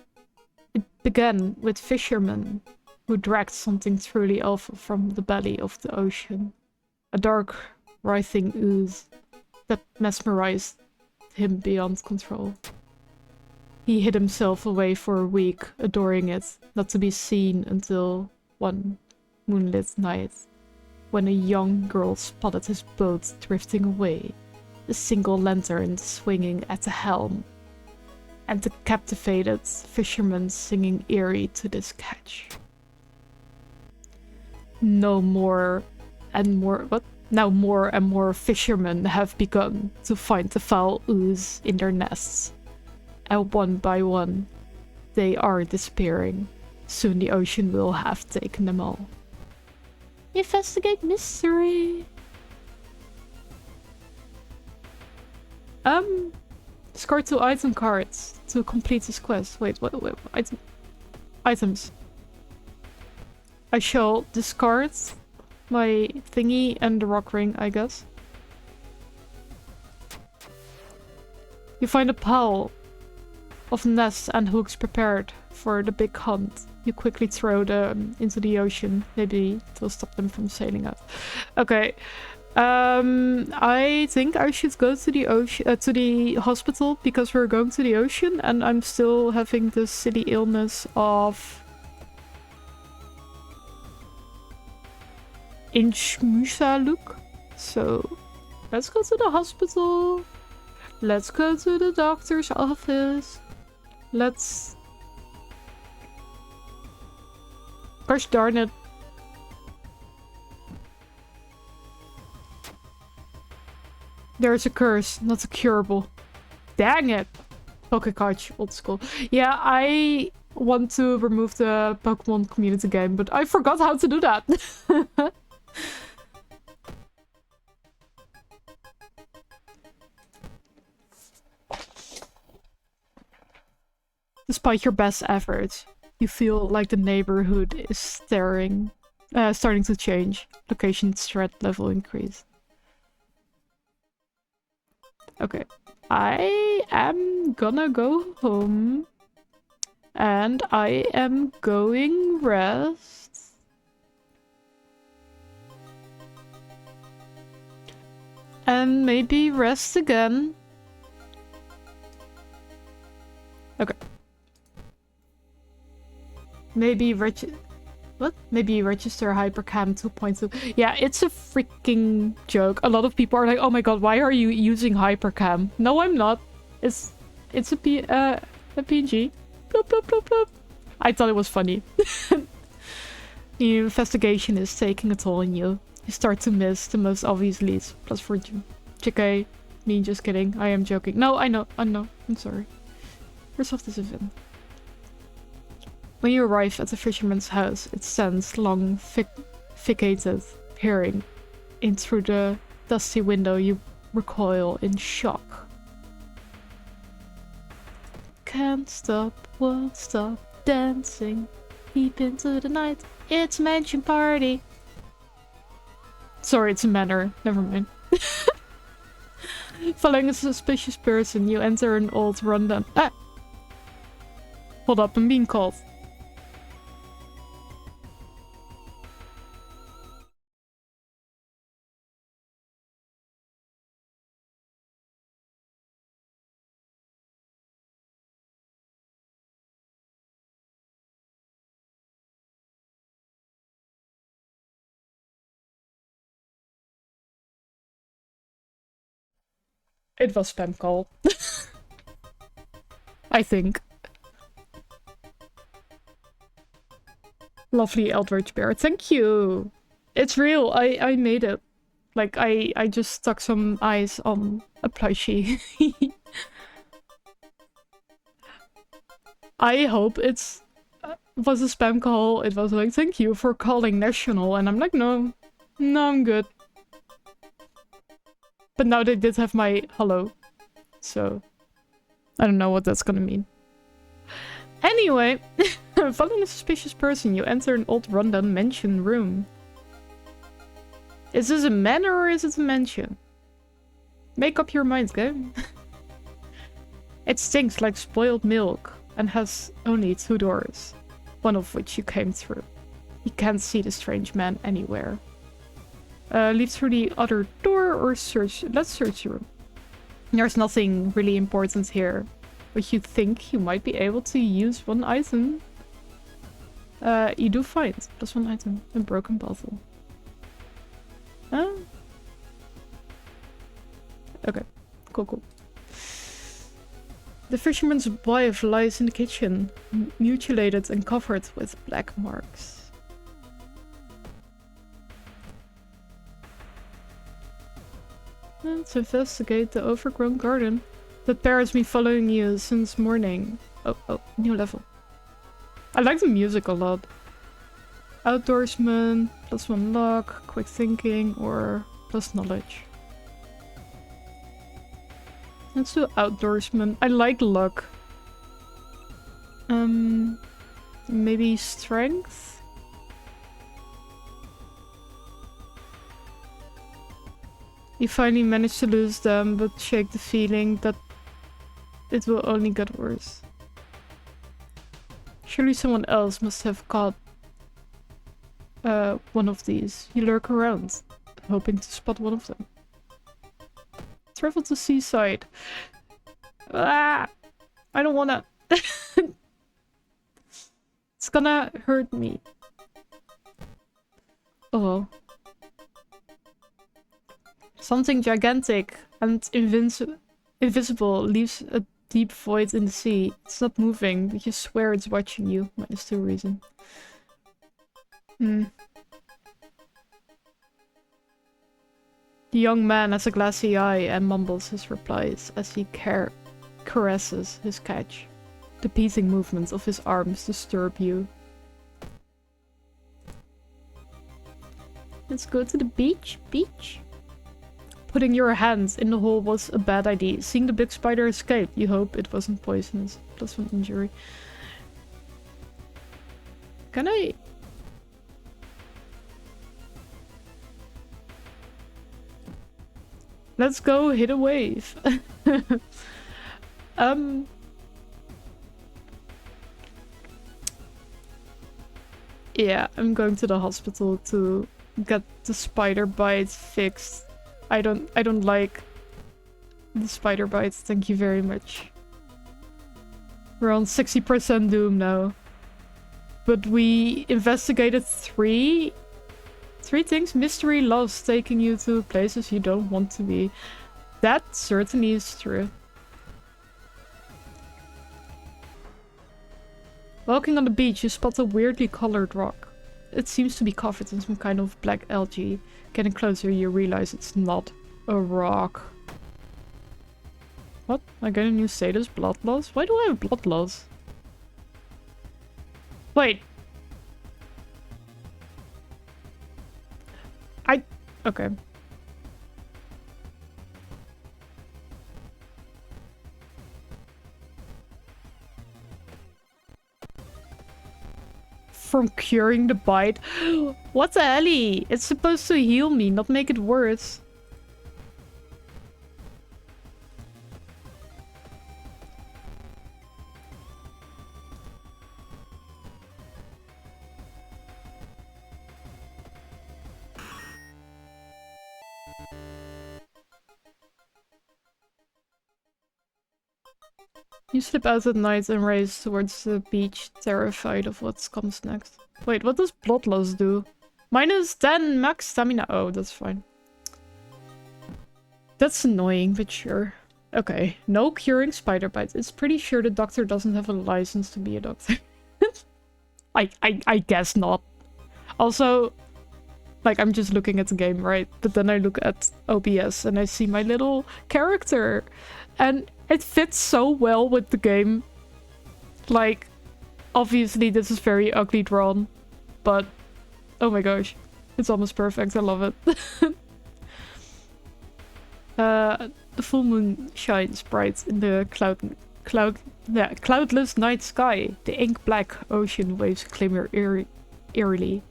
It began with fishermen who dragged something truly awful from the belly of the ocean. A dark, writhing ooze that mesmerized him beyond control. He hid himself away for a week, adoring it, not to be seen until one moonlit night, when a young girl spotted his boat drifting away, a single lantern swinging at the helm, and the captivated fisherman singing eerie to this catch. Now more and more fishermen have begun to find the foul ooze in their nests. And one by one, they are disappearing. Soon the ocean will have taken them all. Investigate mystery. Discard 2 item cards to complete this quest. Wait, what items. I shall discard my thingy and the rock ring, I guess. You find a pile of nests and hooks prepared for the big hunt. You quickly throw them into the ocean. Maybe it will stop them from sailing out. Okay. I think I should go to the ocean, to the hospital, because we're going to the ocean and I'm still having the silly illness of Inchmusa look. So let's go to the hospital. Let's go to the doctor's office. Let's... Gosh darn it. There's a curse, not a curable. Dang it. Pokecatch, old school. Yeah, I want to remove the Pokemon community game, but I forgot how to do that. Despite your best efforts, you feel like the neighborhood is starting to change. Location threat level increase. Okay. I am gonna go home. And I am going rest. And maybe rest again. Okay. Maybe Maybe register Hypercam 2.2. Yeah, it's a freaking joke. A lot of people are like, oh my god, why are you using Hypercam? No, I'm not. It's a PNG. Bloop, bloop, bloop, bloop. I thought it was funny. The investigation is taking a toll on you. You start to miss the most obvious leads. Plus for JK. Me just kidding. I am joking. No, I know. I'm sorry. Resolve this event. When you arrive at the fisherman's house, it stands long, vacated, peering in through the dusty window. You recoil in shock. Can't stop, won't stop dancing deep into the night. It's a mansion party. Sorry, it's a manor. Never mind. Following a suspicious person, you enter an old rundown. Ah! Hold up, I'm being called. It was spam call. I think. Lovely Eldritch Bear. Thank you. It's real. I made it. Like, I just stuck some eyes on a plushie. I hope it was a spam call. It was like, thank you for calling National. And I'm like, no. No, I'm good. But now they did have my hello. So, I don't know what that's gonna mean. Anyway, following a suspicious person, you enter an old rundown mansion room. Is this a manor or is it a mansion? Make up your minds, game. It stinks like spoiled milk and has only 2 doors, one of which you came through. You can't see the strange man anywhere. Leave through the other door or search. Let's search the room. There's nothing really important here, but you think you might be able to use one item. You do find plus 1 item, a broken bottle. Okay, cool. The fisherman's wife lies in the kitchen, mutilated and covered with black marks. Let's investigate the overgrown garden. That bear has been following you since morning. Oh, new level. I like the music a lot. Outdoorsman, plus 1 luck, quick thinking, or plus knowledge. Let's do outdoorsman. I like luck. Maybe strength? You finally managed to lose them, but shake the feeling that it will only get worse. Surely someone else must have caught one of these. You lurk around, hoping to spot one of them. Travel to seaside. Ah! I don't wanna. It's gonna hurt me. Oh well. Something gigantic and invincible. invisible, leaves a deep void in the sea. It's not moving, but you swear it's watching you. -2 reason. The young man has a glassy eye and mumbles his replies as he caresses his catch. The beating movements of his arms disturb you. Let's go to the beach. Putting your hands in the hole was a bad idea. Seeing the big spider escape, you hope it wasn't poisonous. +1 injury. Can I... Let's go hit a wave. Yeah, I'm going to the hospital to get the spider bite fixed. I don't like the spider bites. Thank you very much. We're on 60% doom now. But we investigated three things. Mystery, loss, taking you to places you don't want to be. That certainly is true. Walking on the beach, you spot a weirdly colored rock. It seems to be covered in some kind of black algae. Getting closer, you realize it's not a rock. What? I get a new status? Blood loss? Why do I have blood loss? Wait. Okay. From curing the bite? What the hell? It's supposed to heal me, not make it worse. You slip out at night and race towards the beach, terrified of what comes next. Wait, what does blood loss do? -10 max stamina. Oh, that's fine. That's annoying, but sure. Okay, no curing spider bites. It's pretty sure the doctor doesn't have a license to be a doctor. I guess not. Also, like, I'm just looking at the game, right? But then I look at OBS and I see my little character. And it fits so well with the game. Like, obviously this is very ugly drawn. But, oh my gosh. It's almost perfect. I love it. The full moon shines bright in the cloudless night sky. The ink black ocean waves glimmer eerily.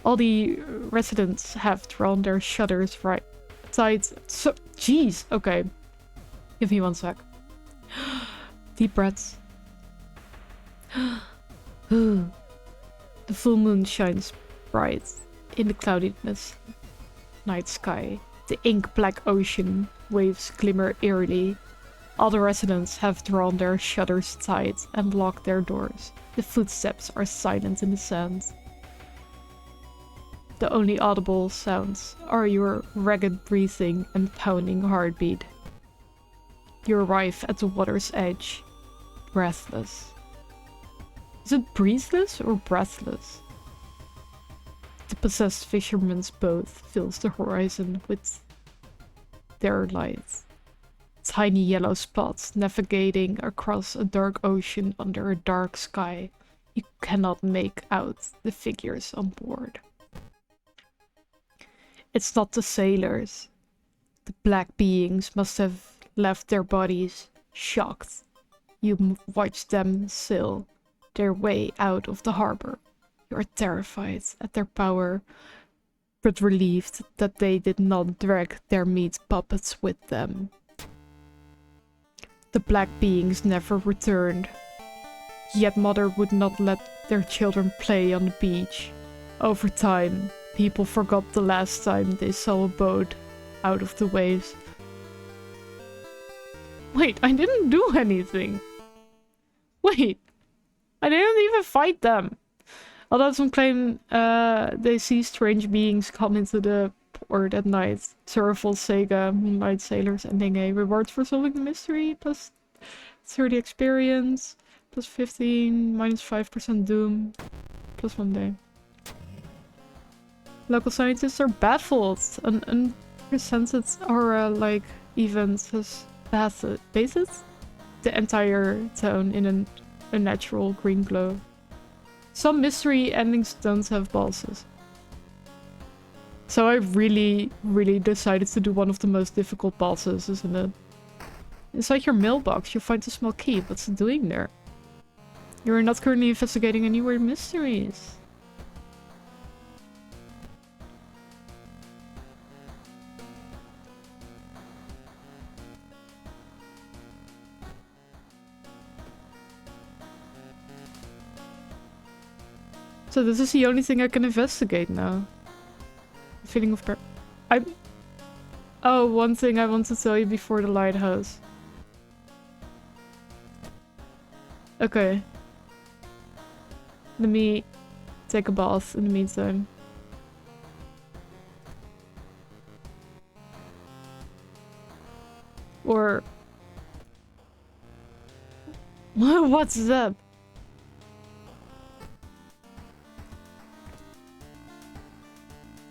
All the residents have drawn their shutters tight. So, jeez. Okay. Give me 1 sec. Deep breaths. The full moon shines bright in the cloudiness night sky. The ink black ocean waves glimmer eerily. All the residents have drawn their shutters tight and locked their doors. The footsteps are silent in the sand. The only audible sounds are your ragged breathing and pounding heartbeat. You arrive at the water's edge, breathless. Is it breathless or breathless? The possessed fisherman's boat fills the horizon with their lights. Tiny yellow spots navigating across a dark ocean under a dark sky. You cannot make out the figures on board. It's not the sailors. The black beings must have left their bodies, shocked. You watch them sail their way out of the harbor. You are terrified at their power, but relieved that they did not drag their meat puppets with them. The black beings never returned, yet Mother would not let their children play on the beach. Over time, people forgot the last time they saw a boat out of the waves. Wait, I didn't do anything. Wait, I didn't even fight them. Although some claim they see strange beings come into the or that night. Survival Sega, Moonlight Sailors, ending a reward for solving the mystery, plus 30 experience, plus 15, minus 5% doom, plus 1 day. Local scientists are baffled. An unpresented aura like event has bathed the entire town in an unnatural green glow. Some mystery endings don't have bosses. So I really decided to do one of the most difficult bosses, isn't it? Inside your mailbox, you'll find a small key. What's it doing there? You're not currently investigating any weird mysteries. So this is the only thing I can investigate now. Feeling of Oh, one thing I want to tell you before the lighthouse. Okay. Let me take a bath in the meantime. Or... What's that?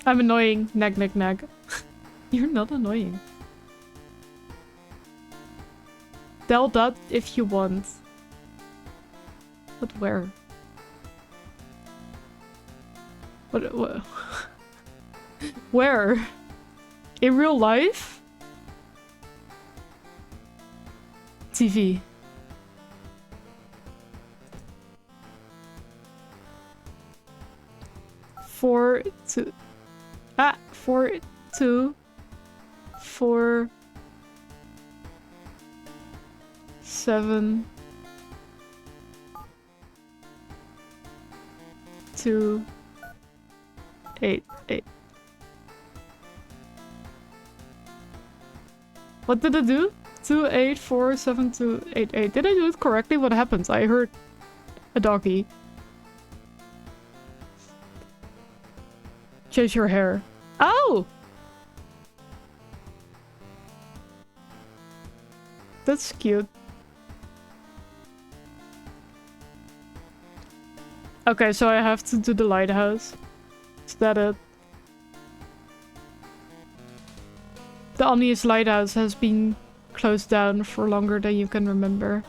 I'm annoying. Nag, nag, nag. You're not annoying. Tell that if you want. But where? What? Where? In real life? TV. Four, two... 4, 2, 4, 7, 2, 8, 8. What did it do? 2, 8, 4, 7, 2, 8, 8. Did I do it correctly? What happened? I heard a doggy. Change your hair. Oh! That's cute. Okay, so I have to do the lighthouse. Is that it? The Omnius Lighthouse has been closed down for longer than you can remember.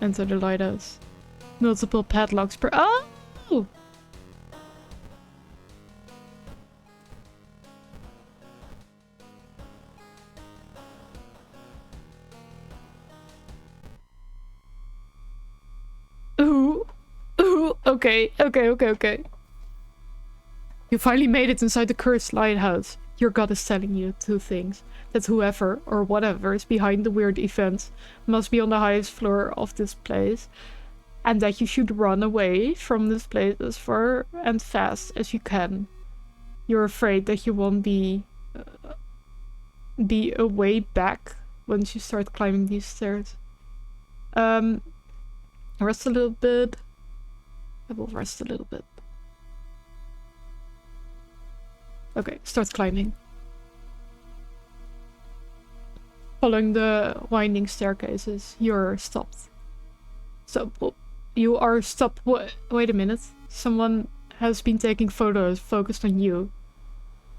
Enter the lighthouse. Multiple padlocks per- Oh! Okay. You finally made it inside the cursed lighthouse. Your god is telling you two things. That whoever or whatever is behind the weird events must be on the highest floor of this place. And that you should run away from this place as far and fast as you can. You're afraid that you won't be a way back once you start climbing these stairs. Rest a little bit. I will rest a little bit. Okay, start climbing. Following the winding staircases, you're stopped. So, you are stopped. Wait a minute. Someone has been taking photos focused on you.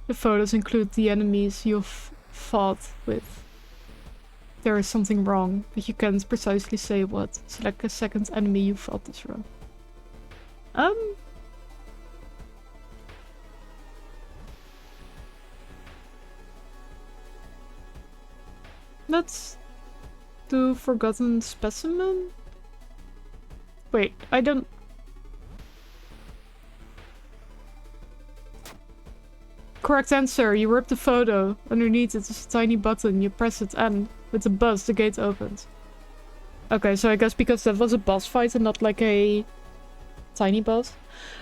The photos include the enemies you've fought with. There is something wrong, but you can't precisely say what. Select a second enemy you fought this row. Let's do Forgotten Specimen? Wait, I don't... Correct answer, you rip the photo. Underneath it is a tiny button, you press it and with a buzz the gate opens. Okay, so I guess because that was a boss fight and not like a tiny boss.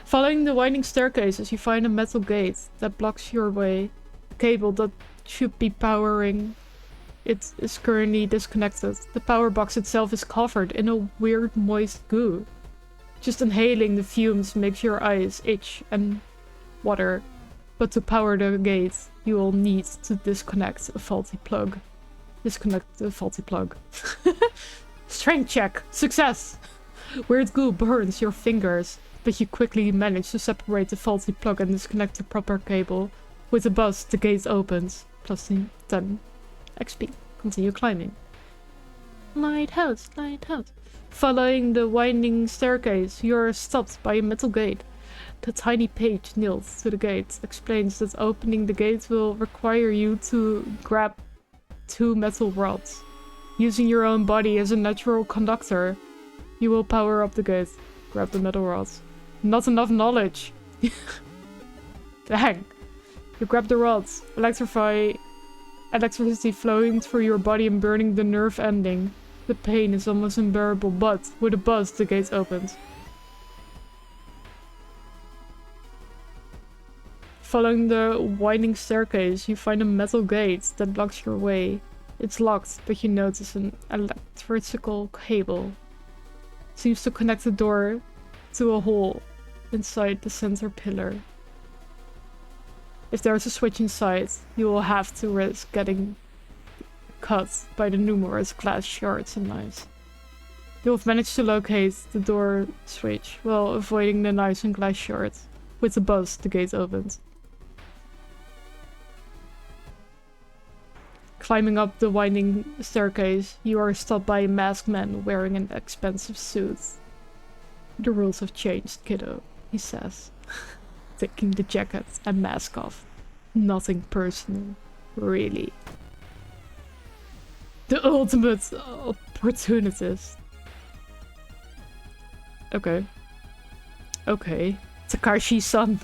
Following the winding staircases, you find a metal gate that blocks your way. The cable that should be powering it is currently disconnected. The power box itself is covered in a weird moist goo. Just inhaling the fumes makes your eyes itch and water. But to power the gate, you will need to disconnect a faulty plug. Disconnect the faulty plug. Strength check! Success! Weird Ghoul burns your fingers, but you quickly manage to separate the faulty plug and disconnect the proper cable. With a buzz, the gate opens. Plus 10 XP. Continue climbing. Lighthouse, lighthouse. Following the winding staircase, you are stopped by a metal gate. The tiny page nailed to the gate explains that opening the gate will require you to grab 2 metal rods. Using your own body as a natural conductor, you will power up the gate. Grab the metal rods. Not enough knowledge. Dang. You grab the rods. Electricity flowing through your body and burning the nerve ending. The pain is almost unbearable, but with a buzz, the gate opens. Following the winding staircase, you find a metal gate that blocks your way. It's locked, but you notice an electrical cable. Seems to connect the door to a hole inside the center pillar. If there's a switch inside, you will have to risk getting cut by the numerous glass shards and knives. You have managed to locate the door switch while avoiding the knives and glass shards. With a buzz, the gate opens. Climbing up the winding staircase, you are stopped by a masked man wearing an expensive suit. The rules have changed, kiddo, he says, taking the jacket and mask off. Nothing personal, really. The ultimate opportunist. Okay. Okay. Takashi-san.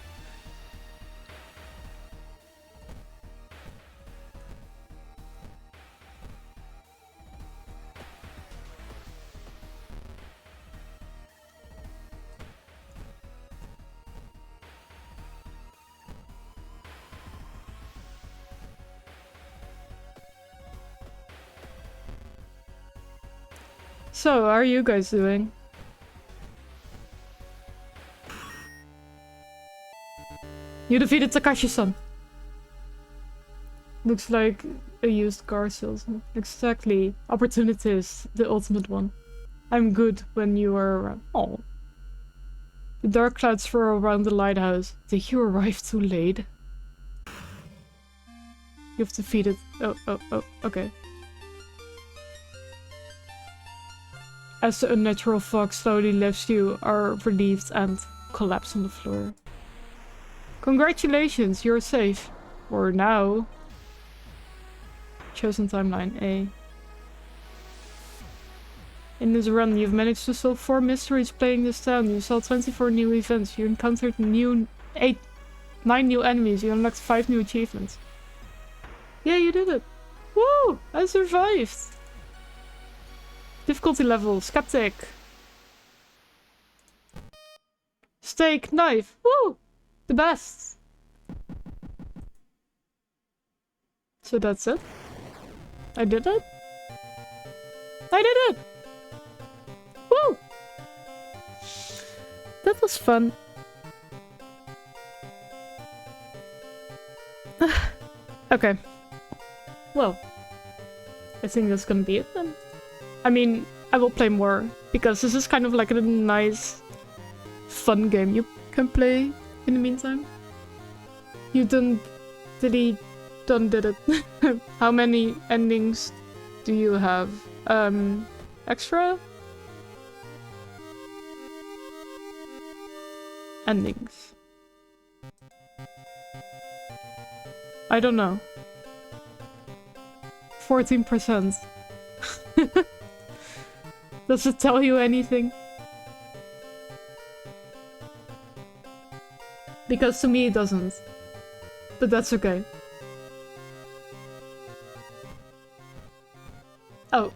So, how are you guys doing? You defeated Takashi-san. Looks like a used car salesman. Exactly. Opportunist, the ultimate one. I'm good when you are around. Oh. The dark clouds swirl around the lighthouse. Did you arrive too late? You've defeated... Oh, okay. As the unnatural fog slowly lifts, you are relieved and collapse on the floor. Congratulations, you're safe. For now. Chosen timeline A. In this run, you've managed to solve 4 mysteries playing this town. You saw 24 new events. You encountered 9 new enemies. You unlocked 5 new achievements. Yeah, you did it. Woo! I survived. Difficulty level, skeptic. Steak, knife. Woo! The best. So that's it. I did it. I did it! Woo! That was fun. Okay. Well, I think that's gonna be it then. I mean, I will play more, because this is kind of like a nice, fun game you can play in the meantime. You did it. How many endings do you have? Extra? Endings. I don't know. 14%. Does it tell you anything? Because to me it doesn't. But that's okay. Oh.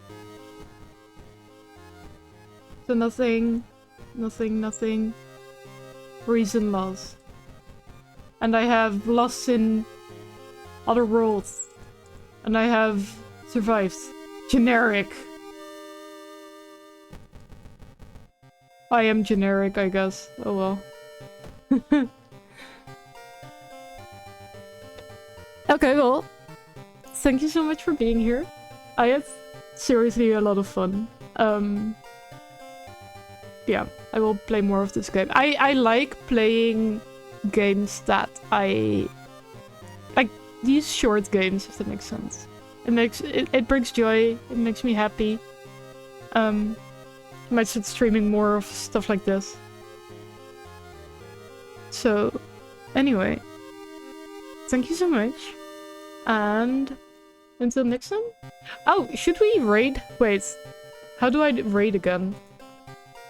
So nothing. Reason lost. And I have lost in other worlds. And I have survived. Generic. I am generic, I guess. Oh well. Okay, well, thank you so much for being here. I had seriously a lot of fun. Yeah, I will play more of this game. I like playing games that I like, these short games, if that makes sense. It brings joy, it makes me happy. I might start streaming more of stuff like this. So, anyway, thank you so much. And until next time? Oh, should we raid? Wait, how do I raid again?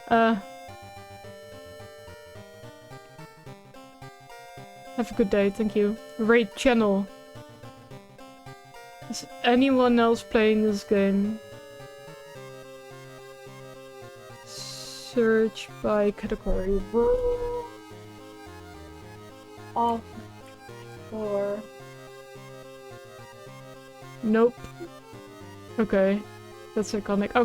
Have a good day, thank you. Raid channel. Is anyone else playing this game? Search by category. Off. Or... Nope. Okay. That's iconic. Oh,